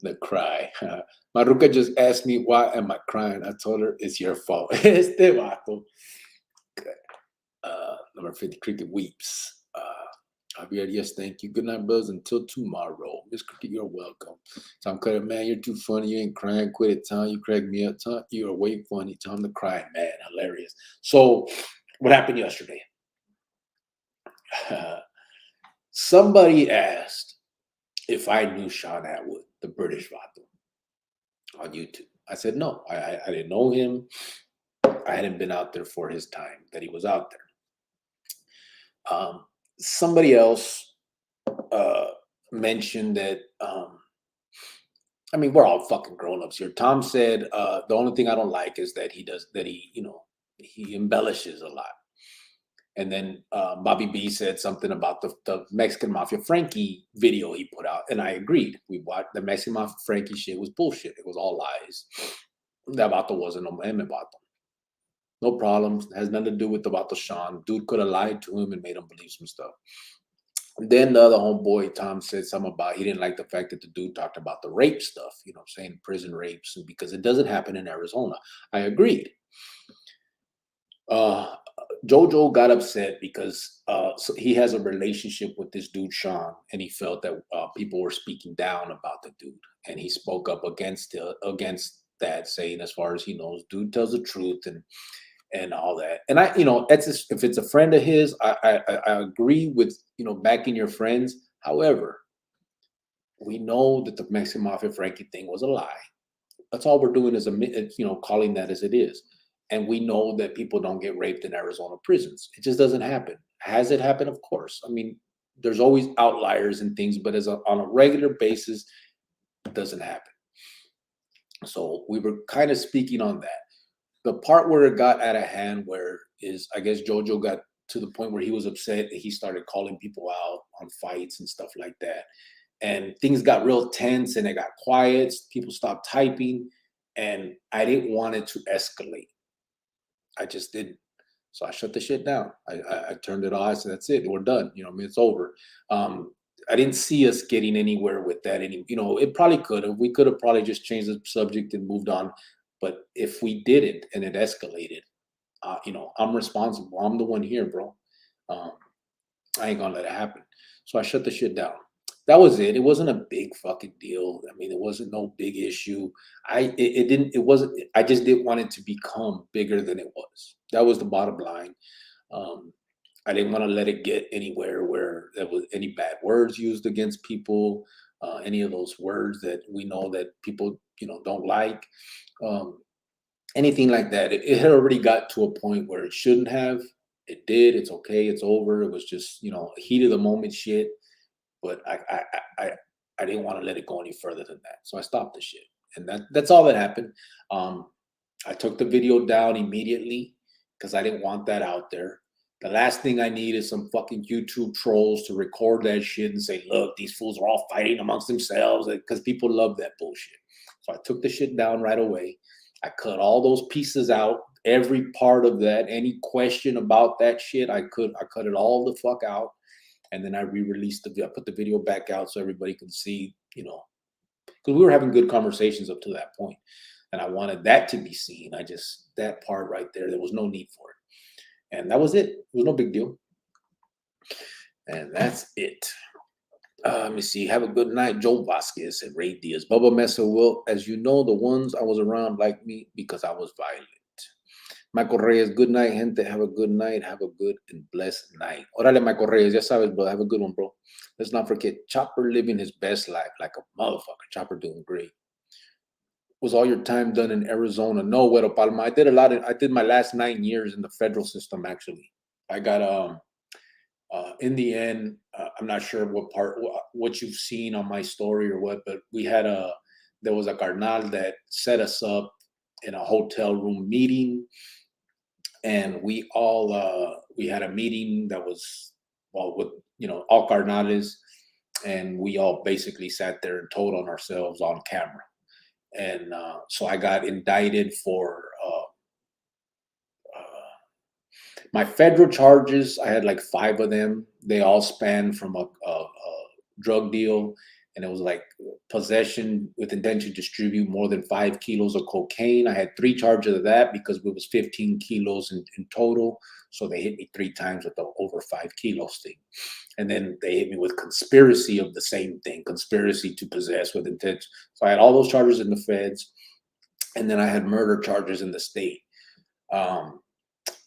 The cry. Maruka just asked me, why am I crying? I told her, it's your fault. Este vato. Number 50, Cricket weeps. Javier, yes, thank you. Good night, brothers. Until tomorrow. Miss Cricket, you're welcome. Tom Cutter, man, you're too funny. You ain't crying. Quit it, Tom. You crack me up. Tom, you are way funny. Tom the crying, man. Hilarious. So, what happened yesterday? Somebody asked if I knew Sean Atwood, the British vato, on YouTube. I said no. I didn't know him. I hadn't been out there for his time that he was out there. Somebody else mentioned that, we're all fucking grown-ups here. Tom said, the only thing I don't like is that he embellishes a lot. And then Bobby B said something about the Mexican Mafia Frankie video he put out. And I agreed. We watched the Mexican Mafia Frankie shit was bullshit. It was all lies. That vato wasn't no meme vato. No problems. It has nothing to do with the vato Sean. Dude could have lied to him and made him believe some stuff. And then the other homeboy, Tom, said something about he didn't like the fact that the dude talked about the rape stuff, saying prison rapes, and because it doesn't happen in Arizona. I agreed. Jojo got upset because so he has a relationship with this dude, Sean, and he felt that people were speaking down about the dude. And he spoke up against that, saying as far as he knows, dude tells the truth and all that. And if it's a friend of his, I agree with, backing your friends. However, we know that the Mexican Mafia Frankie thing was a lie. That's all we're doing is calling that as it is. And we know that people don't get raped in Arizona prisons. It just doesn't happen. Has it happened? Of course. There's always outliers and things, but on a regular basis, it doesn't happen. So we were kind of speaking on that. The part where it got out of hand, where is, I guess Jojo got to the point where he was upset that he started calling people out on fights and stuff like that. And things got real tense and it got quiet. People stopped typing. And I didn't want it to escalate. I just didn't. So I shut the shit down. I turned it off. I said, that's it. We're done. It's over. I didn't see us getting anywhere with that. It probably could have. We could have probably just changed the subject and moved on. But if we didn't and it escalated, I'm responsible. I'm the one here, bro. I ain't gonna let it happen. So I shut the shit down. That was it. It wasn't a big fucking deal. It wasn't no big issue. I just didn't want it to become bigger than it was. That was the bottom line. I didn't want to let it get anywhere where there was any bad words used against people, any of those words that we know that people, don't like, anything like that. It had already got to a point where it shouldn't have. It did. It's okay. It's over. It was just, heat of the moment shit. But I didn't want to let it go any further than that. So I stopped the shit. And that's all that happened. I took the video down immediately because I didn't want that out there. The last thing I need is some fucking YouTube trolls to record that shit and say, look, these fools are all fighting amongst themselves, because people love that bullshit. So I took the shit down right away. I cut all those pieces out, every part of that, any question about that shit, I cut it all the fuck out. And then I re-released I put the video back out so everybody can see, because we were having good conversations up to that point. And I wanted that to be seen. That part right there was no need for it. And that was it. It was no big deal. And that's it. Let me see. Have a good night. Joe Vasquez and Ray Diaz. Bubba Mesa will, as you know, the ones I was around like me because I was violent. Michael Reyes, good night, gente. Have a good night. Have a good and blessed night. Órale, Michael Reyes. Ya sabes, bro. Have a good one, bro. Let's not forget Chopper living his best life like a motherfucker. Chopper doing great. Was all your time done in Arizona? No, Güero Palma. I did my last 9 years in the federal system, actually. I got in the end, I'm not sure what you've seen on my story or what, but there was a carnal that set us up in a hotel room meeting, and we had a meeting that was, well, with, all carnales, and we all basically sat there and told on ourselves on camera. And so I got indicted for my federal charges. I had like 5 of them. They all spanned from a drug deal, and it was like possession with intention to distribute more than 5 kilos of cocaine. I had 3 charges of that because it was 15 kilos in total. So they hit me 3 times with the over 5 kilos thing. And then they hit me with conspiracy of the same thing, conspiracy to possess with intent. So I had all those charges in the feds, and then I had murder charges in the state.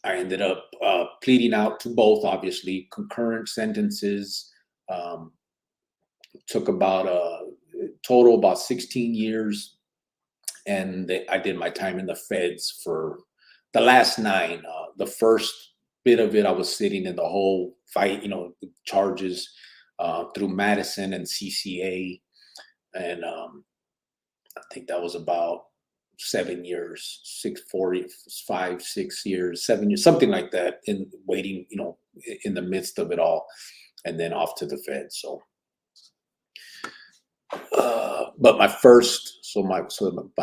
I ended up pleading out to both, obviously, concurrent sentences. Took about total about 16 years, and I did my time in the feds for the last 9. The first bit of it, I was sitting in the whole fight, charges through Madison and CCA, and I think that was about 7 years, 6 years, 7 years, something like that, in waiting, in the midst of it all, and then off to the feds. So, but my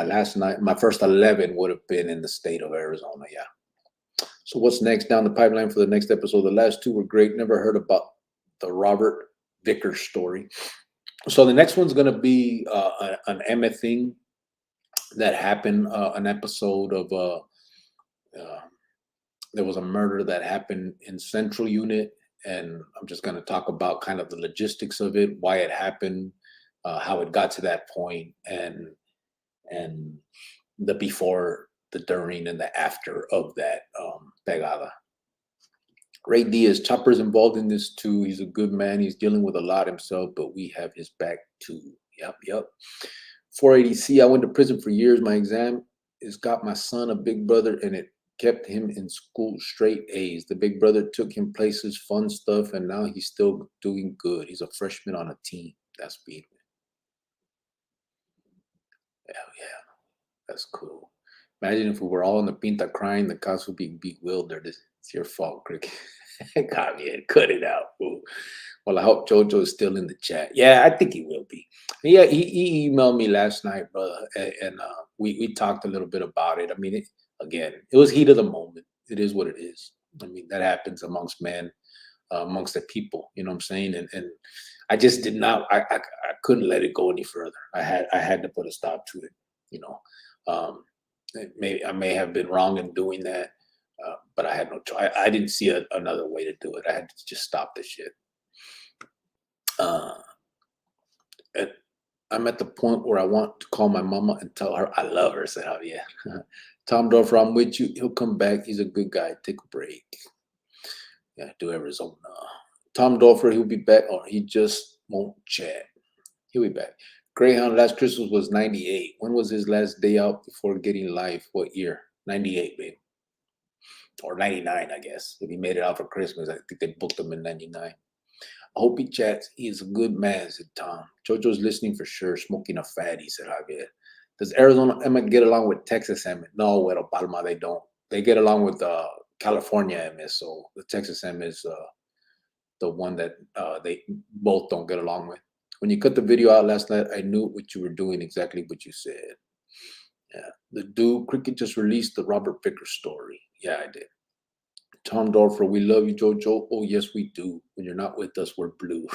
last night, my first 11 would have been in the state of Arizona. Yeah. So what's next down the pipeline for the next episode? The last 2 were great. Never heard about the Robert Vickers story. So the next one's going to be an Emma thing that happened, an episode of there was a murder that happened in Central Unit, and I'm just going to talk about kind of the logistics of it, why it happened, how it got to that point, and the before, the during, and the after of that pegada. Ray Diaz, Chopper's involved in this too. He's a good man. He's dealing with a lot himself, but we have his back too. Yep. 480C, I went to prison for years. My exam has got my son a big brother, and it kept him in school straight A's. The big brother took him places, fun stuff, and now he's still doing good. He's a freshman on a team. That's beat. Hell yeah, that's cool. Imagine if we were all in the Pinta crying, the cops would be bewildered. It's your fault, Cricket. God, yeah, cut it out. Ooh. Well, I hope Jojo is still in the chat. Yeah, I think he will be. Yeah, he emailed me last night, brother, and we talked a little bit about it. I mean, it was heat of the moment. It is what it is. I mean, that happens amongst men, amongst the people. You know what I'm saying? And I just did not. I couldn't let it go any further. I had to put a stop to it. I may have been wrong in doing that, but I had no choice. I didn't see another way to do it. I had to just stop the shit. I'm at the point where I want to call my mama and tell her I love her, said Javier. Tom Dorfer, I'm with you. He'll come back. He's a good guy. Take a break. Yeah, do Arizona. Tom Dorfer, he'll be back, or he just won't chat. He'll be back. Greyhound, last Christmas was 98. When was his last day out before getting life? What year? 98, babe. Or 99, I guess. If he made it out for Christmas, I think they booked him in 99. I hope he chats. He's a good man, said Tom. Jojo's listening for sure. Smoking a fatty, said Javier. Does Arizona Emma get along with Texas Emma? No, Güero Palma, they don't. They get along with California Emma. So the Texas Emma is the one that they both don't get along with. When you cut the video out last night, I knew what you were doing, exactly what you said. Yeah. The dude, Cricket just released the Robert Vickers story. Yeah, I did. Tom Dorfer, we love you, Jojo. Oh, yes, we do. When you're not with us, we're blue.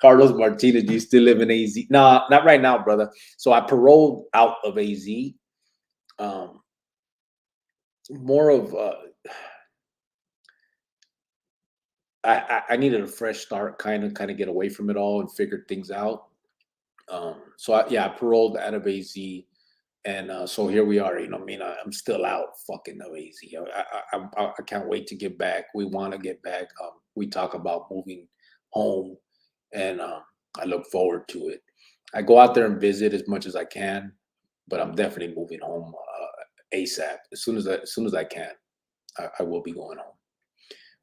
Carlos Martinez, do you still live in AZ? No, not right now, brother. So I paroled out of AZ. More of I needed a fresh start, kind of get away from it all and figure things out. So I paroled out of AZ, and so here we are. You know, I mean, I'm still out fucking of AZ. I can't wait to get back. We want to get back. We talk about moving home, and I look forward to it. I go out there and visit as much as I can, but I'm definitely moving home ASAP. As soon as I can, I will be going home.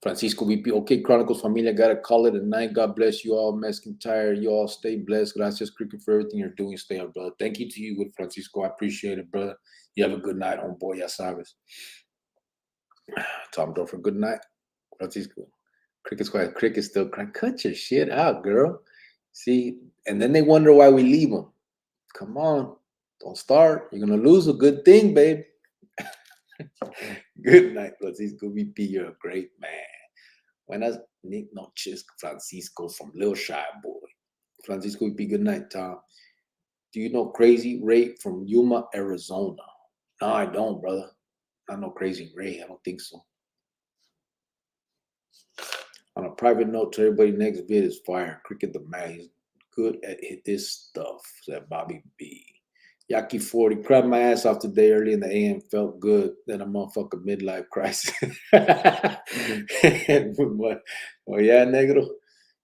Francisco VP, okay, Chronicles familia, gotta call it a night. God bless you all, Mexican Tire. You all stay blessed. Gracias, Cricket, for everything you're doing. Stay on, brother. Thank you to you, with Francisco. I appreciate it, brother. You have a good night, homeboy. Ya sabes. Tom Dorfer, good night. Francisco. Cricket's quiet. Cricket's still crying. Cut your shit out, girl. See, and then they wonder why we leave them. Come on. Don't start. You're going to lose a good thing, babe. Good night, Francisco VP. You're a great man. Buenas noches, Francisco from Little Shy Boy. Francisco VP, good night, Tom. Do you know Crazy Ray from Yuma, Arizona? No, I don't, brother. I know Crazy Ray. I don't think so. On a private note to everybody, next vid is fire. Cricket the man. He's good at this stuff, said Bobby B. Yaki 40, cried my ass off today early in the AM, felt good. Then a motherfucker midlife crisis. Oh, yeah, negro.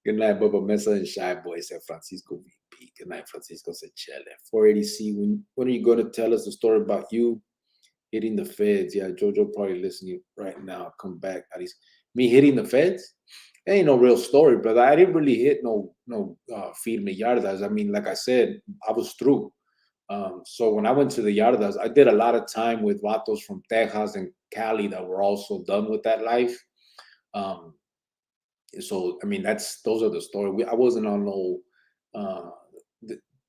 Good night, Bubba Mesa and Shy Boy, said Francisco VP. Good night, Francisco, said Chele. 480C, when are you going to tell us the story about you hitting the feds? Yeah, Jojo probably listening right now. Come back. Me hitting the feds? It ain't no real story, brother. I didn't really hit no firme yardas. I mean, like I said, I was through. So when I went to the yardas, I did a lot of time with vatos from Texas and Cali that were also done with that life. So I mean, those are the stories. I wasn't on no.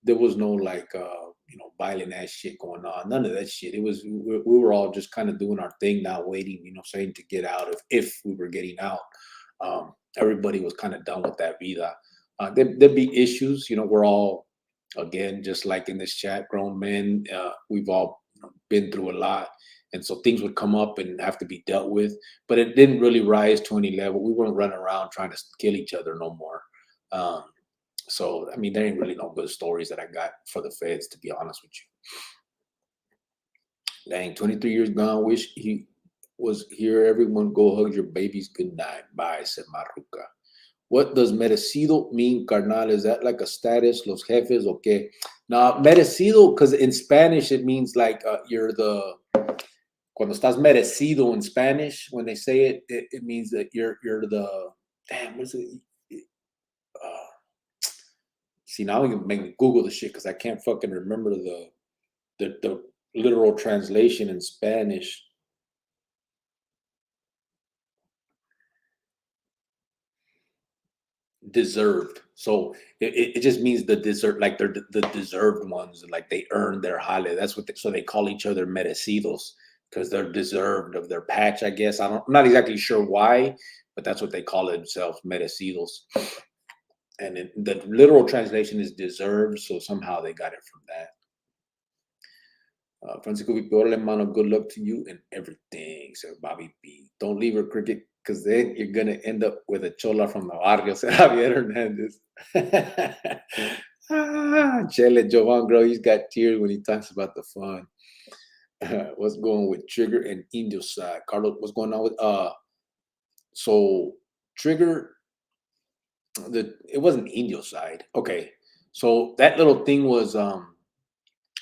There was no like violent ass shit going on. None of that shit. It was we were all just kind of doing our thing now, waiting, saying to get out if we were getting out. Everybody was kind of done with that vida. There'd be issues. We're all, again, just like in this chat, grown men. We've all been through a lot. And so things would come up and have to be dealt with. But it didn't really rise to any level. We weren't running around trying to kill each other no more. So, I mean, there ain't really no good stories that I got for the feds, to be honest with you. Dang, 23 years gone. Wish he was here. Everyone go hug your babies. Good night. Bye, said Maruca. What does merecido mean, carnal? Is that like a status, los jefes, okay? Now, merecido, because in Spanish, it means like you're the, cuando estás merecido in Spanish, when they say it, it means that you're the, damn, what's it? See, now you can make me Google the shit because I can't fucking remember the literal translation in Spanish. Deserved. So it just means the deserved, like they're the deserved ones, like they earned their jale. That's what so they call each other merecidos because they're deserved of their patch, I guess. I'm not exactly sure why, but that's what they call themselves, merecidos. And the literal translation is deserved, so somehow they got it from that. Francisco Vipiorle, mano, good luck to you and everything, said Bobby B. Don't leave her, Cricket, because then you're going to end up with a chola from the barrio, said Javier Hernandez. Chele Jovan, girl, he's got tears when he talks about the fun. What's going with Trigger and Indio side? Carlos, what's going on with so Trigger, it wasn't Indio side. Okay. So that little thing was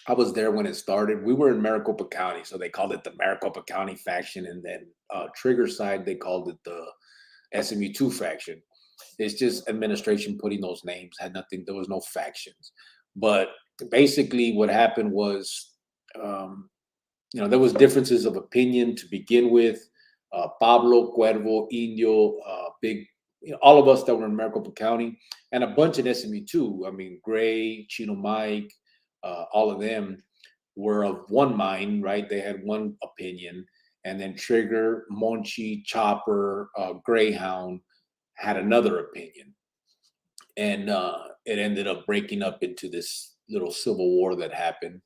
I was there when it started. We were in Maricopa County, so they called it the Maricopa County faction, and then Trigger side, they called it the SMU2 faction. It's just administration putting those names, had nothing, there was no factions. But basically what happened was, there was differences of opinion to begin with. Pablo, Cuervo, Indio, Big, all of us that were in Maricopa County, and a bunch in SMU2. I mean, Gray, Chino Mike, all of them were of one mind, right? They had one opinion. And then Trigger, Monchi, Chopper, Greyhound had another opinion. And it ended up breaking up into this little civil war that happened.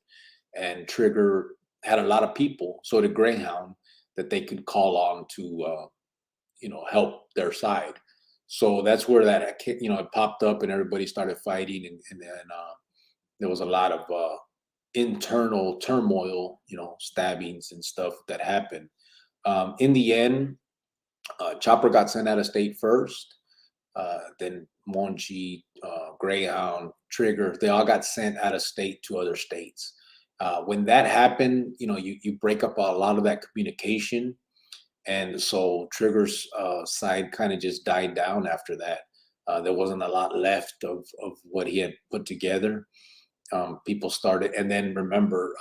And Trigger had a lot of people, so did Greyhound, that they could call on to, help their side. So that's where that, it popped up and everybody started fighting. And then there was a lot of internal turmoil, stabbings and stuff that happened. In the end, Chopper got sent out of state first. Then Monchi, Greyhound, Trigger, they all got sent out of state to other states. When that happened, you break up a lot of that communication. And so Trigger's side kind of just died down after that. There wasn't a lot left of what he had put together. People started, and then remember,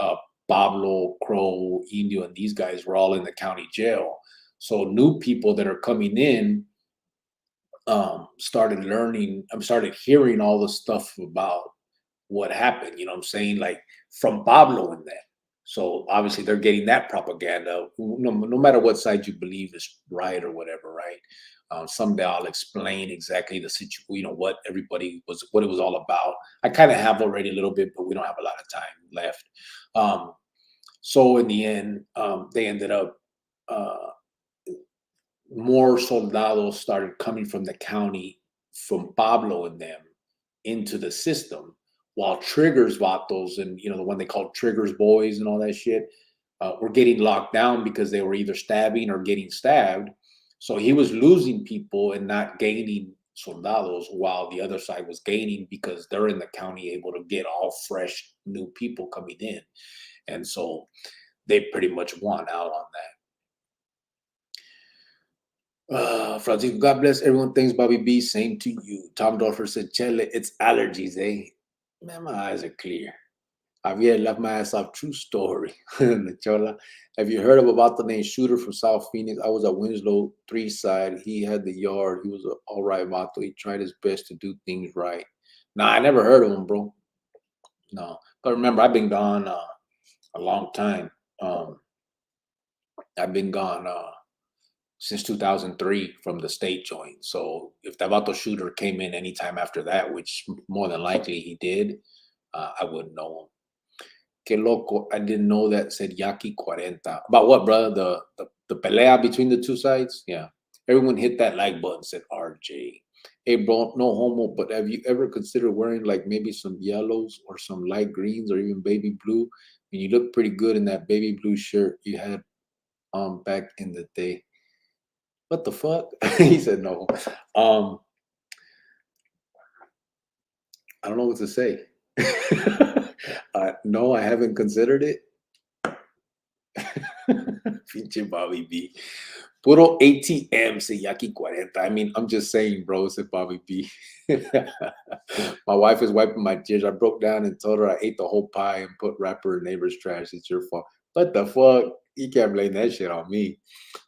Pablo, Crow, Indio, and these guys were all in the county jail. So new people that are coming in started started hearing all the stuff about what happened. You know what I'm saying? Like from Pablo and that. So obviously they're getting that propaganda. No matter what side you believe is right or whatever, right? Someday I'll explain exactly the situation, what what it was all about. I kind of have already a little bit, but we don't have a lot of time left. So in the end, they ended up, more soldados started coming from the county, from Pablo and them, into the system, while Trigger's vatos and the one they called Trigger's boys and all that shit were getting locked down because they were either stabbing or getting stabbed. So he was losing people and not gaining soldados, while the other side was gaining because they're in the county able to get all fresh new people coming in. And so they pretty much won out on that. Francisco, God bless everyone. Thanks, Bobby B. Same to you. Tom Dorfer said, Chele, it's allergies, eh? Man, my eyes are clear. Javier left my ass off. True story. Chola, have you heard about the name Shooter from South Phoenix? I was at Winslow 3 side. He had the yard. He was an all right vato. He tried his best to do things right. Nah, I never heard of him, bro. No. But remember, I've been gone a long time. I've been gone since 2003 from the state joint. So if the vato Shooter came in anytime after that, which more than likely he did, I wouldn't know him. Que loco, I didn't know that, said Yaki 40. About what, brother? The pelea between the two sides? Yeah. Everyone hit that like button, said RJ. Hey, bro, no homo, but have you ever considered wearing like maybe some yellows or some light greens or even baby blue? And you look pretty good in that baby blue shirt you had on back in the day. What the fuck? He said no. I don't know what to say. No, I haven't considered it. Pinche Bobby B. Puro ATM, say Yaki 40. I mean, I'm just saying, bro, said Bobby B. My wife is wiping my tears. I broke down and told her I ate the whole pie and put wrapper in neighbor's trash. It's your fault. What the fuck? You can't blame that shit on me.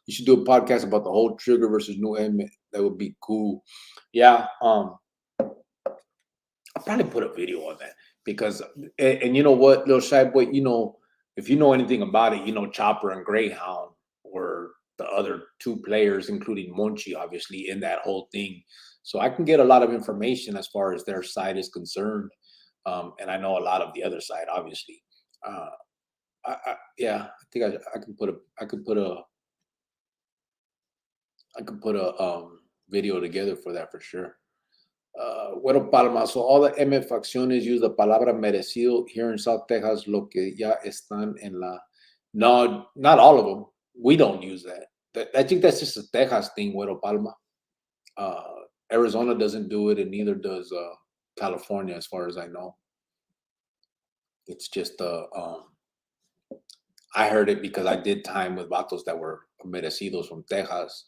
You should do a podcast about the whole Trigger versus New Emmett. That would be cool. Yeah, I'll probably put a video on that because, and you know what, little shy boy, if you know anything about it, Chopper and Greyhound were the other 2 players, including Monchi, obviously, in that whole thing. So I can get a lot of information as far as their side is concerned, and I know a lot of the other side, obviously. Yeah, I think I can put a video together for that for sure. Bueno, Palma, so all the M facciones use the palabra merecido here in South Texas, lo que ya están en la. No, not all of them. We don't use that. I think that's just a Texas thing, Güero Palma. Arizona doesn't do it, and neither does California, as far as I know. It's just I heard it because I did time with vatos that were merecidos from Texas.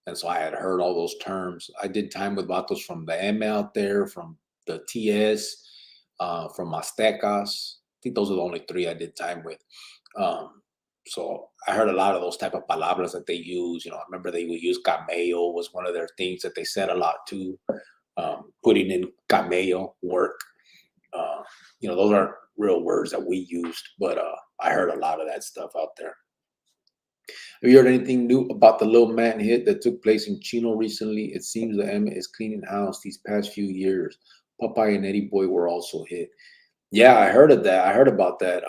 And so I had heard all those terms. I did time with vatos from the M out there, from the TS, from Aztecas. I think those are the only 3 I did time with. So I heard a lot of those type of palabras that they use. I remember they would use camello was one of their things that they said a lot too. Putting in camello work. Those aren't real words that we used, but I heard a lot of that stuff out there. Have you heard anything new about the Lil Man hit that took place in Chino recently? It seems the Emmett is cleaning house these past few years. Popeye and Eddie Boy were also hit. Yeah, I heard of that. I heard about that.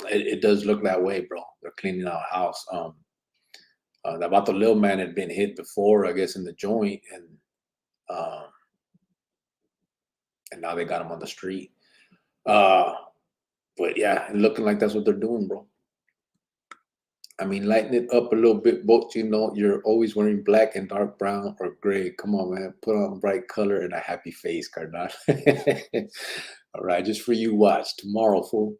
It does look that way, bro. They're cleaning out house. About the Lil Man had been hit before, I guess, in the joint, and now they got him on the street. But yeah, looking like that's what they're doing, bro. I mean, lighten it up a little bit, both. You're always wearing black and dark brown or gray. Come on, man. Put on bright color and a happy face, Cardinal. All right, just for you watch tomorrow, fool.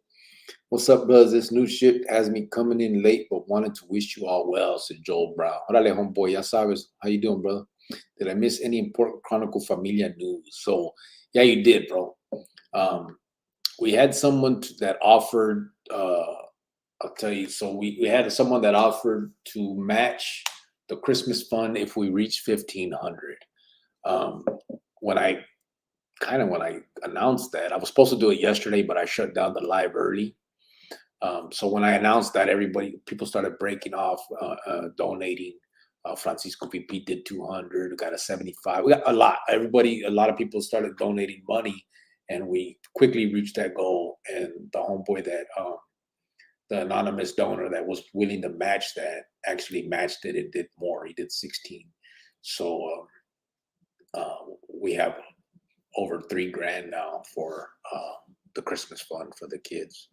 What's up, brothers? This new shit has me coming in late, but wanted to wish you all well, said Joel Brown. Órale, homeboy, ya sabes. How you doing, brother? Did I miss any important Chronicle Familia news? So, yeah, you did, bro. We had someone that offered, I'll tell you, so we had someone that offered to match the Christmas fund if we reach 1,500. When I announced that, I was supposed to do it yesterday, but I shut down the live early. So when I announced that, people started breaking off, donating. Francisco PP did 200, got a 75. We got a lot. A lot of people started donating money, and we quickly reached that goal. And the homeboy that, the anonymous donor that was willing to match that, actually matched it and did more. He did 16. So we have over $3,000 now for the Christmas fund for the kids.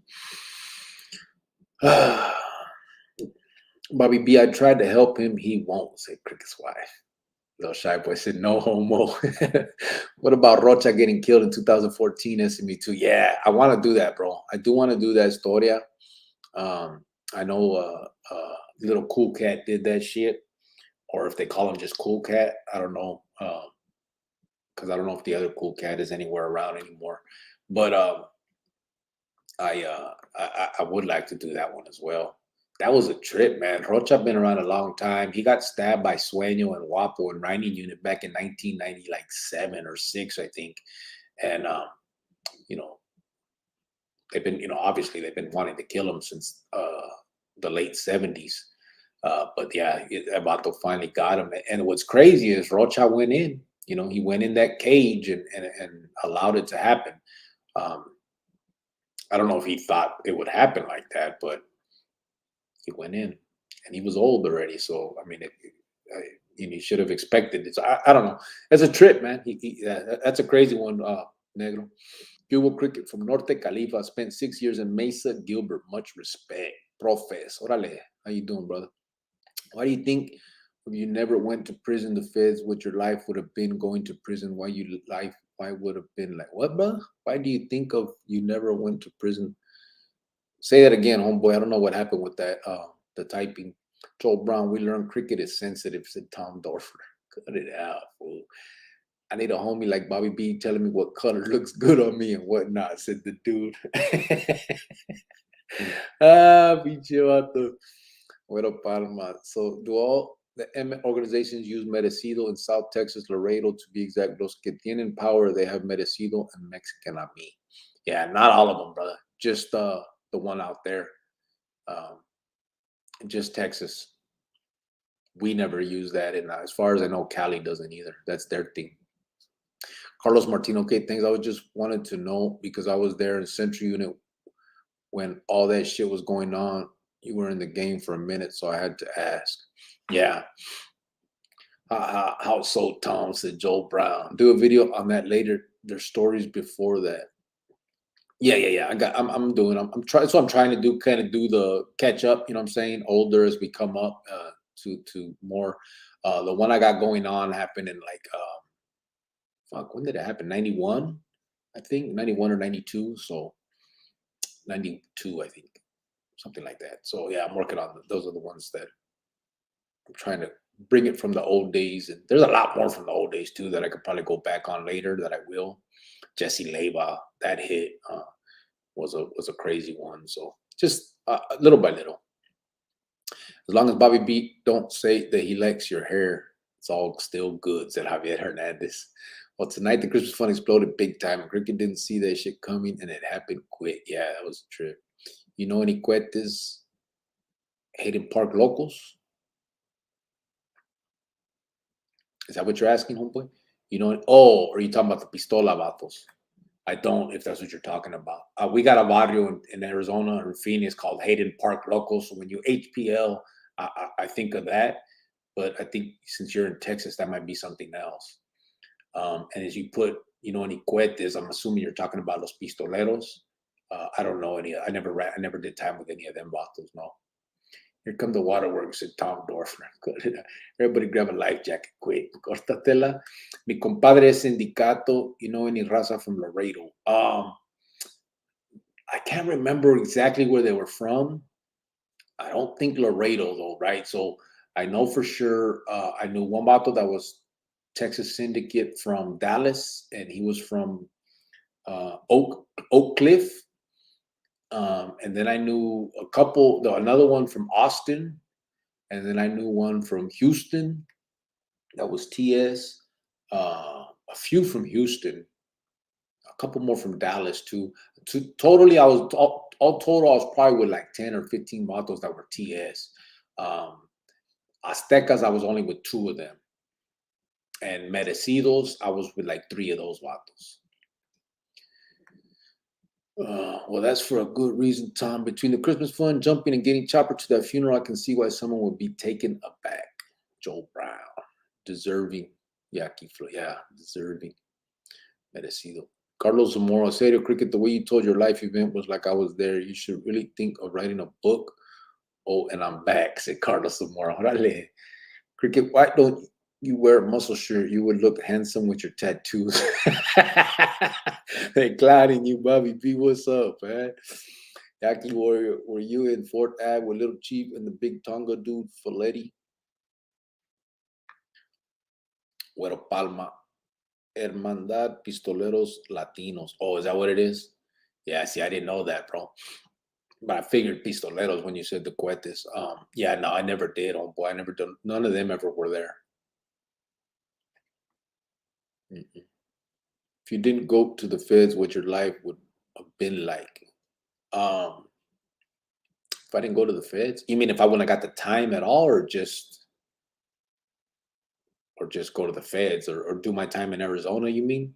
Bobby B, I tried to help him. He won't, said Cricket's wife. Little shy boy said, no homo. What about Rocha getting killed in 2014? SME2. Yeah, I want to do that, bro. I do want to do that storia. I know Little Cool Cat did that shit. Or if they call him just Cool Cat, I don't know. Because I don't know if the other Cool Cat is anywhere around anymore. But I would like to do that one as well. That was a trip, man. Rocha been around a long time. He got stabbed by Sueño and Guapo in Rhyming Unit back in 1997 or 6, I think. And they've been, obviously they've been wanting to kill him since the late 70s. But yeah, Vato finally got him. And what's crazy is Rocha went in. He went in that cage and allowed it to happen. I don't know if he thought it would happen like that, but he went in, and he was old already. So I mean, he should have expected it. So I don't know. It's a trip, man. That's a crazy one, Negro. Cubo Cricket from Norte Califa spent 6 years in Mesa. Gilbert, much respect. Profes, orale. How you doing, brother? Why do you think if you never went to prison, the feds, what your life would have been going to prison? Why would have been like, what, bro? Why do you think of you never went to prison? Say that again, homeboy. I don't know what happened with that, the typing. Joel Brown, we learned cricket is sensitive, said Tom Dorfer. Cut it out, fool. I need a homie like Bobby B telling me what color looks good on me and whatnot, said the dude. Pinche vato. Bueno, Palma. So do all the M organizations use Merecido in South Texas, Laredo, to be exact? Los que tienen power, they have Merecido and Mexican Mafia. Yeah, not all of them, brother. Just the one out there. Just Texas. We never use that. And as far as I know, Cali doesn't either. That's their thing. Carlos Martino, okay, thanks. I just wanted to know because I was there in Central Unit when all that shit was going on. You were in the game for a minute, so I had to ask. Yeah. How so, Tom, said Joel Brown. Do a video on that later. There's stories before that. Yeah. I'm doing. I'm trying. So I'm trying to do the catch up. You know what I'm saying? Older as we come up to more. The one I got going on happened in when did it happen? 91, I think 91 or 92. So 92, I think, something like that. So yeah, I'm working on those. Are the ones that I'm trying to bring it from the old days. And there's a lot more from the old days too that I could probably go back on later. That I will. Jesse Leyva, that hit was a crazy one. So just little by little. As long as Bobby B don't say that he likes your hair, it's all still good, said Javier Hernandez. Well, tonight the Christmas fund exploded big time. Cricket didn't see that shit coming, and it happened quick. Yeah, that was a trip. You know any cuetes Hayden Park locals? Is that what you're asking, homeboy? You know? Oh, are you talking about the pistola vatos? I don't, if that's what you're talking about. We got a barrio in Arizona or Phoenix called Hayden Park locals. So when you HPL, I think of that. But I think since you're in Texas, that might be something else. And as you put, any cuetes, I'm assuming you're talking about los pistoleros. I don't know any. I never did time with any of them vatos. No. Here come the waterworks, said Tom Dorfner. Everybody grab a life jacket quick. Cortatela. Mi compadre es sindicato. You know any raza from Laredo? I can't remember exactly where they were from. I don't think Laredo though, right? So I know for sure. I knew one vato that was Texas Syndicate from Dallas, and he was from Oak Cliff. And then I knew another one from Austin, and then I knew one from Houston. That was TS. A few from Houston, a couple more from Dallas too. Totally, I was all total. I was probably with like 10 or 15 vatos that were TS. Aztecas, I was only with 2 of them, and Merecidos, I was with like 3 of those vatos. Well, that's for a good reason, Tom. Between the Christmas fund, jumping, and getting Chopper to that funeral, I can see why someone would be taken aback. Joel Brown, deserving. Yaki Flo, yeah, deserving. Merecido. Carlos Zamora, Serio Cricket, the way you told your life event was like I was there. You should really think of writing a book. Oh, and I'm back, said Carlos Zamora. Orale. Cricket, why don't you wear a muscle shirt? You would look handsome with your tattoos. They clouding you, Bobby B. What's up, man? Yaki Warrior, were you in Fort Ave with Little Chief and the big Tonga dude, Folletti? Güero Palma. Hermandad Pistoleros Latinos. Oh, is that what it is? Yeah, see, I didn't know that, bro. But I figured Pistoleros when you said the Cohetes. Yeah, no, I never did, homeboy. I never done. None of them ever were there. Mm-mm. If you didn't go to the feds, what your life would have been like? If I didn't go to the feds, you mean if I wouldn't have got the time at all, or just go to the feds, or do my time in Arizona? You mean,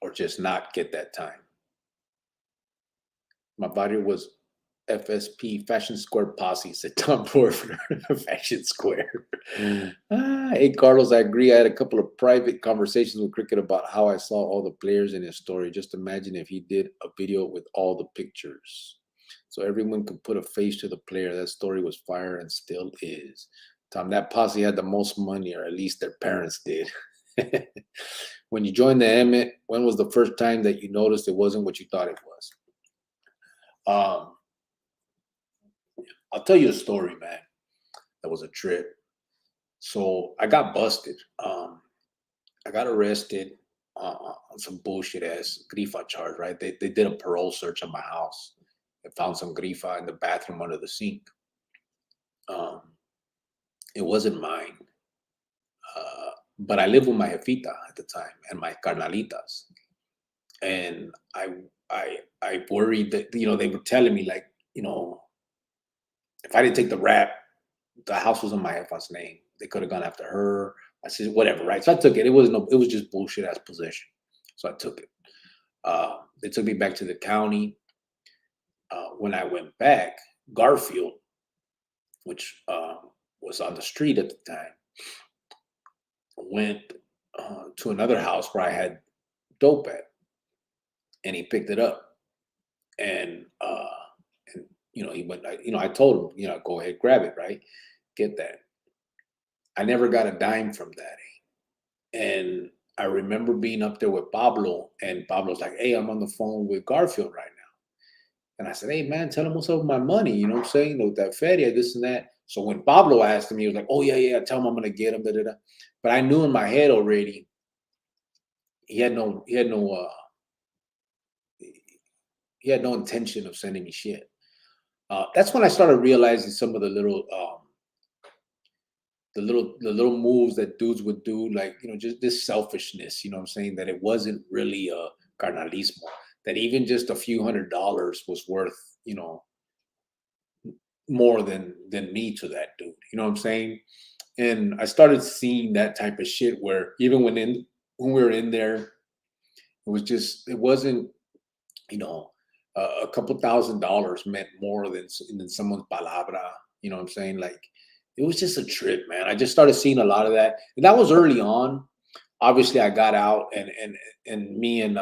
or just not get that time? My body was FSP, Fashion Square Posse, said Tom Porter. Fashion Square. Hey, Carlos, I agree. I had a couple of private conversations with Cricket about how I saw all the players in his story. Just imagine if he did a video with all the pictures, so everyone could put a face to the player. That story was fire and still is. Tom, that posse had the most money, or at least their parents did. When you joined the Emmett, when was the first time that you noticed it wasn't what you thought it was? I'll tell you a story, man. That was a trip. So I got busted. I got arrested on some bullshit ass grifa charge, right? They did a parole search on my house. They found some grifa in the bathroom under the sink. It wasn't mine. But I lived with my jefita at the time and my carnalitas. And I worried that, they were telling me like, if I didn't take the rap, the house was in my jefa's name. They could have gone after her. I said, whatever, right? So I took it. It was just bullshit ass possession. So I took it. They took me back to the county. When I went back, Garfield, which was on the street at the time, went to another house where I had dope at, and he picked it up. And he went. I told him, go ahead, grab it, right? Get that. I never got a dime from that. And I remember being up there with Pablo, and Pablo's like, hey, I'm on the phone with Garfield right now. And I said, hey, man, tell him what's up with my money. You know what I'm saying? With that feria, this and that. So when Pablo asked him, he was like, oh, yeah, tell him I'm going to get him. Da, da, da. But I knew in my head already, he had no intention of sending me shit. That's when I started realizing some of the little moves that dudes would do, like, just this selfishness, you know what I'm saying, that it wasn't really a carnalismo, that even just a few $100 was worth, more than me to that dude, you know what I'm saying? And I started seeing that type of shit where even when we were in there, it wasn't, a couple $1,000s meant more than someone's palabra, you know what I'm saying? Like, it was just a trip, man. I just started seeing a lot of that, and that was early on. Obviously, I got out, and me and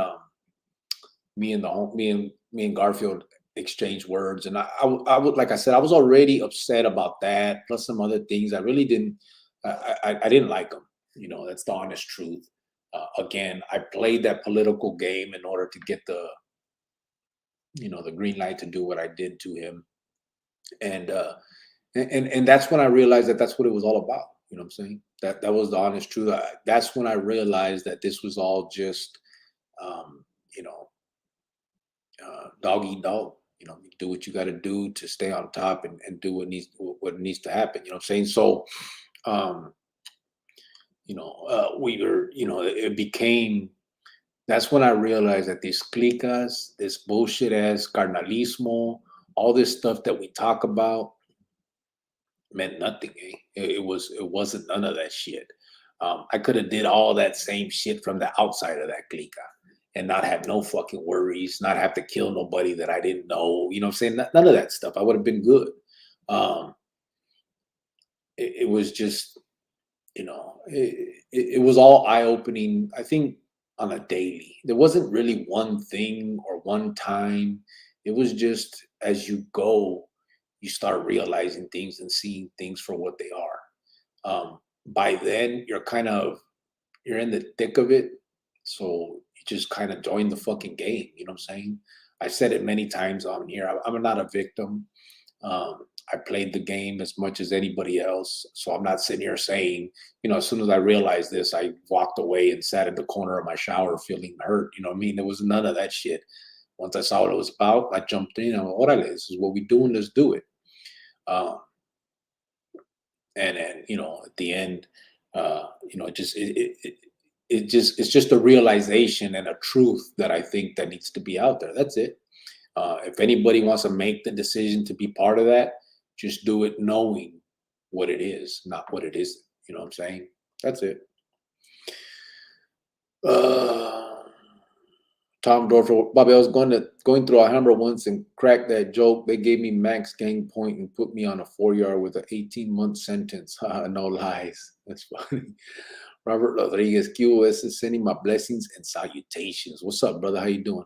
Garfield exchanged words, and I would, like I said, I was already upset about that, plus some other things. I really didn't, I didn't like them. That's the honest truth. Again, I played that political game in order to get the you know, the green light to do what I did to him. And that's when I realized that that's what it was all about. You know what I'm saying? That was the honest truth. That's when I realized that this was all just, you know, dog eat dog. You know, you do what you got to do to stay on top and do what needs to happen. You know what I'm saying? So, um, you know, we were, you know, it became. That's when I realized that these clicas, this bullshit ass carnalismo, all this stuff that we talk about meant nothing. Eh? It wasn't none of that shit. I could have did all that same shit from the outside of that clica and not have no fucking worries, not have to kill nobody that I didn't know. You know what I'm saying? None of that stuff. I would have been good. Um, it was just, you know, it was all eye opening. I think on a daily, there wasn't really one thing or one time. It was just as you go, you start realizing things and seeing things for what they are. By then, you're in the thick of it, so you just kind of join the fucking game. You know what I'm saying? I said it many times on here. I'm not a victim. I played the game as much as anybody else, so I'm not sitting here saying, you know, as soon as I realized this, I walked away and sat in the corner of my shower feeling hurt. You know what I mean? There was none of that shit. Once I saw what it was about, I jumped in. I'm like, "Orale, this is what we doing. Let's do it." Um, and you know, at the end, you know, it's just a realization and a truth that I think that needs to be out there. That's it. If anybody wants to make the decision to be part of that, just do it knowing what it is, not what it isn't. You know what I'm saying? That's it. Tom Dorfer, Bobby, I was going through Alhambra once and cracked that joke. They gave me max gang point and put me on a 4-yard with an 18-month sentence. No lies. That's funny. Robert Rodriguez, QOS is sending my blessings and salutations. What's up, brother? How you doing?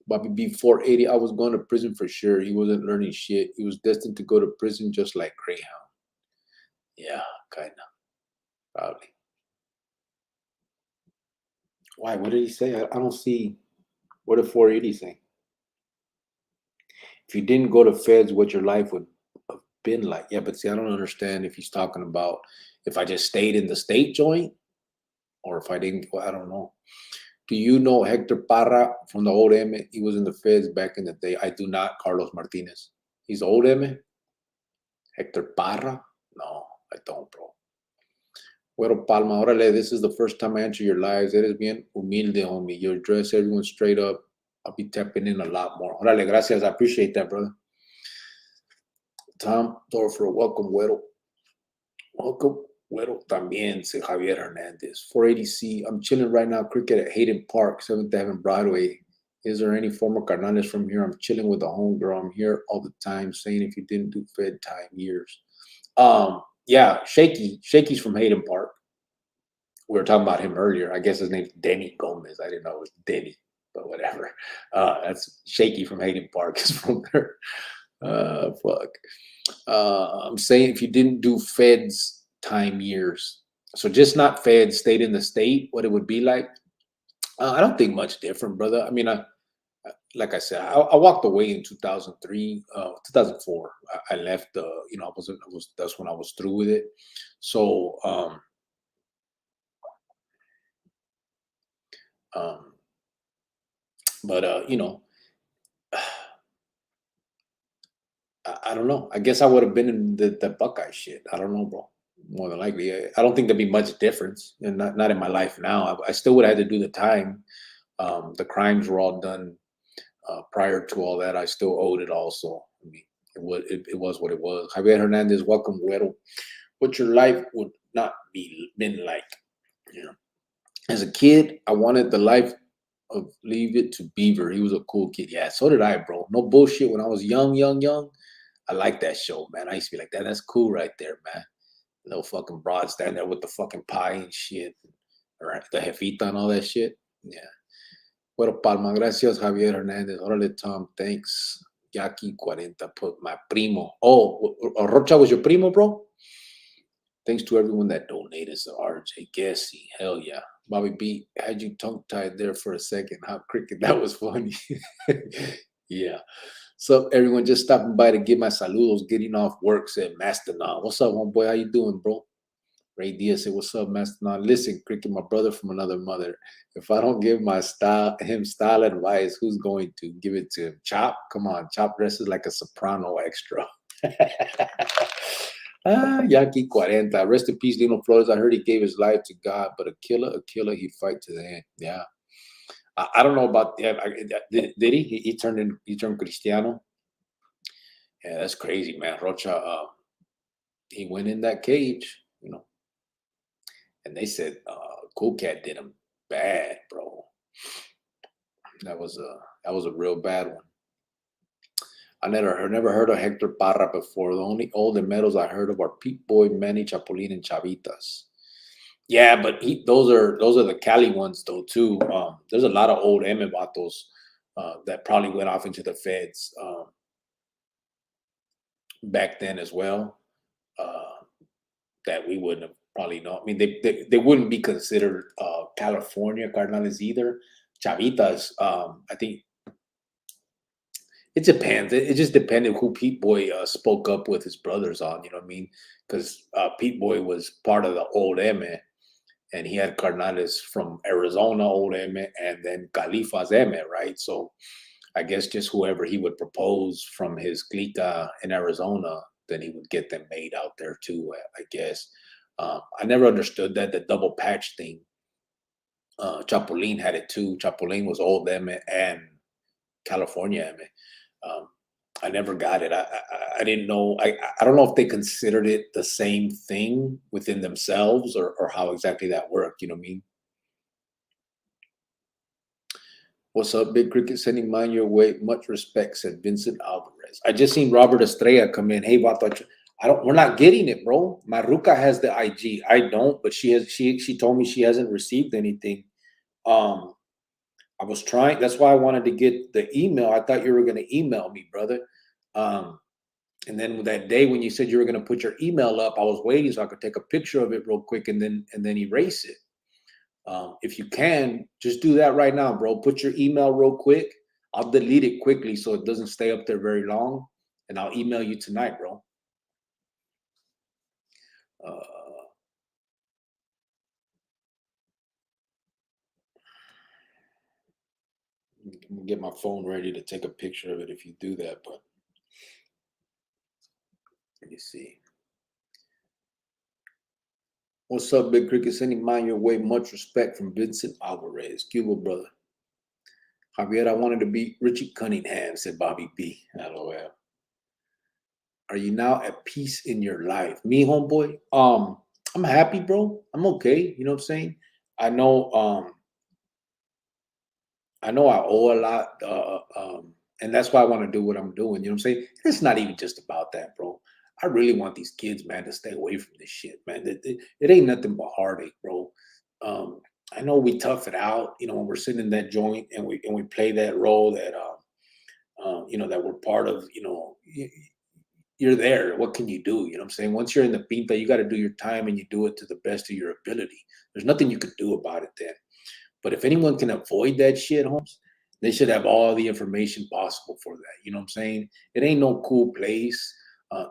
Bobby B 480, I was going to prison for sure. He wasn't learning shit. He was destined to go to prison just like Greyhound. Yeah, kind of. Probably. Why? What did he say? I don't see. What did 480 say? If you didn't go to feds, what your life would have been like. Yeah, but see, I don't understand if he's talking about if I just stayed in the state joint or if I didn't. Well, I don't know. Do you know Hector Parra from the old M? He was in the feds back in the day. I do not. Carlos Martinez. He's old M? Hector Parra? No, I don't, bro. Güero Palma, órale, this is the first time I enter your lives. Eres bien humilde, homie. You address everyone straight up. I'll be tapping in a lot more. Órale, gracias. I appreciate that, brother. Tom Dorfer, welcome, Güero. Welcome, Güero. También, say Javier Hernandez. 480C, I'm chilling right now, cricket at Hayden Park, 7th Avenue Broadway. Is there any former carnales from here? I'm chilling with a homegirl. I'm here all the time saying if you didn't do Fed time years. Yeah, Shaky's from Hayden Park. We were talking about him earlier. I guess his name's Denny Gomez. I didn't know it was Denny, but whatever. That's Shaky from Hayden Park is from there. Fuck. I'm saying if you didn't do Feds time years, so just not Feds, stayed in the state, what it would be like. I don't think much different, brother. I mean, like I said, I walked away in 2003, 2004. I left. You know, that's when I was through with it. So, but you know, I don't know. I guess I would have been in the Buckeye shit. I don't know, bro. More than likely, I don't think there'd be much difference, and not in my life now. I still would have had to do the time. The crimes were all done prior to all that. I still owed it also. I mean, it was what it was. Javier Hernandez, welcome, Güero. What your life would not been like. You know, as a kid, I wanted the life of Leave It to Beaver. He was a cool kid. Yeah, so did I, bro. No bullshit. When I was young, I liked that show, man. I used to be like, that's cool right there, man. Little fucking broad standing there with the fucking pie and shit. Or the jefita and all that shit. Yeah. Bueno, Palma, gracias, Javier Hernandez. Órale, Tom, thanks. Jackie 40 put my primo. Oh, Rocha was your primo, bro? Thanks to everyone that donated. So RJ, Gessie, hell yeah. Bobby B, had you tongue-tied there for a second. How cricket, that was funny. Yeah. So everyone just stopping by to give my saludos, getting off work, said Mastodon. What's up, homeboy? How you doing, bro? Ray Diaz said, what's up, Mastodon? Listen, Cricket, my brother from another mother. If I don't give him style advice, who's going to give it to him? Chop? Come on, Chop dresses like a soprano extra. Yankee 40. Rest in peace, Lino Flores. I heard he gave his life to God, but a killer, he fight to the end. Yeah. I don't know about that. Did he? He turned Cristiano. Yeah, that's crazy, man. Rocha, he went in that cage, and they said Cool Cat did him bad, bro. That was a real bad one. I never heard of Hector Parra before. The only old medals I heard of are Pete Boy, Manny, Chapulín, and Chavitas. Yeah, but those are the Cali ones though too. There's a lot of old Vatos that probably went off into the feds back then as well. That we wouldn't have probably known. I mean, they wouldn't be considered California Cardenales either. Chavitas, I think it depends. It just depended who Pete Boy spoke up with his brothers on. You know what I mean? Because Pete Boy was part of the old M, and he had Cardenales from Arizona, old M, and then Califas M, right? So I guess just whoever he would propose from his clica in Arizona, then he would get them made out there too, I guess. I never understood that, the double patch thing. Chapulín had it too. Chapulín was old M and California M. I never got it. I didn't know. I don't know if they considered it the same thing within themselves or how exactly that worked. You know what I mean? What's up, Big Cricket? Sending mine your way. Much respect, said Vincent Alvarez. I just seen Robert Estrella come in. Hey, Vato, we're not getting it, bro. Maruca has the IG. I don't, but she told me she hasn't received anything. I was trying. That's why I wanted to get the email. I thought you were going to email me, brother. And then that day when you said you were going to put your email up, I was waiting so I could take a picture of it real quick and then erase it. If you can, just do that right now, bro. Put your email real quick. I'll delete it quickly so it doesn't stay up there very long, and I'll email you tonight, bro. I'm gonna get my phone ready to take a picture of it if you do that, but let me see. What's up, Big Cricket? Sending mine your way. Much respect from Vincent Alvarez, Cuba brother. Javier, I wanted to be Richie Cunningham, said Bobby B. LOL. Are you now at peace in your life? Me, homeboy? I'm happy, bro. I'm okay. You know what I'm saying? I know I owe a lot, and that's why I want to do what I'm doing. You know what I'm saying? It's not even just about that, bro. I really want these kids, man, to stay away from this shit, man. It ain't nothing but heartache, bro. I know we tough it out, when we're sitting in that joint and we play that role that that we're part of. You're there. What can you do? You know what I'm saying? Once you're in the pinta, you got to do your time and you do it to the best of your ability. There's nothing you can do about it then. But if anyone can avoid that shit, Holmes, they should have all the information possible for that. You know what I'm saying? It ain't no cool place.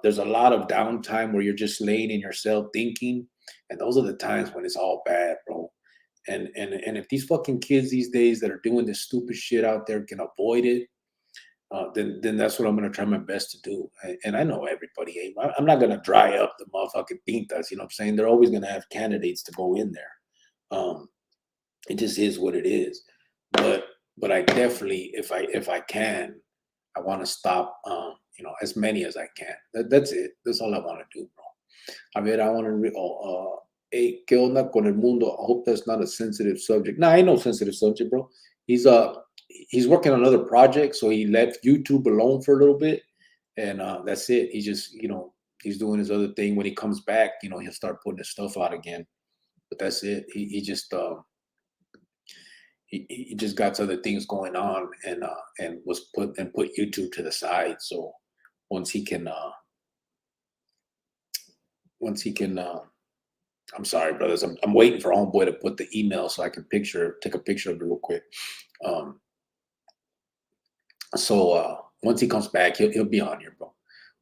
There's a lot of downtime where you're just laying in your cell thinking. And those are the times when it's all bad, bro. And if these fucking kids these days that are doing this stupid shit out there can avoid it, then that's what I'm gonna try my best to do. And I know everybody ain't. I'm not gonna dry up the motherfucking pintas. You know what I'm saying? They're always gonna have candidates to go in there. It just is what it is. But I definitely, if I can, I want to stop. As many as I can. That's it. That's all I want to do, bro. I want to. Hey, ¿qué onda con el mundo? I hope that's not a sensitive subject. Nah, ain't no sensitive subject, bro. He's working on another project, so he left YouTube alone for a little bit, and that's it. He just, he's doing his other thing. When he comes back, he'll start putting his stuff out again. But that's it. He just he just got other things going on, and put YouTube to the side. So once he can, I'm sorry, brothers. I'm waiting for homeboy to put the email so I can take a picture of it real quick. So once he comes back, he'll be on here, bro.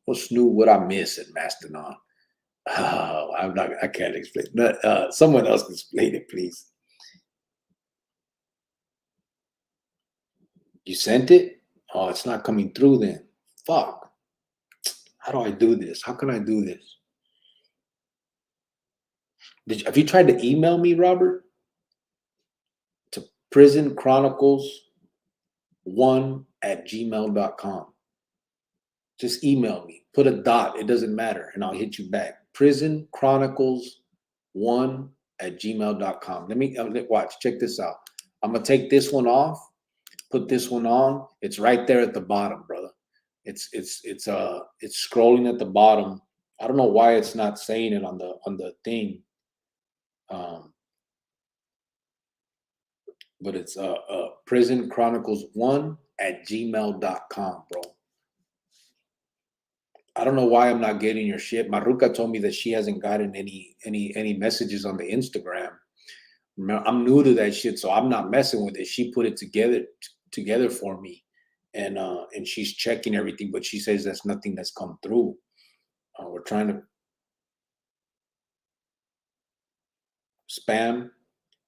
Well, Snoop, what I miss at Mastodon? Oh, I can't explain. Someone else can explain it, please. You sent it? Oh, it's not coming through then. Fuck. How do I do this? How can I do this? Have you tried to email me, Robert? To Prison Chronicles 1@gmail.com. Just email me. Put a dot. It doesn't matter. And I'll hit you back. Prison Chronicles 1@gmail.com. Let me watch. Check this out. I'm going to take this one off. Put this one on. It's right there at the bottom, brother. It's scrolling at the bottom. I don't know why it's not saying it on the thing. But it's Prison Chronicles 1@gmail.com, bro. I don't know why I'm not getting your shit. Maruka told me that she hasn't gotten any messages on the Instagram. I'm new to that shit, so I'm not messing with it. She put it together for me, and she's checking everything, but she says there's nothing that's come through. We're trying to spam.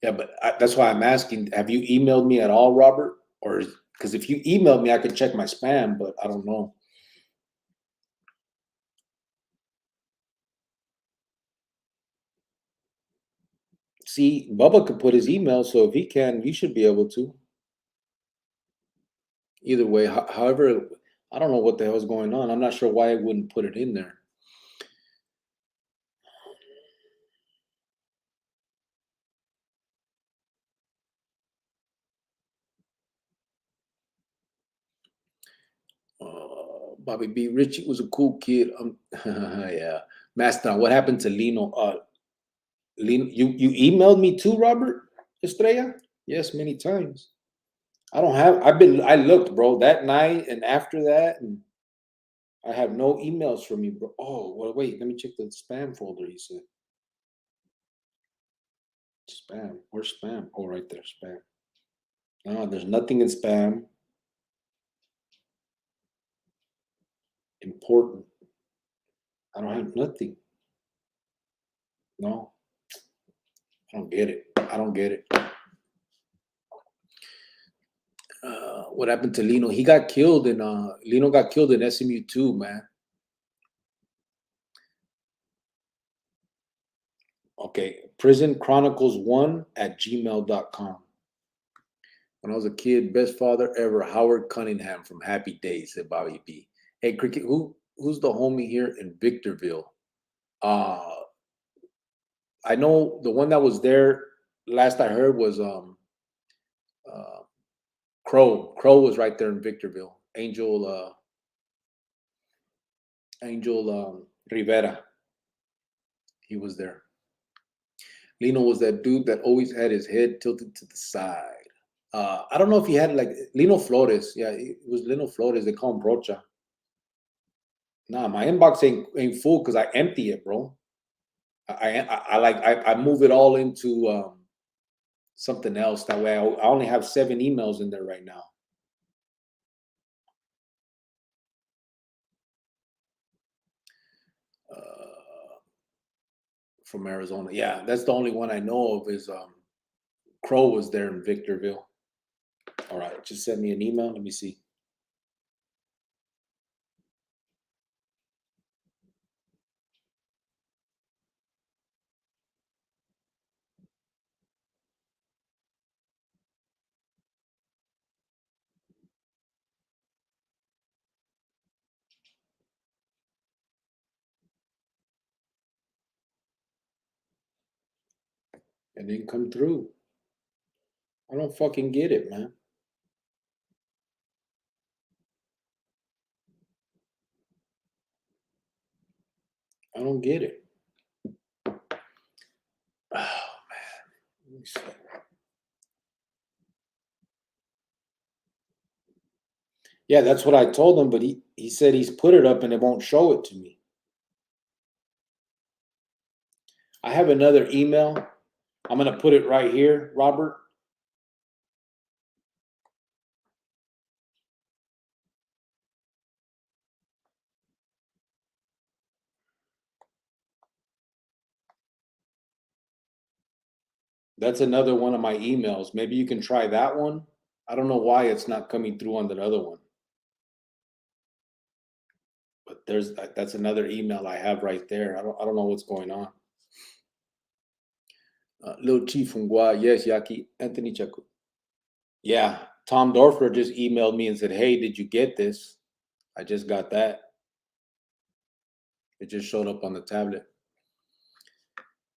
Yeah, but that's why I'm asking. Have you emailed me at all, Robert? Or because if you emailed me, I could check my spam, but I don't know. See, Bubba could put his email, so if he can, you should be able to. Either way, however, I don't know what the hell is going on. I'm not sure why I wouldn't put it in there. Bobby B. Richie was a cool kid. Yeah. Master, what happened to Lino? Lino, you emailed me too, Robert Estrella? Yes, many times. I looked, bro, that night and after that, and I have no emails from you, bro. Oh, well, wait, let me check the spam folder, he said. Spam. Where's spam? Oh, right there, spam. No, there's nothing in spam. Important. I don't have nothing. No. I don't get it. I don't get it. What happened to Lino? He got killed in Lino got killed in SMU 2, man. Okay, Prison Chronicles 1@gmail.com. When I was a kid, best father ever, Howard Cunningham from Happy Days, said Bobby B. Hey, Cricket, who's the homie here in Victorville? I know the one that was there last I heard was Crow. Crow was right there in Victorville. Angel Rivera. He was there. Lino was that dude that always had his head tilted to the side. I don't know if he had like Lino Flores. Yeah, it was Lino Flores. They call him Brocha. Nah, my inbox ain't full because I empty it, bro. I move it all into something else. That way, I only have 7 emails in there right now. From Arizona, yeah, that's the only one I know of. Is Crow was there in Victorville. All right, just send me an email. Let me see. It didn't come through. I don't fucking get it, man. I don't get it. Oh, man. Let me see. Yeah, that's what I told him, but he said he's put it up and it won't show it to me. I have another email. I'm going to put it right here, Robert. That's another one of my emails. Maybe you can try that one. I don't know why it's not coming through on the other one. But that's another email I have right there. I don't know what's going on. Little Chief from Gua, yes, Yaki, Anthony Chaco. Yeah, Tom Dorfler just emailed me and said, hey, did you get this? I just got that. It just showed up on the tablet.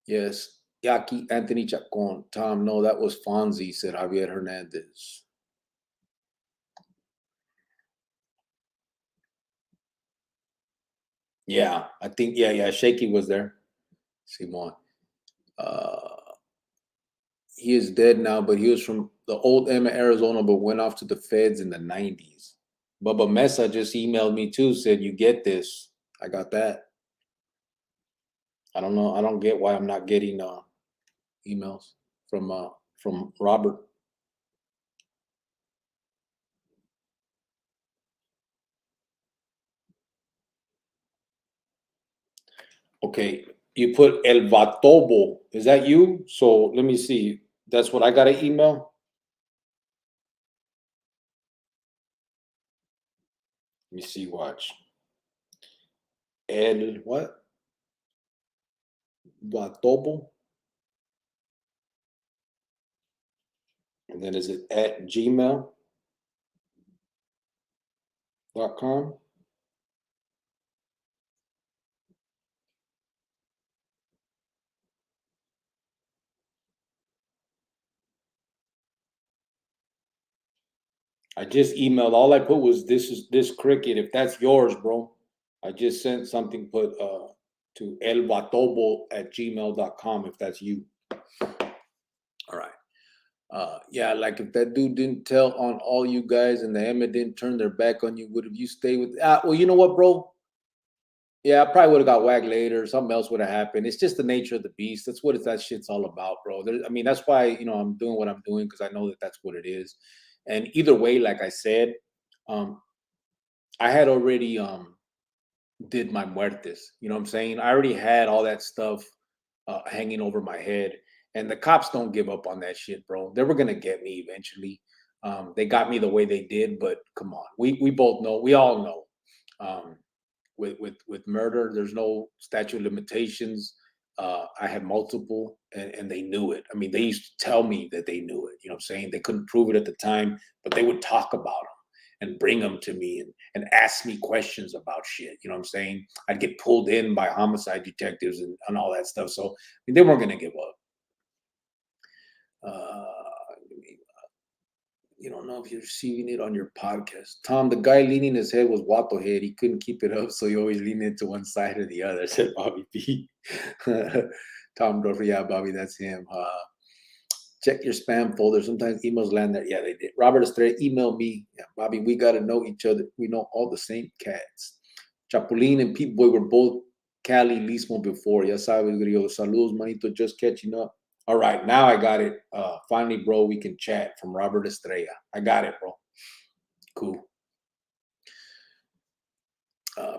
Yes, Yaki, Anthony Chacon. Tom, no, that was Fonzie, said Javier Hernandez. Yeah, I think, yeah, Shaky was there. Simon. He is dead now, but he was from the old Emma, Arizona, but went off to the feds in the 90s. Bubba Mesa just emailed me too, said, you get this. I got that. I don't know. I don't get why I'm not getting emails from Robert. Okay, you put El Vatobo. Is that you? So let me see. That's what I got an email. Let me see. Watch. El what? Vatobo. And then is it at gmail.com? I just emailed. All I put was this cricket. If that's yours, bro. I just sent something put to elvatobo@gmail.com if that's you. All right. Yeah, like if that dude didn't tell on all you guys and the Emma didn't turn their back on you, would have you stayed with well, you know what, bro? Yeah, I probably would have got whacked later. Something else would have happened. It's just the nature of the beast. That's what that shit's all about, bro. I mean, that's why, I'm doing what I'm doing, because I know that that's what it is. And either way, like I said, I had already did my muertes. You know what I'm saying? I already had all that stuff hanging over my head. And the cops don't give up on that shit, bro. They were gonna get me eventually. They got me the way they did, but come on, we both know, we all know. With murder, there's no statute of limitations. I had multiple, and they knew it. I mean, they used to tell me that they knew it. You know what I'm saying? They couldn't prove it at the time, but they would talk about them and bring them to me and ask me questions about shit. You know what I'm saying? I'd get pulled in by homicide detectives and all that stuff. So I mean, they weren't going to give up. You don't know if you're receiving it on your podcast. Tom, the guy leaning his head was Wato head. He couldn't keep it up, so he always leaned into one side or the other, said Bobby B. Tom Dorfer, yeah, Bobby, that's him. Check your spam folder. Sometimes emails land there. Yeah, they did. Robert Estrella emailed me. Yeah, Bobby, we got to know each other. We know all the same cats. Chapulín and Pete Boy were both Cali Lismo before. Ya sabes, Grillo. Saludos, manito. Just catching up. All right, now I got it. Finally, bro, we can chat from Robert Estrella. I got it, bro. Cool.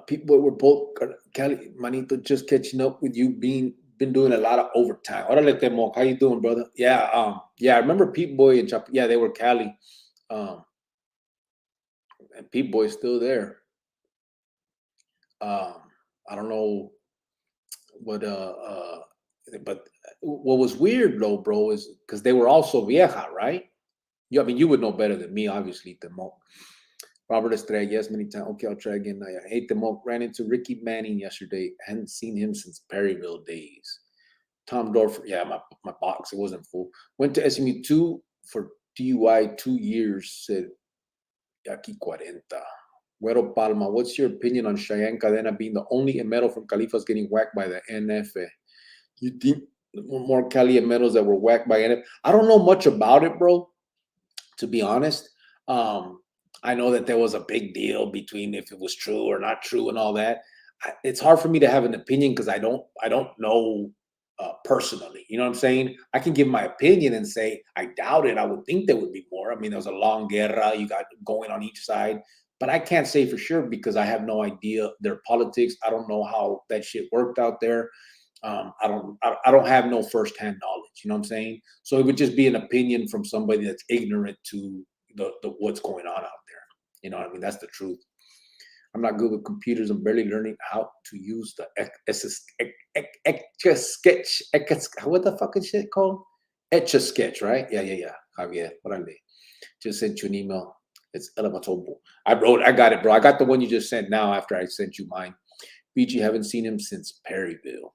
People were both Cali, manito, just catching up with you. Been doing a lot of overtime. Órale, Temok, how you doing, brother? Yeah, I remember Pete Boy and Chap. Yeah, they were Cali. And Pete Boy's still there. I don't know what but what was weird though, bro, is because they were also vieja, right? I mean, you would know better than me, obviously, Temok. Robert Estrella, yes, many times. Okay, I'll try again. I hate Temok. Ran into Ricky Manning yesterday. Hadn't seen him since Perryville days. Tom Dorfer, yeah, my box, it wasn't full. Went to SMU 2 for DUI 2 years, said Yaki 40. Güero Palma, what's your opinion on Cheyenne Cadena being the only Emero from Califas getting whacked by the NF? You think more Cali Emeros that were whacked by NF? I don't know much about it, bro, to be honest. I know that there was a big deal between if it was true or not true and all that. It's hard for me to have an opinion because I don't know personally. You know what I'm saying? I can give my opinion and say I doubt it. I would think there would be more. I mean, there was a long guerra you got going on each side, but I can't say for sure because I have no idea their politics. I don't know how that shit worked out there. I don't have no firsthand knowledge. You know what I'm saying? So it would just be an opinion from somebody that's ignorant to the what's going on out there. You know what I mean? That's the truth. I'm not good with computers. I'm barely learning how to use the Etch-a-Sketch. What the fuck is shit called? Etch-a-Sketch, right? Yeah. Javier, what I mean. Just sent you an email. It's unfathomable. I got it, bro. I got the one you just sent now after I sent you mine. BG, haven't seen him since Perryville.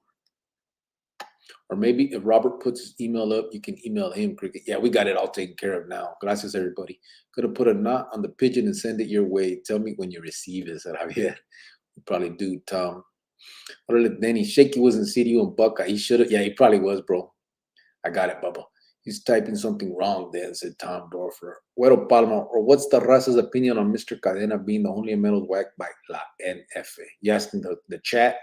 Or maybe if Robert puts his email up, you can email him, Cricket. Yeah, we got it all taken care of now. Gracias, everybody. Could have put a knot on the pigeon and send it your way. Tell me when you receive it, said Javier. You probably do, Tom. Danny, Shaky was in CDU and Buckeye. He should have. Yeah, he probably was, bro. I got it, Bubba. He's typing something wrong then, said Tom Dorfer. Güero Palma, or what's the Raza's opinion on Mr. Cadena being the only medal whacked by La NF? You asking the chat?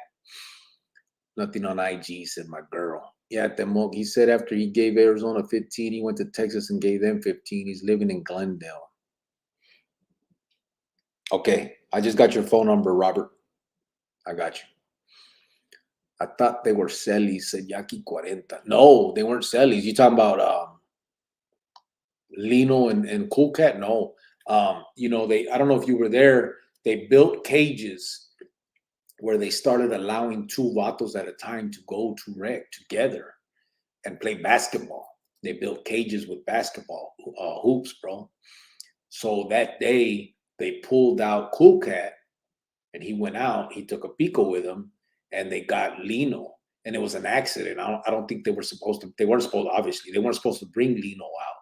Nothing on IG, said my girl. Yeah, Temok, he said after he gave Arizona 15, he went to Texas and gave them 15. He's living in Glendale. Okay, I just got your phone number, Robert. I got you. I thought they were Celis, said Yaki 40. No, they weren't Celis. You talking about Lino and Cool Cat? No. You know, I don't know if you were there, they built cages where they started allowing two vatos at a time to go to rec together and play basketball. They built cages with basketball hoops, bro. So that day they pulled out Cool Cat and he went out. He took a pico with him and they got Lino. And it was an accident. I don't think they weren't supposed to bring Lino out.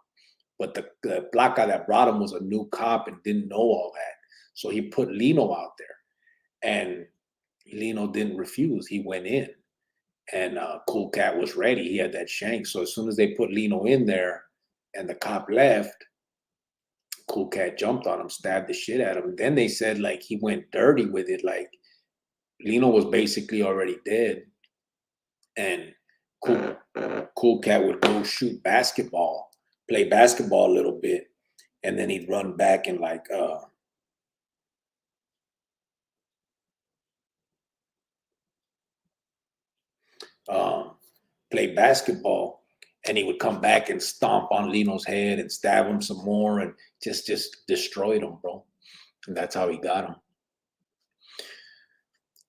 But the placa that brought him was a new cop and didn't know all that. So he put Lino out there. And Lino didn't refuse. He went in. And Cool Cat was ready. He had that shank. So as soon as they put Lino in there and the cop left, Cool Cat jumped on him, stabbed the shit out of him. Then they said like he went dirty with it. Like Lino was basically already dead. And Cool Cat would go shoot basketball, play basketball a little bit. And then he'd run back and like play basketball, and he would come back and stomp on Lino's head and stab him some more and just destroyed him, bro. And that's how he got him.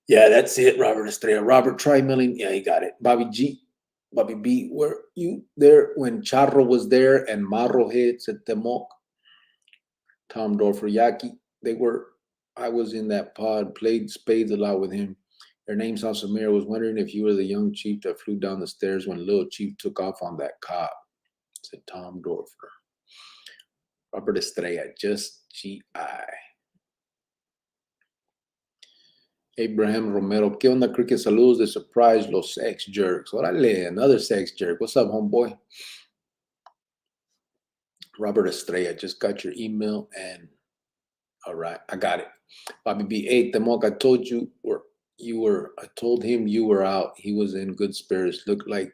Yeah, that's it, Robert Estrella. Robert, try milling. Yeah, he got it. Bobby B, were you there when Charro was there and Marro hits at Temoc? Tom Dorfer, Yaki, I was in that pod, played spades a lot with him. Their name sounds familiar. I was wondering if you were the young chief that flew down the stairs when Little Chief took off on that cop, said Tom Dorfer. Robert Estrella, just GI. Abraham Romero, ¿qué onda, Cricket? Saludos de surprise, los sex jerks. Órale, another sex jerk. What's up, homeboy? Robert Estrella, just got your email and all right, I got it. Bobby B, hey, Temoc, I told I told him you were out. He was in good spirits. Looked like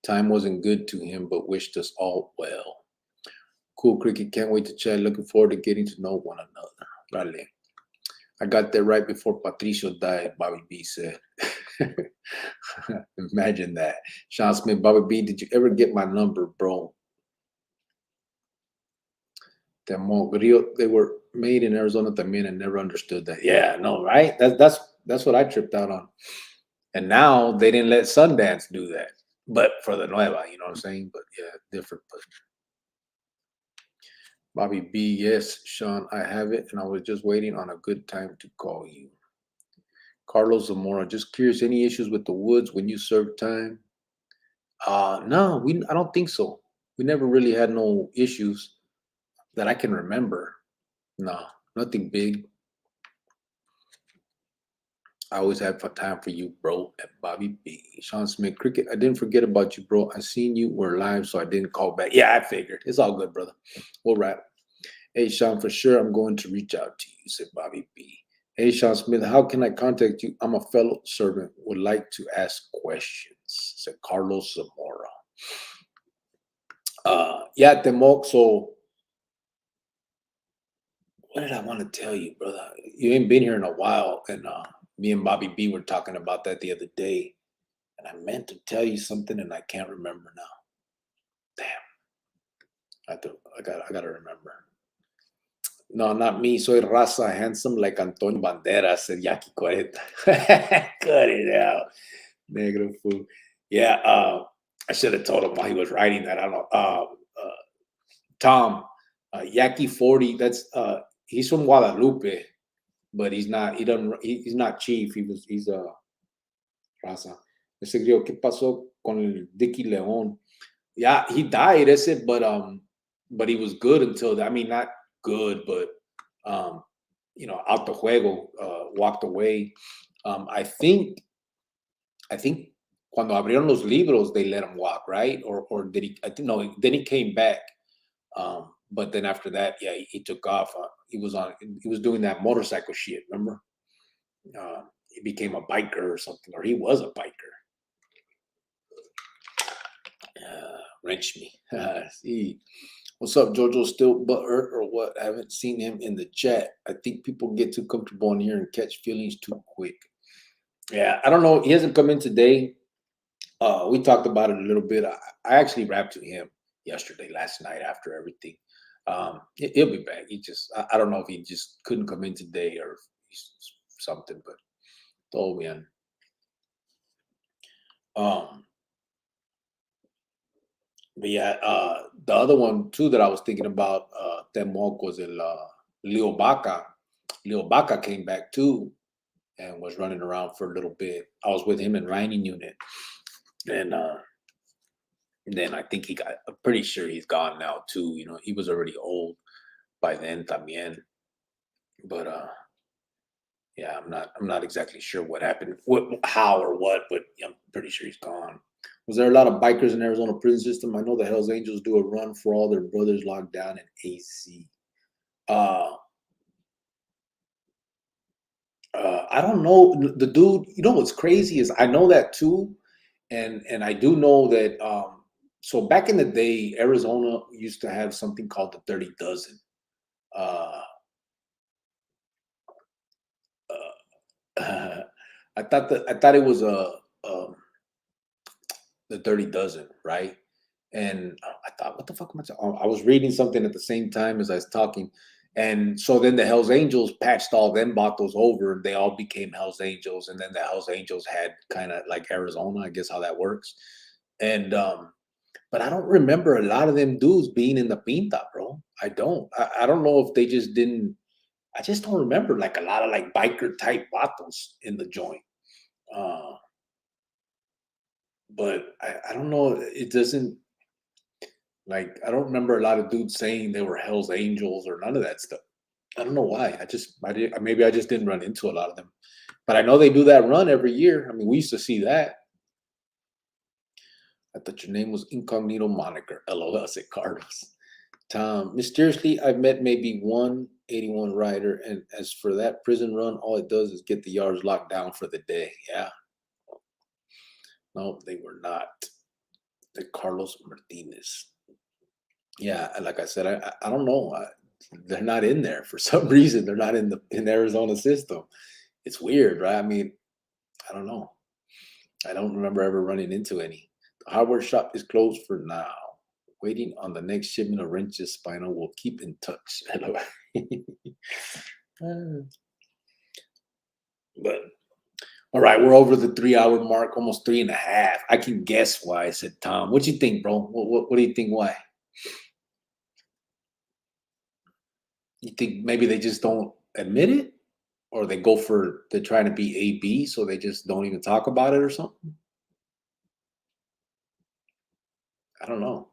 time wasn't good to him, but wished us all well. Cool, Cricket. Can't wait to chat. Looking forward to getting to know one another. Dale. I got there right before Patricio died, Bobby B said. Imagine that. Sean Smith, Bobby B, did you ever get my number, bro? They were made in Arizona también and never understood that. Yeah, no, right? That's what I tripped out on. And now they didn't let Sundance do that. But for the Nueva, you know what I'm saying? But yeah, different. But Bobby B, yes, Sean, I have it, and I was just waiting on a good time to call you. Carlos Zamora, just curious, any issues with the Woods when you served time? No, I don't think so. We never really had no issues that I can remember. No, nothing big. I always have time for you, bro, at Bobby B. Sean Smith, Cricket, I didn't forget about you, bro. I seen you were live, so I didn't call back. Yeah, I figured. It's all good, brother. We'll wrap. Hey, Sean, for sure, I'm going to reach out to you, said Bobby B. Hey, Sean Smith, how can I contact you? I'm a fellow servant, would like to ask questions, said Carlos Zamora. Yeah, Temoc, so what did I want to tell you, brother? You ain't been here in a while, and me and Bobby B were talking about that the other day. And I meant to tell you something and I can't remember now. Damn. I gotta remember. No, not me. Soy raza handsome like Antonio Banderas, said Yaki 40. Cut it out. Negative fool. Yeah, I should have told him while he was writing that. I don't know. Tom, Yaki 40, that's he's from Guadalupe, but he's not, he's not chief. He's a raza. Ese grillo, ¿qué pasó con el Dicky León? Yeah, he died, ese, but he was good until, I mean, not good, but out the juego, walked away. I think cuando abrieron los libros, they let him walk, right? Or did he? I think no. Then he came back, but then after that, yeah, he took off. He was doing that motorcycle shit. Remember? He became a biker or something, or he was a biker. Wrench me. See. What's up, Jojo? Still butthurt or what? I haven't seen him in the chat. I think people get too comfortable in here and catch feelings too quick. Yeah, I don't know. He hasn't come in today. We talked about it a little bit. I actually rapped to him last night after everything. He'll be back. I don't know if he just couldn't come in today or something, but todo bien. But yeah, the other one too that I was thinking about, Temok, was Leo Baca. Leo Baca came back too and was running around for a little bit. I was with him in Rhyming Unit. And then I think I'm pretty sure he's gone now too. He was already old by then también. But yeah, I'm not exactly sure what happened, how or what, but I'm pretty sure he's gone. Was there a lot of bikers in Arizona prison system? I know the Hells Angels do a run for all their brothers locked down in AC. I don't know. The dude, what's crazy is I know that too. And I do know that, so back in the day, Arizona used to have something called the 30 Dozen. I thought it was the 30 Dozen, right? And I thought, what the fuck am I talking? I was reading something at the same time as I was talking. And so then the Hells Angels patched all them battles over, and they all became Hells Angels. And then the Hells Angels had kind of like Arizona, I guess how that works. And but I don't remember a lot of them dudes being in the Pinta, bro. I don't know if they just didn't. I just don't remember like a lot of like biker type battles in the joint. But I don't know. It doesn't. Like, I don't remember a lot of dudes saying they were Hell's Angels or none of that stuff. I don't know why. Maybe I just didn't run into a lot of them. But I know they do that run every year. I mean, we used to see that. I thought your name was Incognito Moniker. LOL, said Carlos. Tom, mysteriously, I've met maybe one 81 rider. And as for that prison run, all it does is get the yards locked down for the day. Yeah. No, they were not. The Carlos Martinez. Yeah, like I said, I don't know. They're not in there for some reason. They're not in the Arizona system. It's weird, right? I mean, I don't know. I don't remember ever running into any. The hardware shop is closed for now. Waiting on the next shipment of wrenches. Spinal will keep in touch. But all right, we're over the 3-hour mark, almost 3.5. I can guess why, said Tom. What do you think, bro? What do you think? Why? You think maybe they just don't admit it, or they're trying to be AB, so they just don't even talk about it or something? I don't know.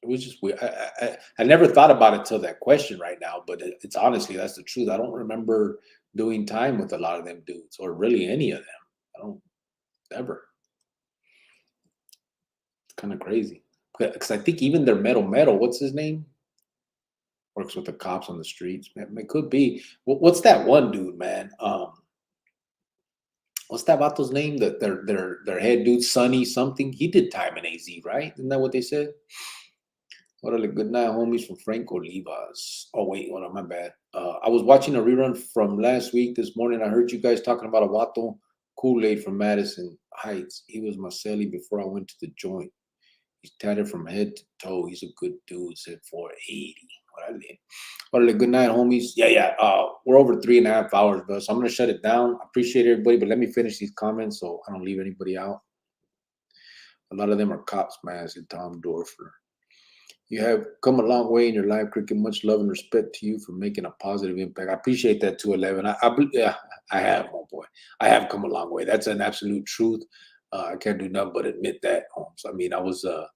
It was just weird. I never thought about it till that question right now, but it's honestly, that's the truth. I don't remember doing time with a lot of them dudes, or really any of them. I don't ever. It's kind of crazy because I think even their metal, what's his name? Works with the cops on the streets. Man, it could be. What's that one dude, man? What's that vato's name? That their head dude, Sonny something. He did time in AZ, right? Isn't that what they said? Orale, good night, homies, from Franco Olivas. Oh wait, hold on, my bad. I was watching a rerun from last week. This morning, I heard you guys talking about a vato Kool-Aid from Madison Heights. He was my celly before I went to the joint. He's tatted from head to toe. He's a good dude. Said 480. What good night, homies. Yeah. We're over 3.5 hours, bro. So I'm gonna shut it down. I appreciate everybody, but let me finish these comments so I don't leave anybody out. A lot of them are cops, man. Said Tom Dorfler. You have come a long way in your life, Cricket. Much love and respect to you for making a positive impact. I appreciate that, 211. I have, homeboy. I have come a long way. That's an absolute truth. I can't do nothing but admit that, Holmes. I mean, I was a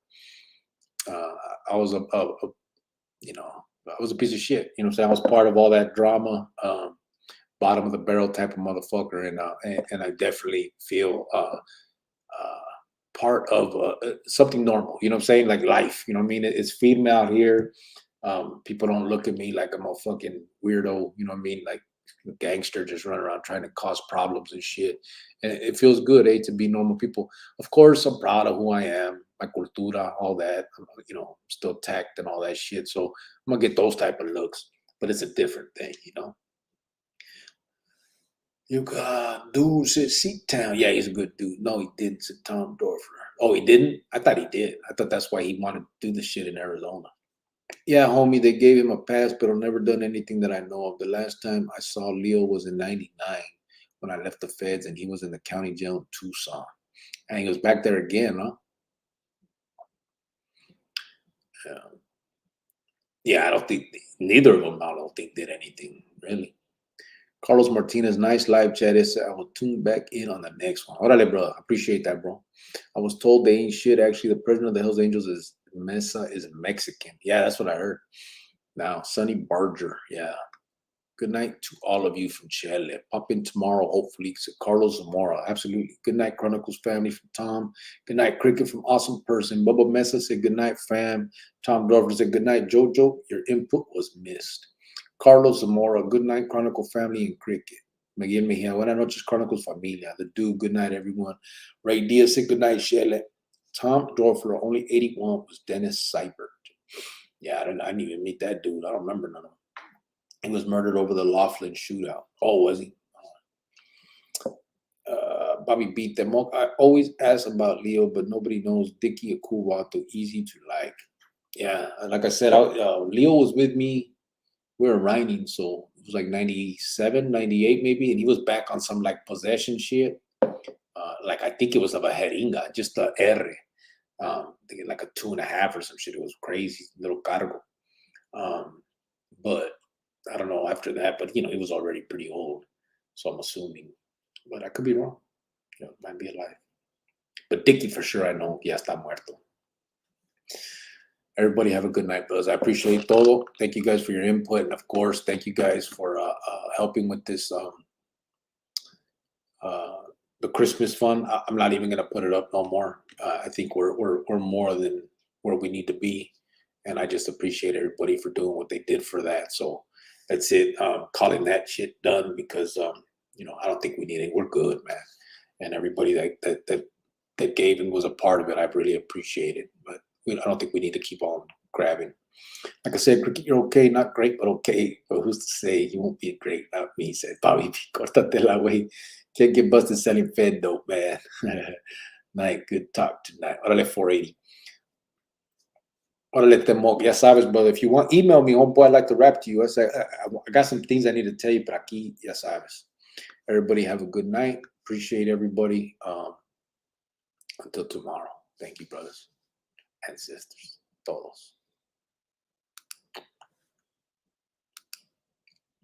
piece of shit. You know what I'm saying? I was part of all that drama, bottom of the barrel type of motherfucker, and I definitely feel part of something normal. You know what I'm saying? Like life. You know what I mean? It's feeding me out here. People don't look at me like I'm a fucking weirdo. You know what I mean? Like a gangster just running around trying to cause problems and shit. And it feels good, to be normal people. Of course, I'm proud of who I am, my cultura, all that. You know, still tact and all that shit. So I'm gonna get those type of looks, but it's a different thing, you know. You got dude said Seatown. Yeah, he's a good dude. No, he didn't, said Tom Dorfler. Oh, he didn't? I thought he did. I thought that's why he wanted to do the shit in Arizona. Yeah, homie, they gave him a pass, but I've never done anything that I know of. The last time I saw Leo was in '99 when I left the feds, and he was in the county jail in Tucson. And he was back there again, huh? Yeah, I don't think neither of them, I don't think, did anything, really. Carlos Martinez, nice live chat. I will tune back in on the next one. Órale, bro. Appreciate that, bro. I was told they ain't shit. Actually, the president of the Hells Angels is Mesa is Mexican. Yeah, that's what I heard. Now, Sonny Barger. Yeah. Good night to all of you from Chile. Pop in tomorrow, hopefully. So Carlos Zamora. Absolutely. Good night, Chronicles family from Tom. Good night, Cricket from Awesome Person. Bubba Mesa said good night, fam. Tom Dorfler said good night, Jojo. Your input was missed. Carlos Zamora, good night, Chronicle family and Cricket. Miguel Mejia, buenas noches, Chronicles familia. The dude, good night, everyone. Ray Diaz said good night, Shelley. Tom Dorfler, only 81 was Dennis Seibert. Yeah, I didn't even meet that dude. I don't remember none of them. He was murdered over the Laughlin shootout. Oh, was he? Bobby beat them up. I always ask about Leo, but nobody knows. Dickie, a cool vato, easy to like. Yeah, like I said, Leo was with me. We were riding, so it was like 97, 98 maybe, and he was back on some like possession shit. Like I think it was of a jeringa, just a R. Thinking like a 2.5 or some shit. It was crazy, little cargo. But I don't know after that, but you know, he was already pretty old. So I'm assuming. But I could be wrong. You know, might be alive. But Dickie for sure, I know, ya está muerto. Everybody have a good night, brothers. I appreciate todo. Thank you guys for your input. And of course, thank you guys for helping with this the Christmas fund. I'm not even gonna put it up no more. I think we're more than where we need to be. And I just appreciate everybody for doing what they did for that. So that's it. Calling that shit done because you know, I don't think we need it. We're good, man. And everybody that gave and was a part of it, I really appreciate it. But I don't think we need to keep on grabbing. Like I said, Cricket, you're okay, not great, but okay. But who's to say you won't be great? Not me, said Bobby. Cortatela, güey. Can't get busted selling Fed dope, man. Night, good talk tonight. Órale, 480. Órale, Temoc. Ya sabes, brother. If you want, email me, homeboy. I'd like to rap to you. I got some things I need to tell you, but aquí, ya sabes. Everybody have a good night. Appreciate everybody. Until tomorrow. Thank you, brothers and sisters. Todos.